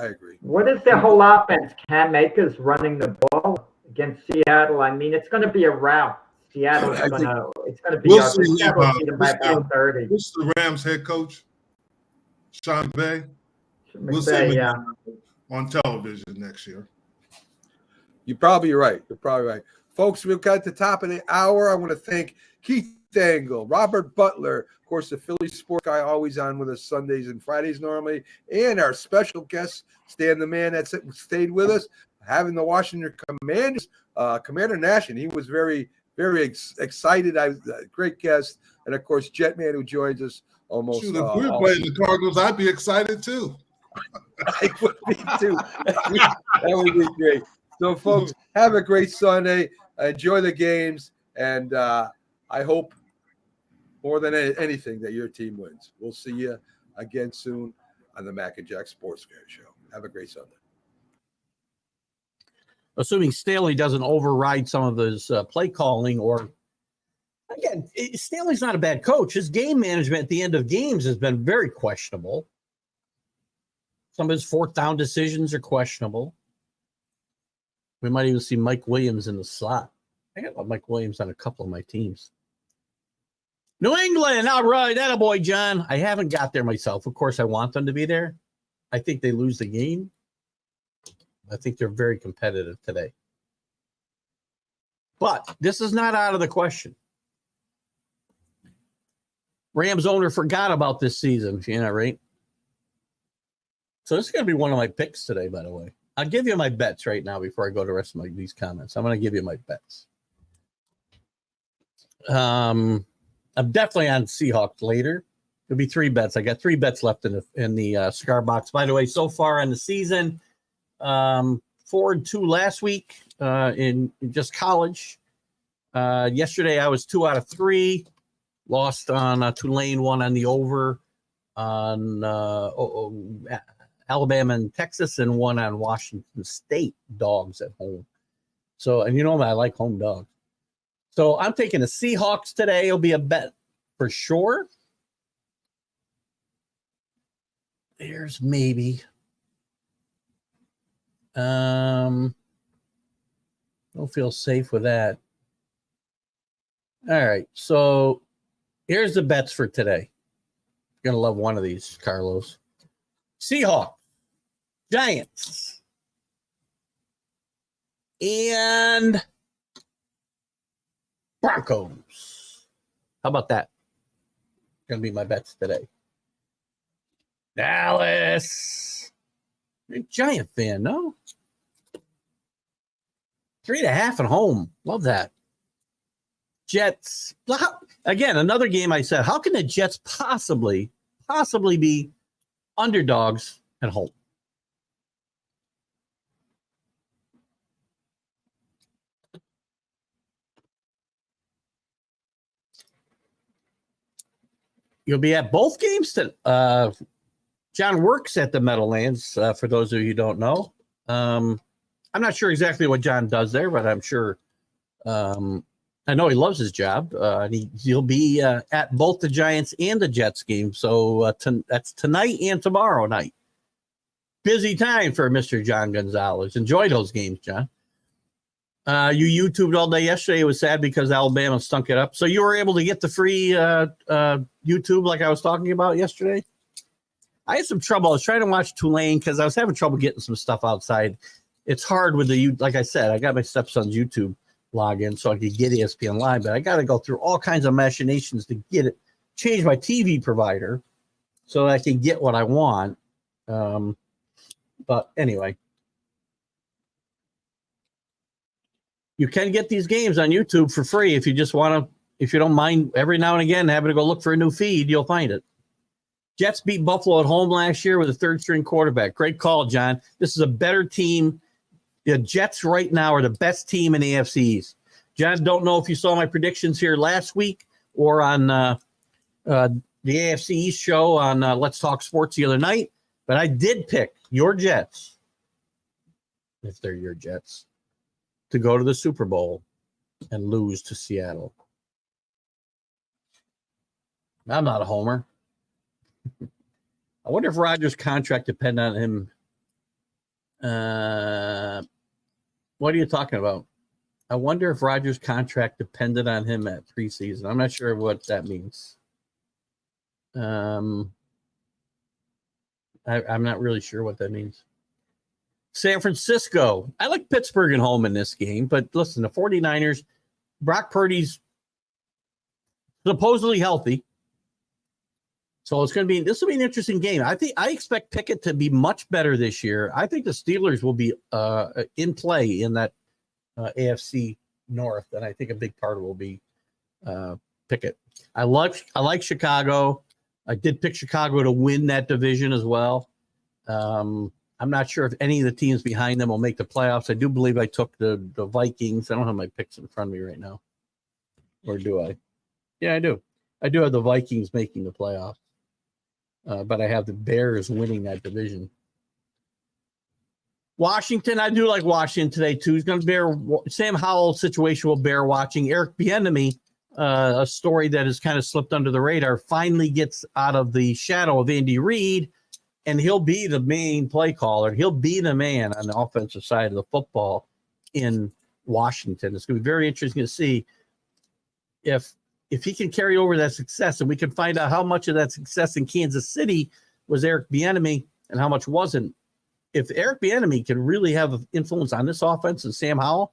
agree. What is their whole offense? Cam Akers running the ball against Seattle. I mean, it's going to be a rout. Seattle's going to. It's going to be. We'll see. About 30. Who's the Rams head coach? Sean McVay. We'll see him on television next year. You're probably right. Folks, we've got the top of the hour. I want to thank Keith Angle, Robert Butler, of course, the Philly sport guy, always on with us Sundays and Fridays normally, and our special guest, Stan the Man, that stayed with us, having the Washington Commanders, Commander Nash, and he was very, very excited. Great guest, and of course, Jetman, who joins us almost. Shoot, if we're playing the Cardinals, I'd be excited too. I would be too. That would be great. So, folks, have a great Sunday. Enjoy the games, and I hope more than anything that your team wins. We'll see you again soon on the Mac and Jack Sports Show. Have a great Sunday. Assuming Staley doesn't override some of his play calling, or again, Staley's not a bad coach. His game management at the end of games has been very questionable. Some of his fourth down decisions are questionable. We might even see Mike Williams in the slot. I got Mike Williams on a couple of my teams. New England, all right, attaboy, John. I haven't got there myself. Of course, I want them to be there. I think they lose the game. I think they're very competitive today. But this is not out of the question. Rams owner forgot about this season, right? So this is going to be one of my picks today, by the way. I'll give you my bets right now before I go to the rest of these comments. I'm going to give you my bets. I'm definitely on Seahawks later. There'll be 3 bets. I got 3 bets left in the cigar box. By the way, so far in the season, 4-2 last week in just college. Yesterday I was 2 out of 3. Lost on Tulane, 1 on the over on Alabama and Texas, and one on Washington State dogs at home. So, and you know I like home dogs. So I'm taking the Seahawks today. It'll be a bet for sure. There's maybe. Don't feel safe with that. All right, so here's the bets for today. You're gonna love one of these, Carlos. Seahawks, Giants, and Broncos. How about that? Gonna be my bets today. Dallas. You're a Giant fan, no? 3.5 at home. Love that. Jets. Again, another game I said, how can the Jets possibly be underdogs at home? You'll be at both games. John works at the Meadowlands, for those of you who don't know. I'm not sure exactly what John does there, but I'm sure I know he loves his job. And he'll be at both the Giants and the Jets game. So that's tonight and tomorrow night. Busy time for Mr. John Gonzalez. Enjoy those games, John. You YouTubed all day yesterday. It was sad because Alabama stunk it up. So you were able to get the free YouTube like I was talking about yesterday? I had some trouble. I was trying to watch Tulane because I was having trouble getting some stuff outside. It's hard with like I said, I got my stepson's YouTube login so I could get ESPN Live, but I got to go through all kinds of machinations to get it, change my TV provider so that I can get what I want. But anyway, you can get these games on YouTube for free if you just want to, if you don't mind every now and again having to go look for a new feed, you'll find it. Jets beat Buffalo at home last year with a third-string quarterback. Great call, John. This is a better team. The Jets right now are the best team in the AFC East. John, don't know if you saw my predictions here last week or on the AFC East show on Let's Talk Sports the other night, but I did pick your Jets, if they're your Jets, to go to the Super Bowl and lose to Seattle. I'm not a homer. I wonder if Rodgers' contract depended on him. What are you talking about? I wonder if Rodgers' contract depended on him at preseason. I'm not sure what that means. I'm not really sure what that means. San Francisco. I like Pittsburgh at home in this game, but listen, the 49ers, Brock Purdy's supposedly healthy. So this will be an interesting game. I expect Pickett to be much better this year. I think the Steelers will be in play in that AFC North, and I think a big part of it will be Pickett. I like Chicago. I did pick Chicago to win that division as well. I'm not sure if any of the teams behind them will make the playoffs. I do believe I took the Vikings. I don't have my picks in front of me right now. Or do I? Yeah, I do. I do have the Vikings making the playoffs. But I have the Bears winning that division. Washington, I do like Washington today, too. He's going to bear Sam Howell's situation will bear watching. Eric Bieniemy, a story that has kind of slipped under the radar, finally gets out of the shadow of Andy Reid, and he'll be the main play caller. He'll be the man on the offensive side of the football in Washington. It's going to be very interesting to see if he can carry over that success, and we can find out how much of that success in Kansas City was Eric Bieniemy and how much wasn't. If Eric Bieniemy can really have influence on this offense and Sam Howell,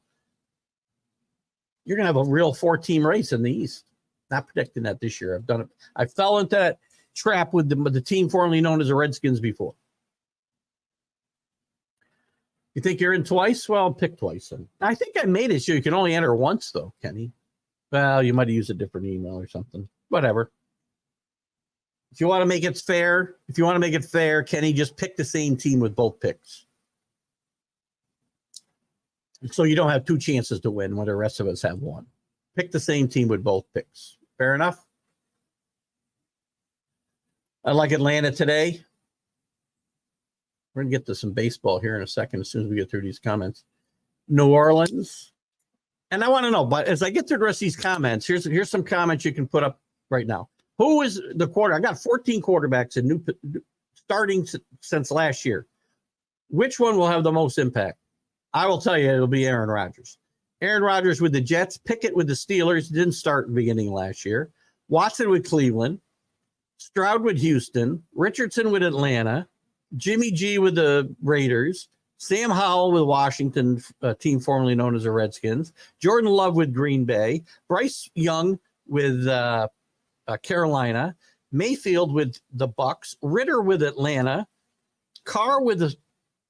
you're going to have a real 4-team race in the East. Not predicting that this year. I've done it. I fell into that trap with the team formerly known as the Redskins before. You think you're in twice? Well, pick twice. And I think I made it so you can only enter once, though, Kenny. Well, you might have used a different email or something. Whatever. If you want to make it fair, Kenny, just pick the same team with both picks. So you don't have two chances to win when the rest of us have one. Pick the same team with both picks. Fair enough? I like Atlanta today. We're going to get to some baseball here in a second as soon as we get through these comments. New Orleans. And I want to know, but as I get through the rest of these comments, here's some comments you can put up right now. Who is the quarter? I got 14 quarterbacks in starting since last year. Which one will have the most impact? I will tell you, it'll be Aaron Rodgers. Aaron Rodgers with the Jets, Pickett with the Steelers, didn't start beginning last year. Watson with Cleveland, Stroud with Houston, Richardson with Atlanta, Jimmy G with the Raiders, Sam Howell with Washington, a team formerly known as the Redskins, Jordan Love with Green Bay, Bryce Young with Carolina, Mayfield with the Bucks, Ritter with Atlanta, Carr with the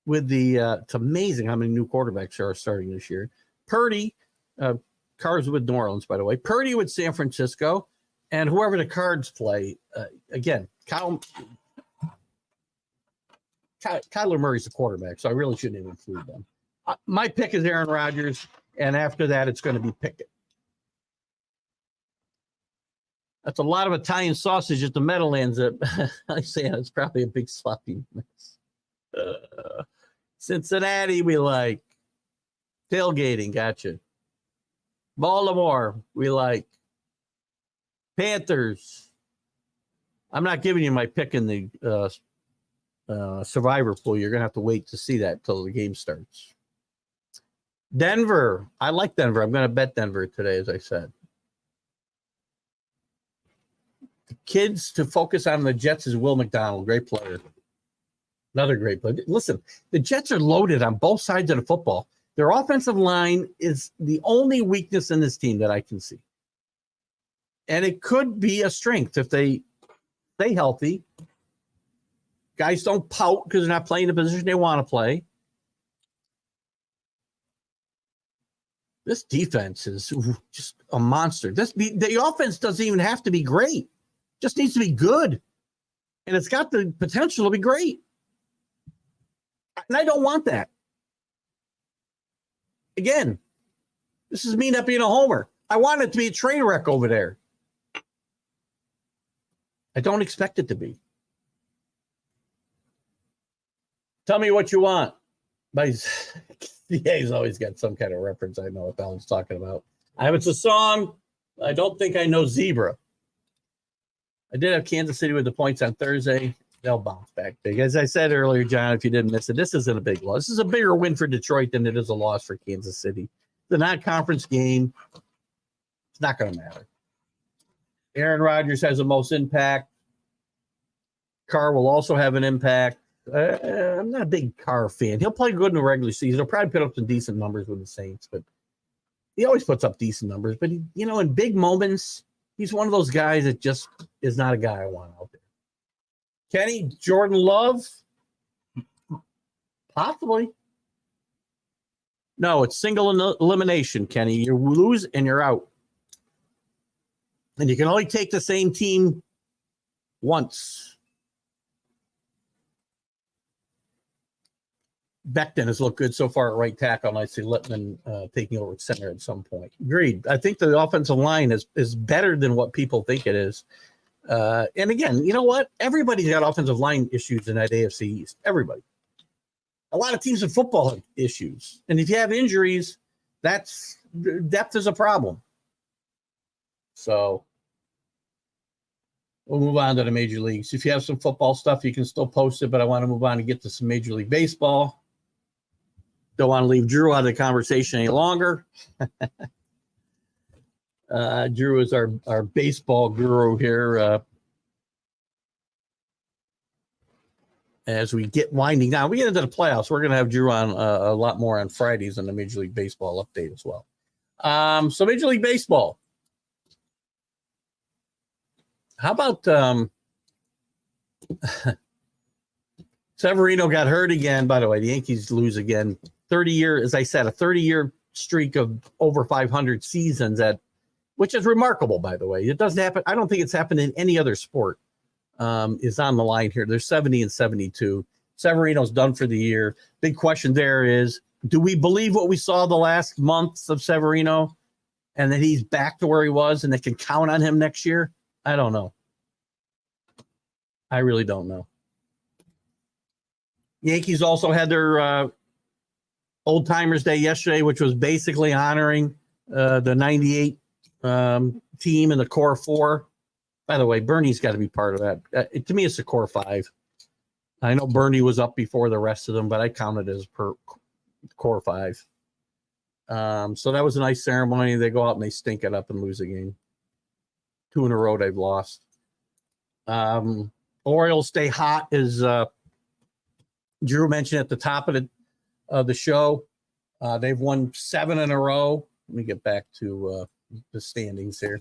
it's amazing how many new quarterbacks are starting this year. Purdy, Carr's with New Orleans, by the way. Purdy with San Francisco, and whoever the Cards play. Again, Kyler Murray's the quarterback, so I really shouldn't even include them. My pick is Aaron Rodgers, and after that, it's going to be Pickett. That's a lot of Italian sausage at the Meadowlands. I say it's probably a big sloppy mess. Cincinnati, we like. Tailgating, gotcha. Baltimore, we like. Panthers. I'm not giving you my pick in the survivor pool. You're going to have to wait to see that until the game starts. Denver. I like Denver. I'm going to bet Denver today, as I said. The kids to focus on the Jets is Will McDonald. Great player. Another great player. Listen, the Jets are loaded on both sides of the football. Their offensive line is the only weakness in this team that I can see. And it could be a strength if they stay healthy. Guys don't pout because they're not playing the position they want to play. This defense is just a monster. The offense doesn't even have to be great. Just needs to be good. And it's got the potential to be great. And I don't want that. Again, this is me not being a homer. I want it to be a train wreck over there. I don't expect it to be. Tell me what you want. He's always got some kind of reference. I know what Alan's talking about. It's a song. I don't think I know Zebra. I did have Kansas City with the points on Thursday. They'll bounce back big. As I said earlier, John, if you didn't miss it, this isn't a big loss. This is a bigger win for Detroit than it is a loss for Kansas City. The non-conference game, it's not going to matter. Aaron Rodgers has the most impact. Carr will also have an impact. I'm not a big Carr fan. He'll play good in the regular season. He'll probably put up some decent numbers with the Saints, but he always puts up decent numbers. But, in big moments, he's one of those guys that just is not a guy I want out there. Kenny, Jordan Love? Possibly. No, it's single elimination, Kenny. You lose and you're out. And you can only take the same team once. Becton has looked good so far at right tackle, and I see Littman taking over at center at some point. Agreed. I think the offensive line is better than what people think it is. And again, you know what? Everybody's got offensive line issues in that AFC East. Everybody. A lot of teams in football have issues. And if you have injuries, depth is a problem. So we'll move on to the major leagues. If you have some football stuff, you can still post it, but I want to move on and get to some Major League Baseball. Don't want to leave Drew out of the conversation any longer. Drew is our baseball guru here. As we get winding down, we get into the playoffs. We're going to have Drew on a lot more on Fridays on the Major League Baseball update as well. So Major League Baseball. How about Severino got hurt again? By the way, the Yankees lose again. 30-year, as I said, a 30-year streak of over 500 seasons which is remarkable, by the way. It doesn't happen. I don't think it's happened in any other sport. Is on the line here. They're 70 and 72. Severino's done for the year. Big question there is, do we believe what we saw the last months of Severino and that he's back to where he was and they can count on him next year? I don't know. I really don't know. Yankees also had their Old Timers Day yesterday, which was basically honoring the 98 team and the core 4. By the way, Bernie's got to be part of that. To me, it's the core 5. I know Bernie was up before the rest of them, but I counted as per core 5. So that was a nice ceremony. They go out and they stink it up and lose a game. 2 in a row they've lost. Orioles stay hot, as Drew mentioned at the top of the show. They've won 7 in a row. Let me get back to the standings here.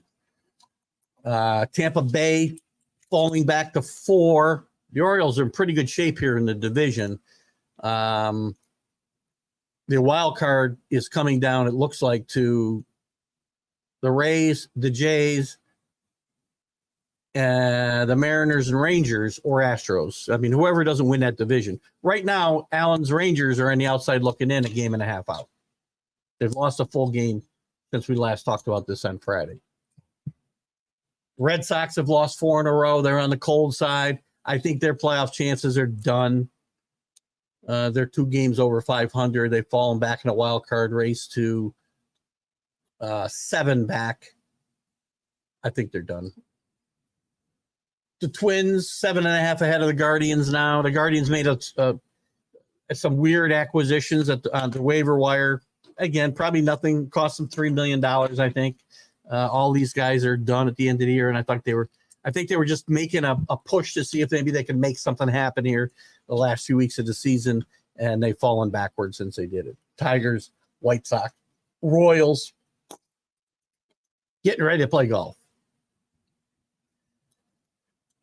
Tampa Bay falling back to 4. The Orioles are in pretty good shape here in the division. The wild card is coming down, it looks like, to the Rays, the Jays, the Mariners and Rangers, or Astros. I mean, whoever doesn't win that division. Right now, Allen's Rangers are on the outside looking in, a game and a half out. They've lost a full game since we last talked about this on Friday. Red Sox have lost 4 in a row. They're on the cold side. I think their playoff chances are done. They're 2 games over 500. They've fallen back in a wild card race to 7 back. I think they're done. The Twins, 7.5 ahead of the Guardians now. The Guardians made some weird acquisitions on the waiver wire. Again, probably nothing. Cost them $3 million, I think. All these guys are done at the end of the year, and I think they were just making a push to see if maybe they can make something happen here the last few weeks of the season, and they've fallen backwards since they did it. Tigers, White Sox, Royals, getting ready to play golf.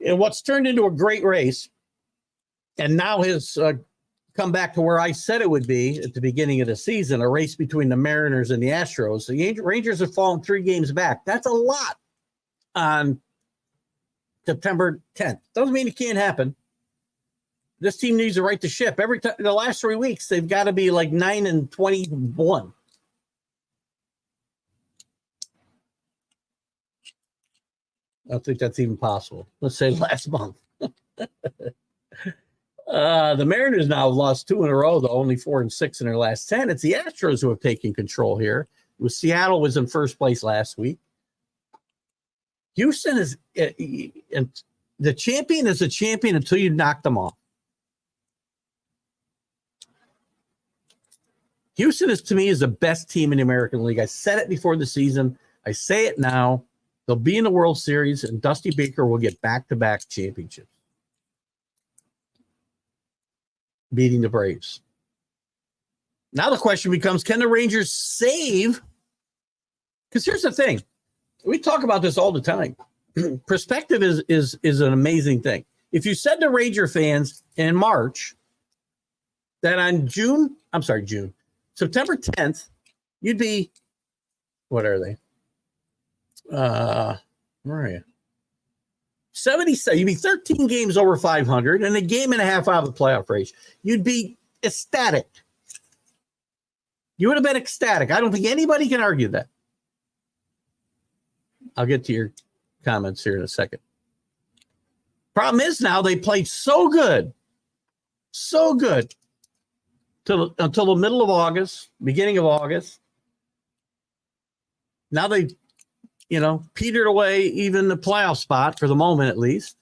And what's turned into a great race, and now has come back to where I said it would be at the beginning of the season, a race between the Mariners and the Astros. The Rangers have fallen 3 games back. That's a lot on September 10th. Doesn't mean it can't happen. This team needs to right the ship. Every time, the last 3 weeks, they've got to be like 9-21. I don't think that's even possible. Let's say last month. The Mariners now have lost 2 in a row, though, only 4-6 in their last 10. It's the Astros who have taken control here. Seattle was in first place last week. Houston is the champion is a champion until you knock them off. Houston is, to me, is the best team in the American League. I said it before the season. I say it now. They'll be in the World Series, and Dusty Baker will get back-to-back championships, beating the Braves. Now the question becomes, can the Rangers save? Because here's the thing. We talk about this all the time. Perspective is an amazing thing. If you said to Ranger fans in March that on September 10th, you'd be, what are they? Where are you? 77. You'd be 13 games over 500 and a game and a half out of the playoff race. You'd be ecstatic. You would have been ecstatic. I don't think anybody can argue that. I'll get to your comments here in a second. Problem is now they played so good until the middle of August, beginning of August. Now they, petered away even the playoff spot for the moment, at least.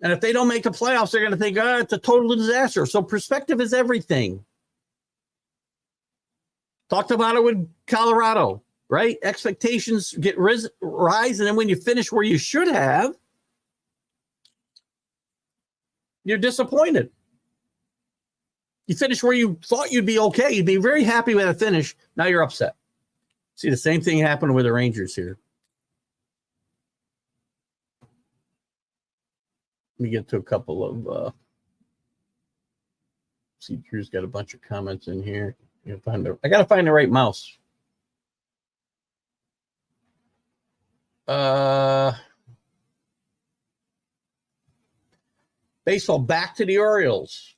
And if they don't make the playoffs, they're going to think, it's a total disaster. So perspective is everything. Talked about it with Colorado, right? Expectations rise, and then when you finish where you should have, you're disappointed. You finish where you thought you'd be okay. You'd be very happy with a finish. Now you're upset. See, the same thing happened with the Rangers here. Let me get to a couple of see, Drew's got a bunch of comments in here. I got to find the right mouse. Baseball, back to the Orioles.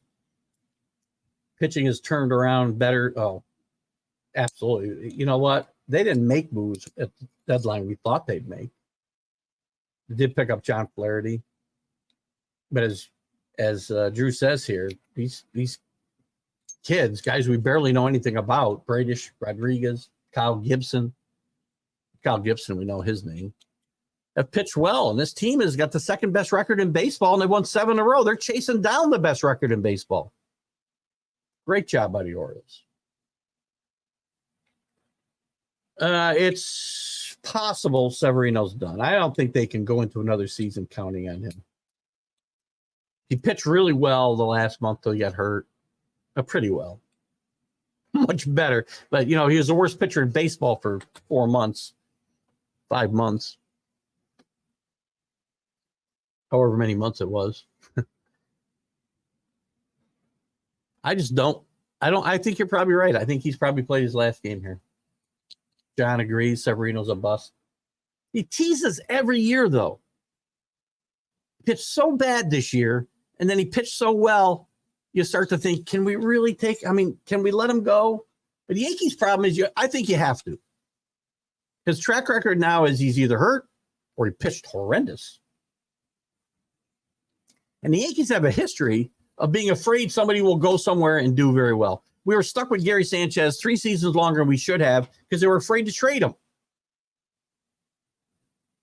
Pitching has turned around better. Oh, absolutely. You know what? They didn't make moves at the deadline we thought they'd make. They did pick up John Flaherty. But as Drew says here, these kids, guys we barely know anything about, Bradish, Rodriguez, Kyle Gibson, we know his name, have pitched well. And this team has got the second best record in baseball, and they won 7 in a row. They're chasing down the best record in baseball. Great job by the Orioles. It's possible Severino's done. I don't think they can go into another season counting on him. He pitched really well the last month till he got hurt. Pretty well. Much better. But, he was the worst pitcher in baseball for 4 months, 5 months. However many months it was. I think you're probably right. I think he's probably played his last game here. John agrees. Severino's a bust. He teases every year, though. He pitched so bad this year, and then he pitched so well, you start to think, can we really can we let him go? But the Yankees' problem is, I think you have to. His track record now is he's either hurt or he pitched horrendous. And the Yankees have a history of being afraid somebody will go somewhere and do very well. We were stuck with Gary Sanchez 3 seasons longer than we should have because they were afraid to trade him.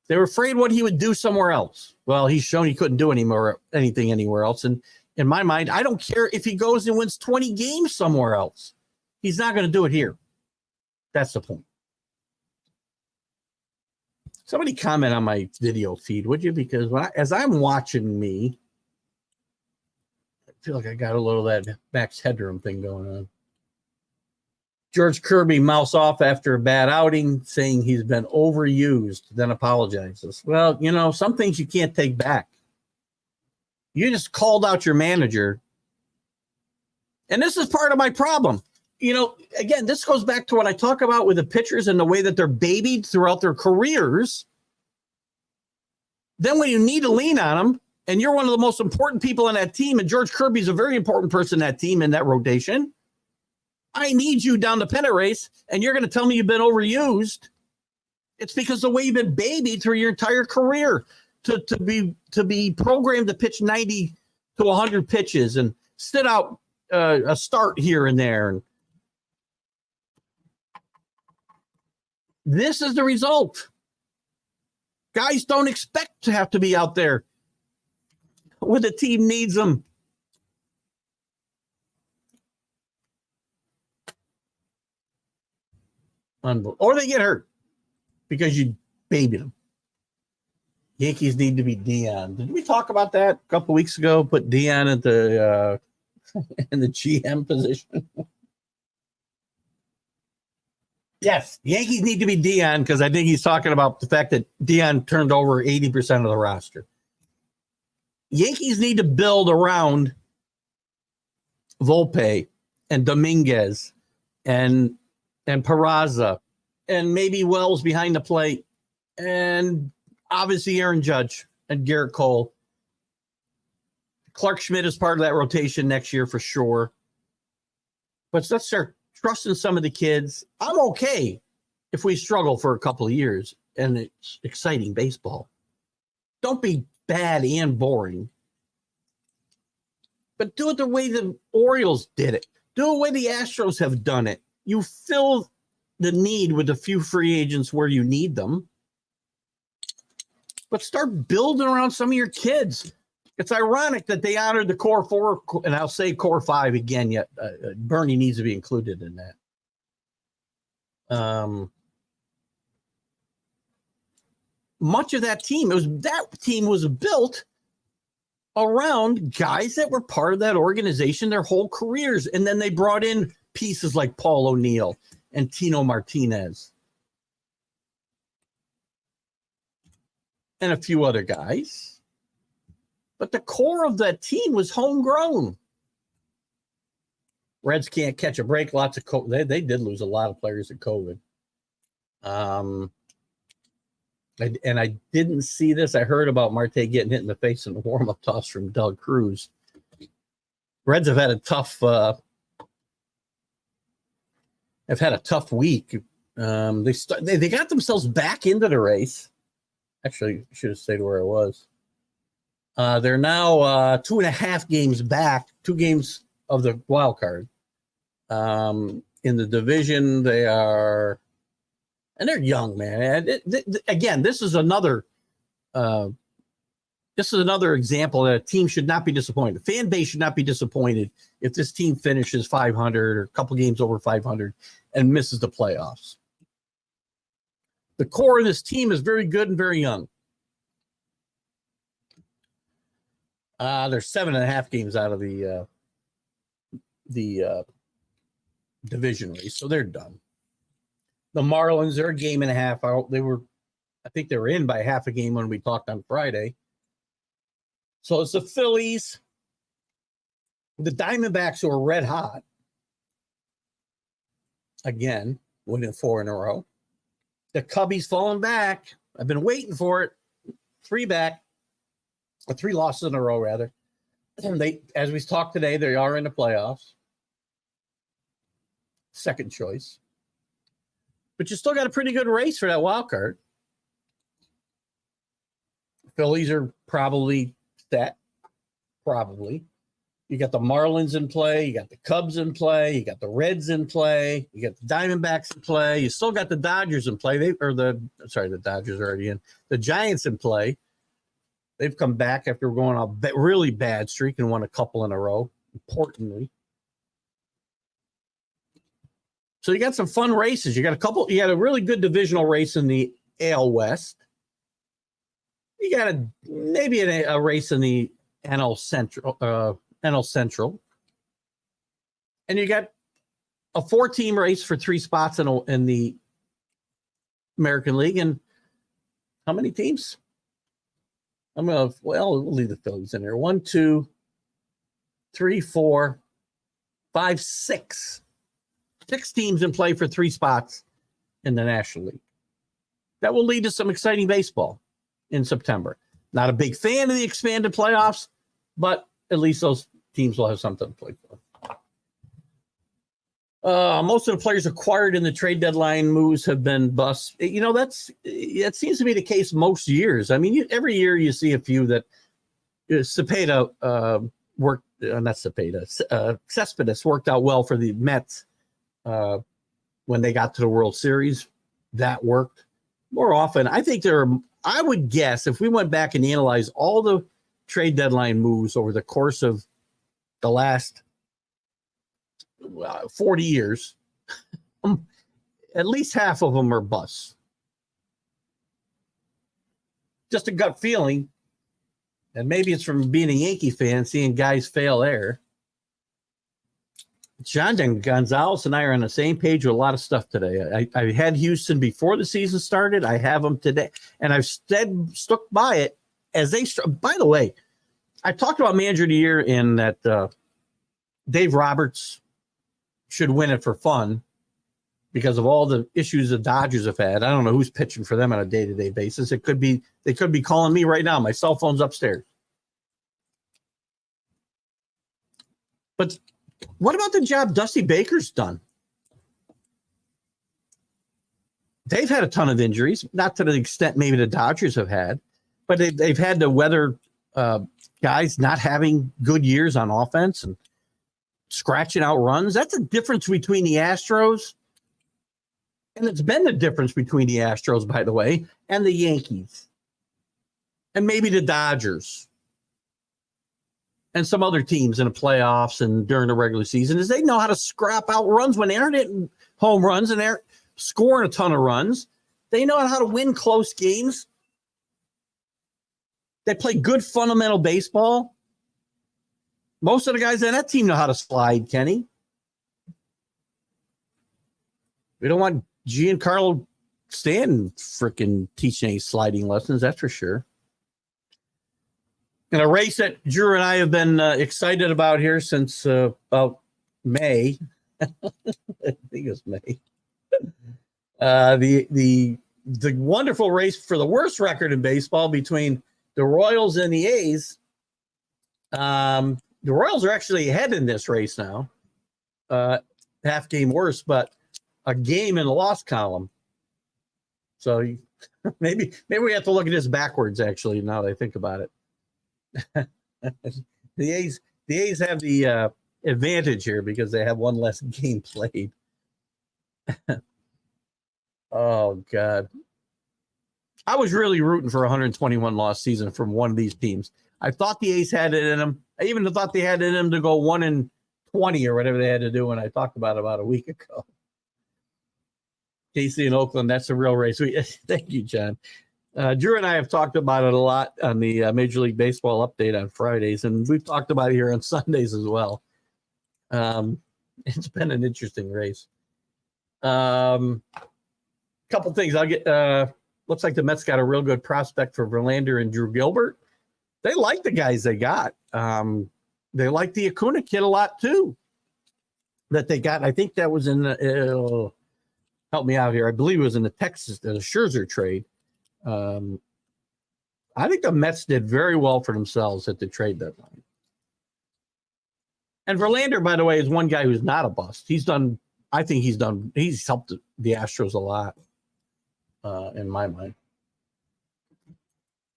They were afraid what he would do somewhere else. Well, he's shown he couldn't do anything anywhere else. And in my mind, I don't care if he goes and wins 20 games somewhere else. He's not going to do it here. That's the point. Somebody comment on my video feed, would you? Because as I'm watching me, I feel like I got a little of that Max Headroom thing going on. George Kirby mouths off after a bad outing, saying he's been overused, then apologizes. Well, some things you can't take back. You just called out your manager. And this is part of my problem. Again, this goes back to what I talk about with the pitchers and the way that they're babied throughout their careers. Then when you need to lean on them, and you're one of the most important people on that team, and George Kirby's a very important person in that team, in that rotation, I need you down the pennant race, and you're going to tell me you've been overused. It's because the way you've been babied through your entire career to be programmed to pitch 90 to 100 pitches and sit out a start here and there. And this is the result. Guys don't expect to have to be out there when the team needs them. Or they get hurt because you babied them. Yankees need to be Dion. Did we talk about that a couple weeks ago? Put Dion at the in the GM position. Yes, Yankees need to be Dion because I think he's talking about the fact that Dion turned over 80% of the roster. Yankees need to build around Volpe and Dominguez and Peraza and maybe Wells behind the plate and obviously Aaron Judge and Garrett Cole. Clark Schmidt is part of that rotation next year for sure. But let's start trusting some of the kids. I'm okay if we struggle for a couple of years and it's exciting baseball. Don't be bad and boring. But do it the way the Orioles did it. Do it the way the Astros have done it. You fill the need with a few free agents where you need them. But start building around some of your kids. It's ironic that they honored the core 4, and I'll say core 5 again, yet Bernie needs to be included in that. Much of that team, was built around guys that were part of that organization their whole careers. And then they brought in pieces like Paul O'Neill and Tino Martinez and a few other guys. But the core of that team was homegrown. Reds can't catch a break. Lots of COVID. They did lose a lot of players at COVID. And I didn't see this. I heard about Marte getting hit in the face in the warm-up toss from Doug Cruz. Reds have had a tough week. They got themselves back into the race. Actually, I should have stayed where I was. They're now 2.5 games back, 2 games of the wild card. In the division, they are, and they're young, man. Again, this is another example that a team should not be disappointed. The fan base should not be disappointed if this team finishes 500 or a couple games over 500 and misses the playoffs. The core of this team is very good and very young. They're 7.5 games out of the division race, so they're done. The Marlins are a game and a half out. I think they were in by half a game when we talked on Friday. So it's the Phillies, the Diamondbacks, who are red hot. Again, winning 4 in a row. The Cubbies falling back. I've been waiting for it. 3 losses in a row, rather. They, as we talked today, they are in the playoffs. Second choice. But you still got a pretty good race for that wild card. Phillies are probably set. Probably. You got the Marlins in play. You got the Cubs in play. You got the Reds in play. You got the Diamondbacks in play. You still got the Dodgers in play. The Dodgers are already in. The Giants in play. They've come back after going on a really bad streak and won a couple in a row, importantly. So you got some fun races. You got a really good divisional race in the AL West. You got maybe a race in the NL Central. And you got a 4-team race for 3 spots in the American League. And how many teams? We'll leave the Phillies in there. 1, 2, 3, 4, 5, 6. 6 teams in play for 3 spots in the National League. That will lead to some exciting baseball in September. Not a big fan of the expanded playoffs, but at least those teams will have something to play for. Most of the players acquired in the trade deadline moves have been busts. That seems to be the case most years. I mean, every year you see a few that Cepeda worked. Not Cepeda. Cespedes worked out well for the Mets when they got to the World Series. That worked more often. I would guess if we went back and analyzed all the trade deadline moves over the course of the last 40 years, at least half of them are busts. Just a gut feeling, and maybe it's from being a Yankee fan, seeing guys fail there. John Gonzalez and I are on the same page with a lot of stuff today. I had Houston before the season started. I have them today, and I've stuck by it as they. By the way, I talked about manager of the year in that Dave Roberts should win it for fun because of all the issues the Dodgers have had. I don't know who's pitching for them on a day-to-day basis. They could be calling me right now. My cell phone's upstairs. But what about the job Dusty Baker's done? They've had a ton of injuries, not to the extent maybe the Dodgers have had, but they've had to weather guys not having good years on offense and scratching out runs. That's the difference between the Astros, and it's been the difference between the Astros, by the way, and the Yankees, and maybe the Dodgers, and some other teams in the playoffs and during the regular season, is they know how to scrap out runs when they aren't hitting home runs and they're scoring a ton of runs. They know how to win close games. They play good fundamental baseball. Most of the guys on that team know how to slide, Kenny. We don't want Giancarlo Stanton freaking teaching any sliding lessons, that's for sure. In a race that Drew and I have been excited about here since about May. I think it was May. The wonderful race for the worst record in baseball between the Royals and the A's. The Royals are actually ahead in this race now. Half game worse, but a game in the loss column. So maybe we have to look at this backwards, actually, now that I think about it. The A's have the advantage here because they have one less game played. Oh God. I was really rooting for a 121 loss season from one of these teams. I thought the A's had it in them. I even thought they had it in them to go 1-20 or whatever they had to do when I talked about it about a week ago. KC and Oakland, that's a real race. Thank you, John. Drew and I have talked about it a lot on the Major League Baseball update on Fridays, and we've talked about it here on Sundays as well. It's been an interesting race. Couple things. I'll get. Looks like the Mets got a real good prospect for Verlander and Drew Gilbert. They like the guys they got. They like the Acuna kid a lot too. That they got. I think that was in the. Help me out here. I believe it was in the Scherzer trade. I think the Mets did very well for themselves at the trade deadline. And Verlander, by the way, is one guy who's not a bust. He's helped the Astros a lot, in my mind.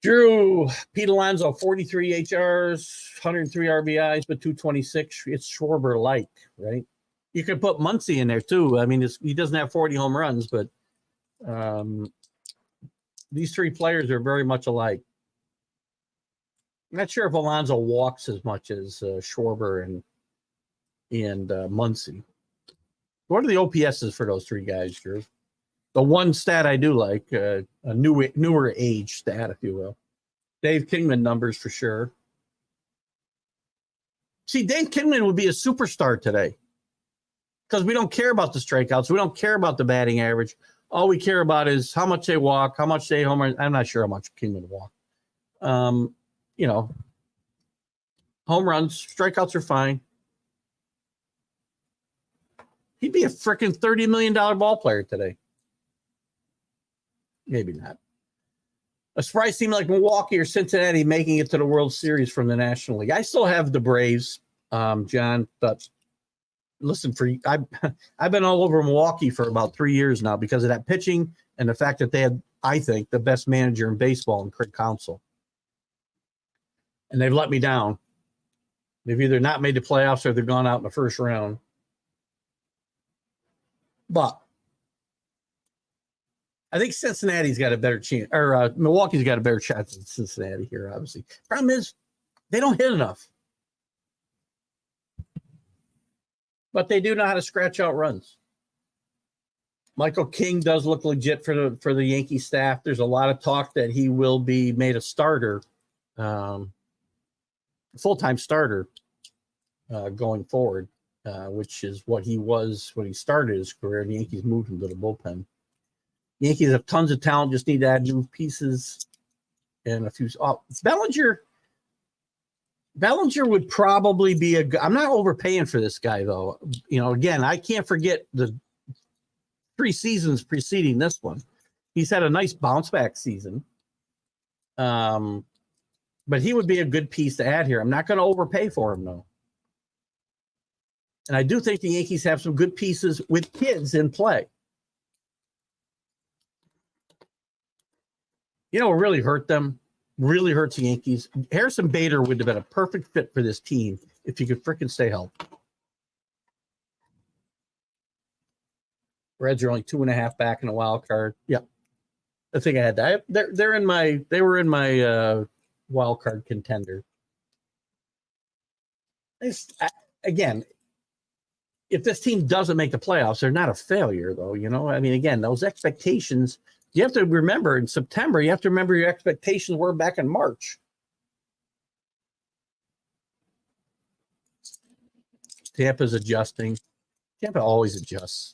Drew, Pete Alonso, 43 HRs, 103 RBIs, but 226. It's Schwarber-like, right? You could put Muncy in there too. I mean, he doesn't have 40 home runs, but these three players are very much alike. I'm not sure if Alonso walks as much as Schwarber and Muncy. What are the OPSs for those three guys, Drew? The one stat I do like, a newer age stat, if you will. Dave Kingman numbers for sure. See, Dave Kingman would be a superstar today because we don't care about the strikeouts. We don't care about the batting average. All we care about is how much they walk, how much they home run. I'm not sure how much Kingman walk. Home runs, strikeouts are fine. He'd be a freaking $30 million ball player today. Maybe not. A surprise team like Milwaukee or Cincinnati making it to the World Series from the National League. I still have the Braves, John, but listen, I've been all over Milwaukee for about 3 years now because of that pitching and the fact that they had, I think, the best manager in baseball in Craig Counsell. And they've let me down. They've either not made the playoffs or they've gone out in the first round. But I think Cincinnati's got a better chance, or Milwaukee's got a better chance than Cincinnati here, obviously. Problem is, they don't hit enough. But they do know how to scratch out runs. Michael King does look legit for the Yankee staff. There's a lot of talk that he will be made a starter, full-time starter going forward. Which is what he was when he started his career. The Yankees moved him to the bullpen. Yankees have tons of talent, just need to add new pieces and a few. Bellinger would probably be I'm not overpaying for this guy, though. Again, I can't forget the 3 seasons preceding this one. He's had a nice bounce back season. But he would be a good piece to add here. I'm not going to overpay for him, though. And I do think the Yankees have some good pieces with kids in play. What really hurt them, really hurts the Yankees. Harrison Bader would have been a perfect fit for this team if he could freaking stay healthy. Reds are only 2.5 back in a wild card. Yeah, I think I had that. They were in my wild card contender. Again. If this team doesn't make the playoffs, they're not a failure, though. I mean, again, those expectations, you have to remember in September, you have to remember your expectations were back in March. Tampa's adjusting. Tampa always adjusts.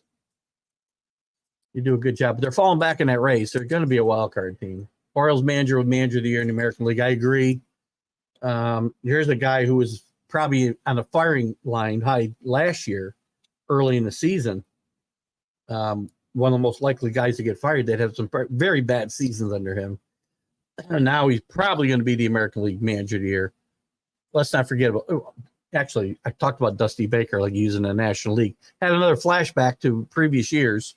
You do a good job, but they're falling back in that race. They're going to be a wild card team. Orioles manager of the year in the American League. I agree. Here's a guy who was probably on the firing line high last year. Early in the season, one of the most likely guys to get fired. They'd have some very bad seasons under him. And now he's probably going to be the American League manager of the year. Let's not forget about, actually, I talked about Dusty Baker, like using the National League. Had another flashback to previous years.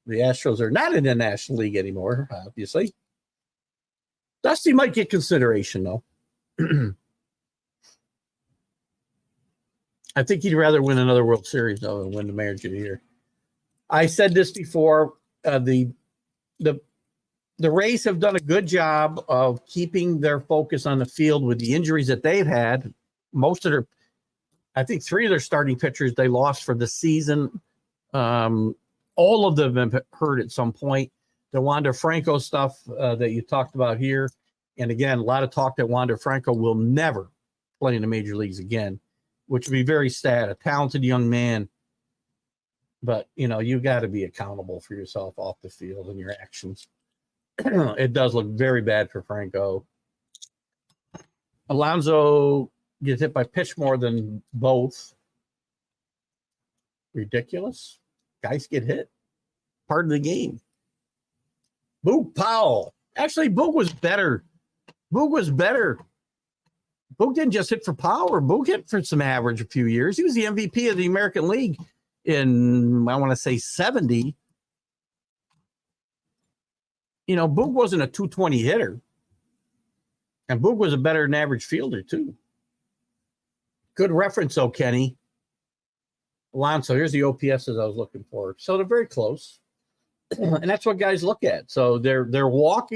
The Astros are not in the National League anymore, obviously. Dusty might get consideration, though. I think he'd rather win another World Series though than win the Manager of the Year. I said this before. The Rays have done a good job of keeping their focus on the field with the injuries that they've had. I think 3 of their starting pitchers they lost for the season. All of them have been hurt at some point. The Wander Franco stuff that you talked about here. And again, a lot of talk that Wander Franco will never play in the major leagues again, which would be very sad. A talented young man. But, you got to be accountable for yourself off the field and your actions. It does look very bad for Franco. Alonso gets hit by pitch more than both. Ridiculous. Guys get hit. Part of the game. Boog Powell. Actually, Boog was better. Boog didn't just hit for power. Boog hit for some average a few years. He was the MVP of the American League in, I want to say, 70. Boog wasn't a 220 hitter. And Boog was a better than average fielder, too. Good reference, though, Kenny. Alonso, here's the OPSs I was looking for. So they're very close. And that's what guys look at. So their walk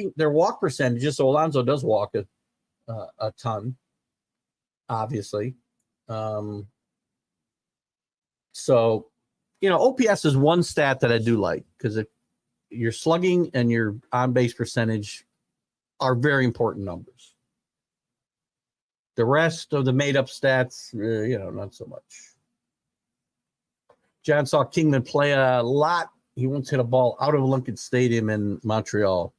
percentages. So Alonso does walk a ton, obviously. So, OPS is one stat that I do like because your slugging and your on-base percentage are very important numbers. The rest of the made-up stats, not so much. John saw Kingman play a lot. He once hit a ball out of Lincoln Stadium in Montreal.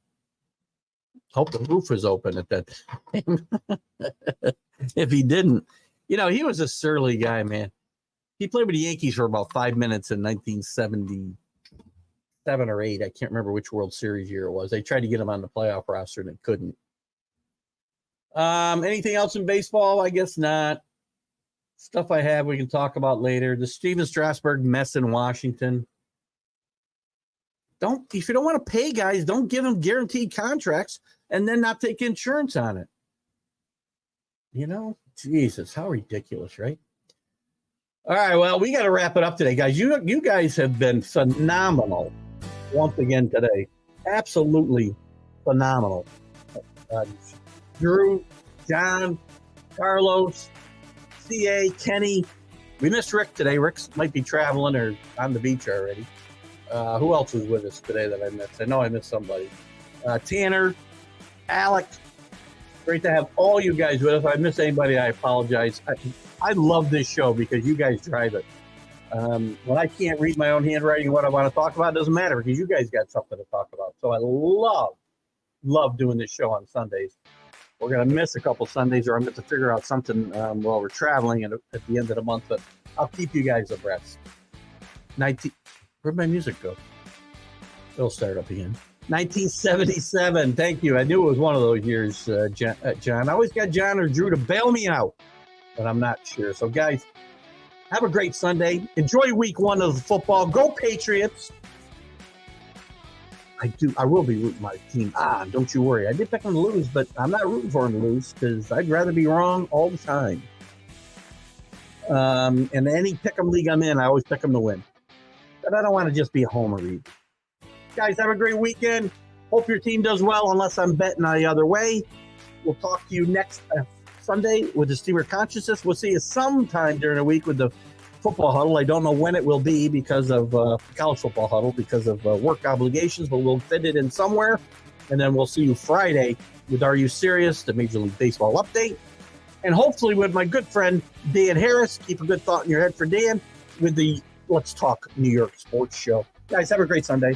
Hope the roof was open at that time. If he didn't, he was a surly guy, man. He played with the Yankees for about 5 minutes in 1977 or 8. I can't remember which World Series year it was. They tried to get him on the playoff roster and it couldn't. Anything else in baseball? I guess not. Stuff I have we can talk about later. The Steven Strasburg mess in Washington. If you don't want to pay guys, don't give them guaranteed contracts and then not take insurance on it. Jesus, how ridiculous, right? All right, well, we got to wrap it up today, guys. You guys have been phenomenal once again today. Absolutely phenomenal. Drew, John, Carlos, CA, Kenny. We missed Rick today. Rick might be traveling or on the beach already. Who else was with us today that I missed? I know I missed somebody. Tanner, Alec. Great to have all you guys with us. If I missed anybody, I apologize. I love this show because you guys drive it. When I can't read my own handwriting and what I want to talk about, it doesn't matter because you guys got something to talk about. So I love doing this show on Sundays. We're going to miss a couple Sundays or I'm going to figure out something while we're traveling at the end of the month, but I'll keep you guys abreast. Where'd my music go? It'll start up again. 1977. Thank you. I knew it was one of those years, John. I always got John or Drew to bail me out, but I'm not sure. So, guys, have a great Sunday. Enjoy week 1 of the football. Go Patriots. I will be rooting my team. Don't you worry. I did pick them to lose, but I'm not rooting for them to lose because I'd rather be wrong all the time. And any pick 'em league I'm in, I always pick them to win. But I don't want to just be a homer read. Guys, have a great weekend. Hope your team does well, unless I'm betting the other way. We'll talk to you next Sunday with the Steamer Consciousness. We'll see you sometime during the week with the football huddle. I don't know when it will be because of college football huddle, because of work obligations, but we'll fit it in somewhere. And then we'll see you Friday with Are You Serious, the Major League Baseball update. And hopefully with my good friend, Dan Harris. Keep a good thought in your head for Dan with the Let's Talk New York Sports Show. Guys, have a great Sunday.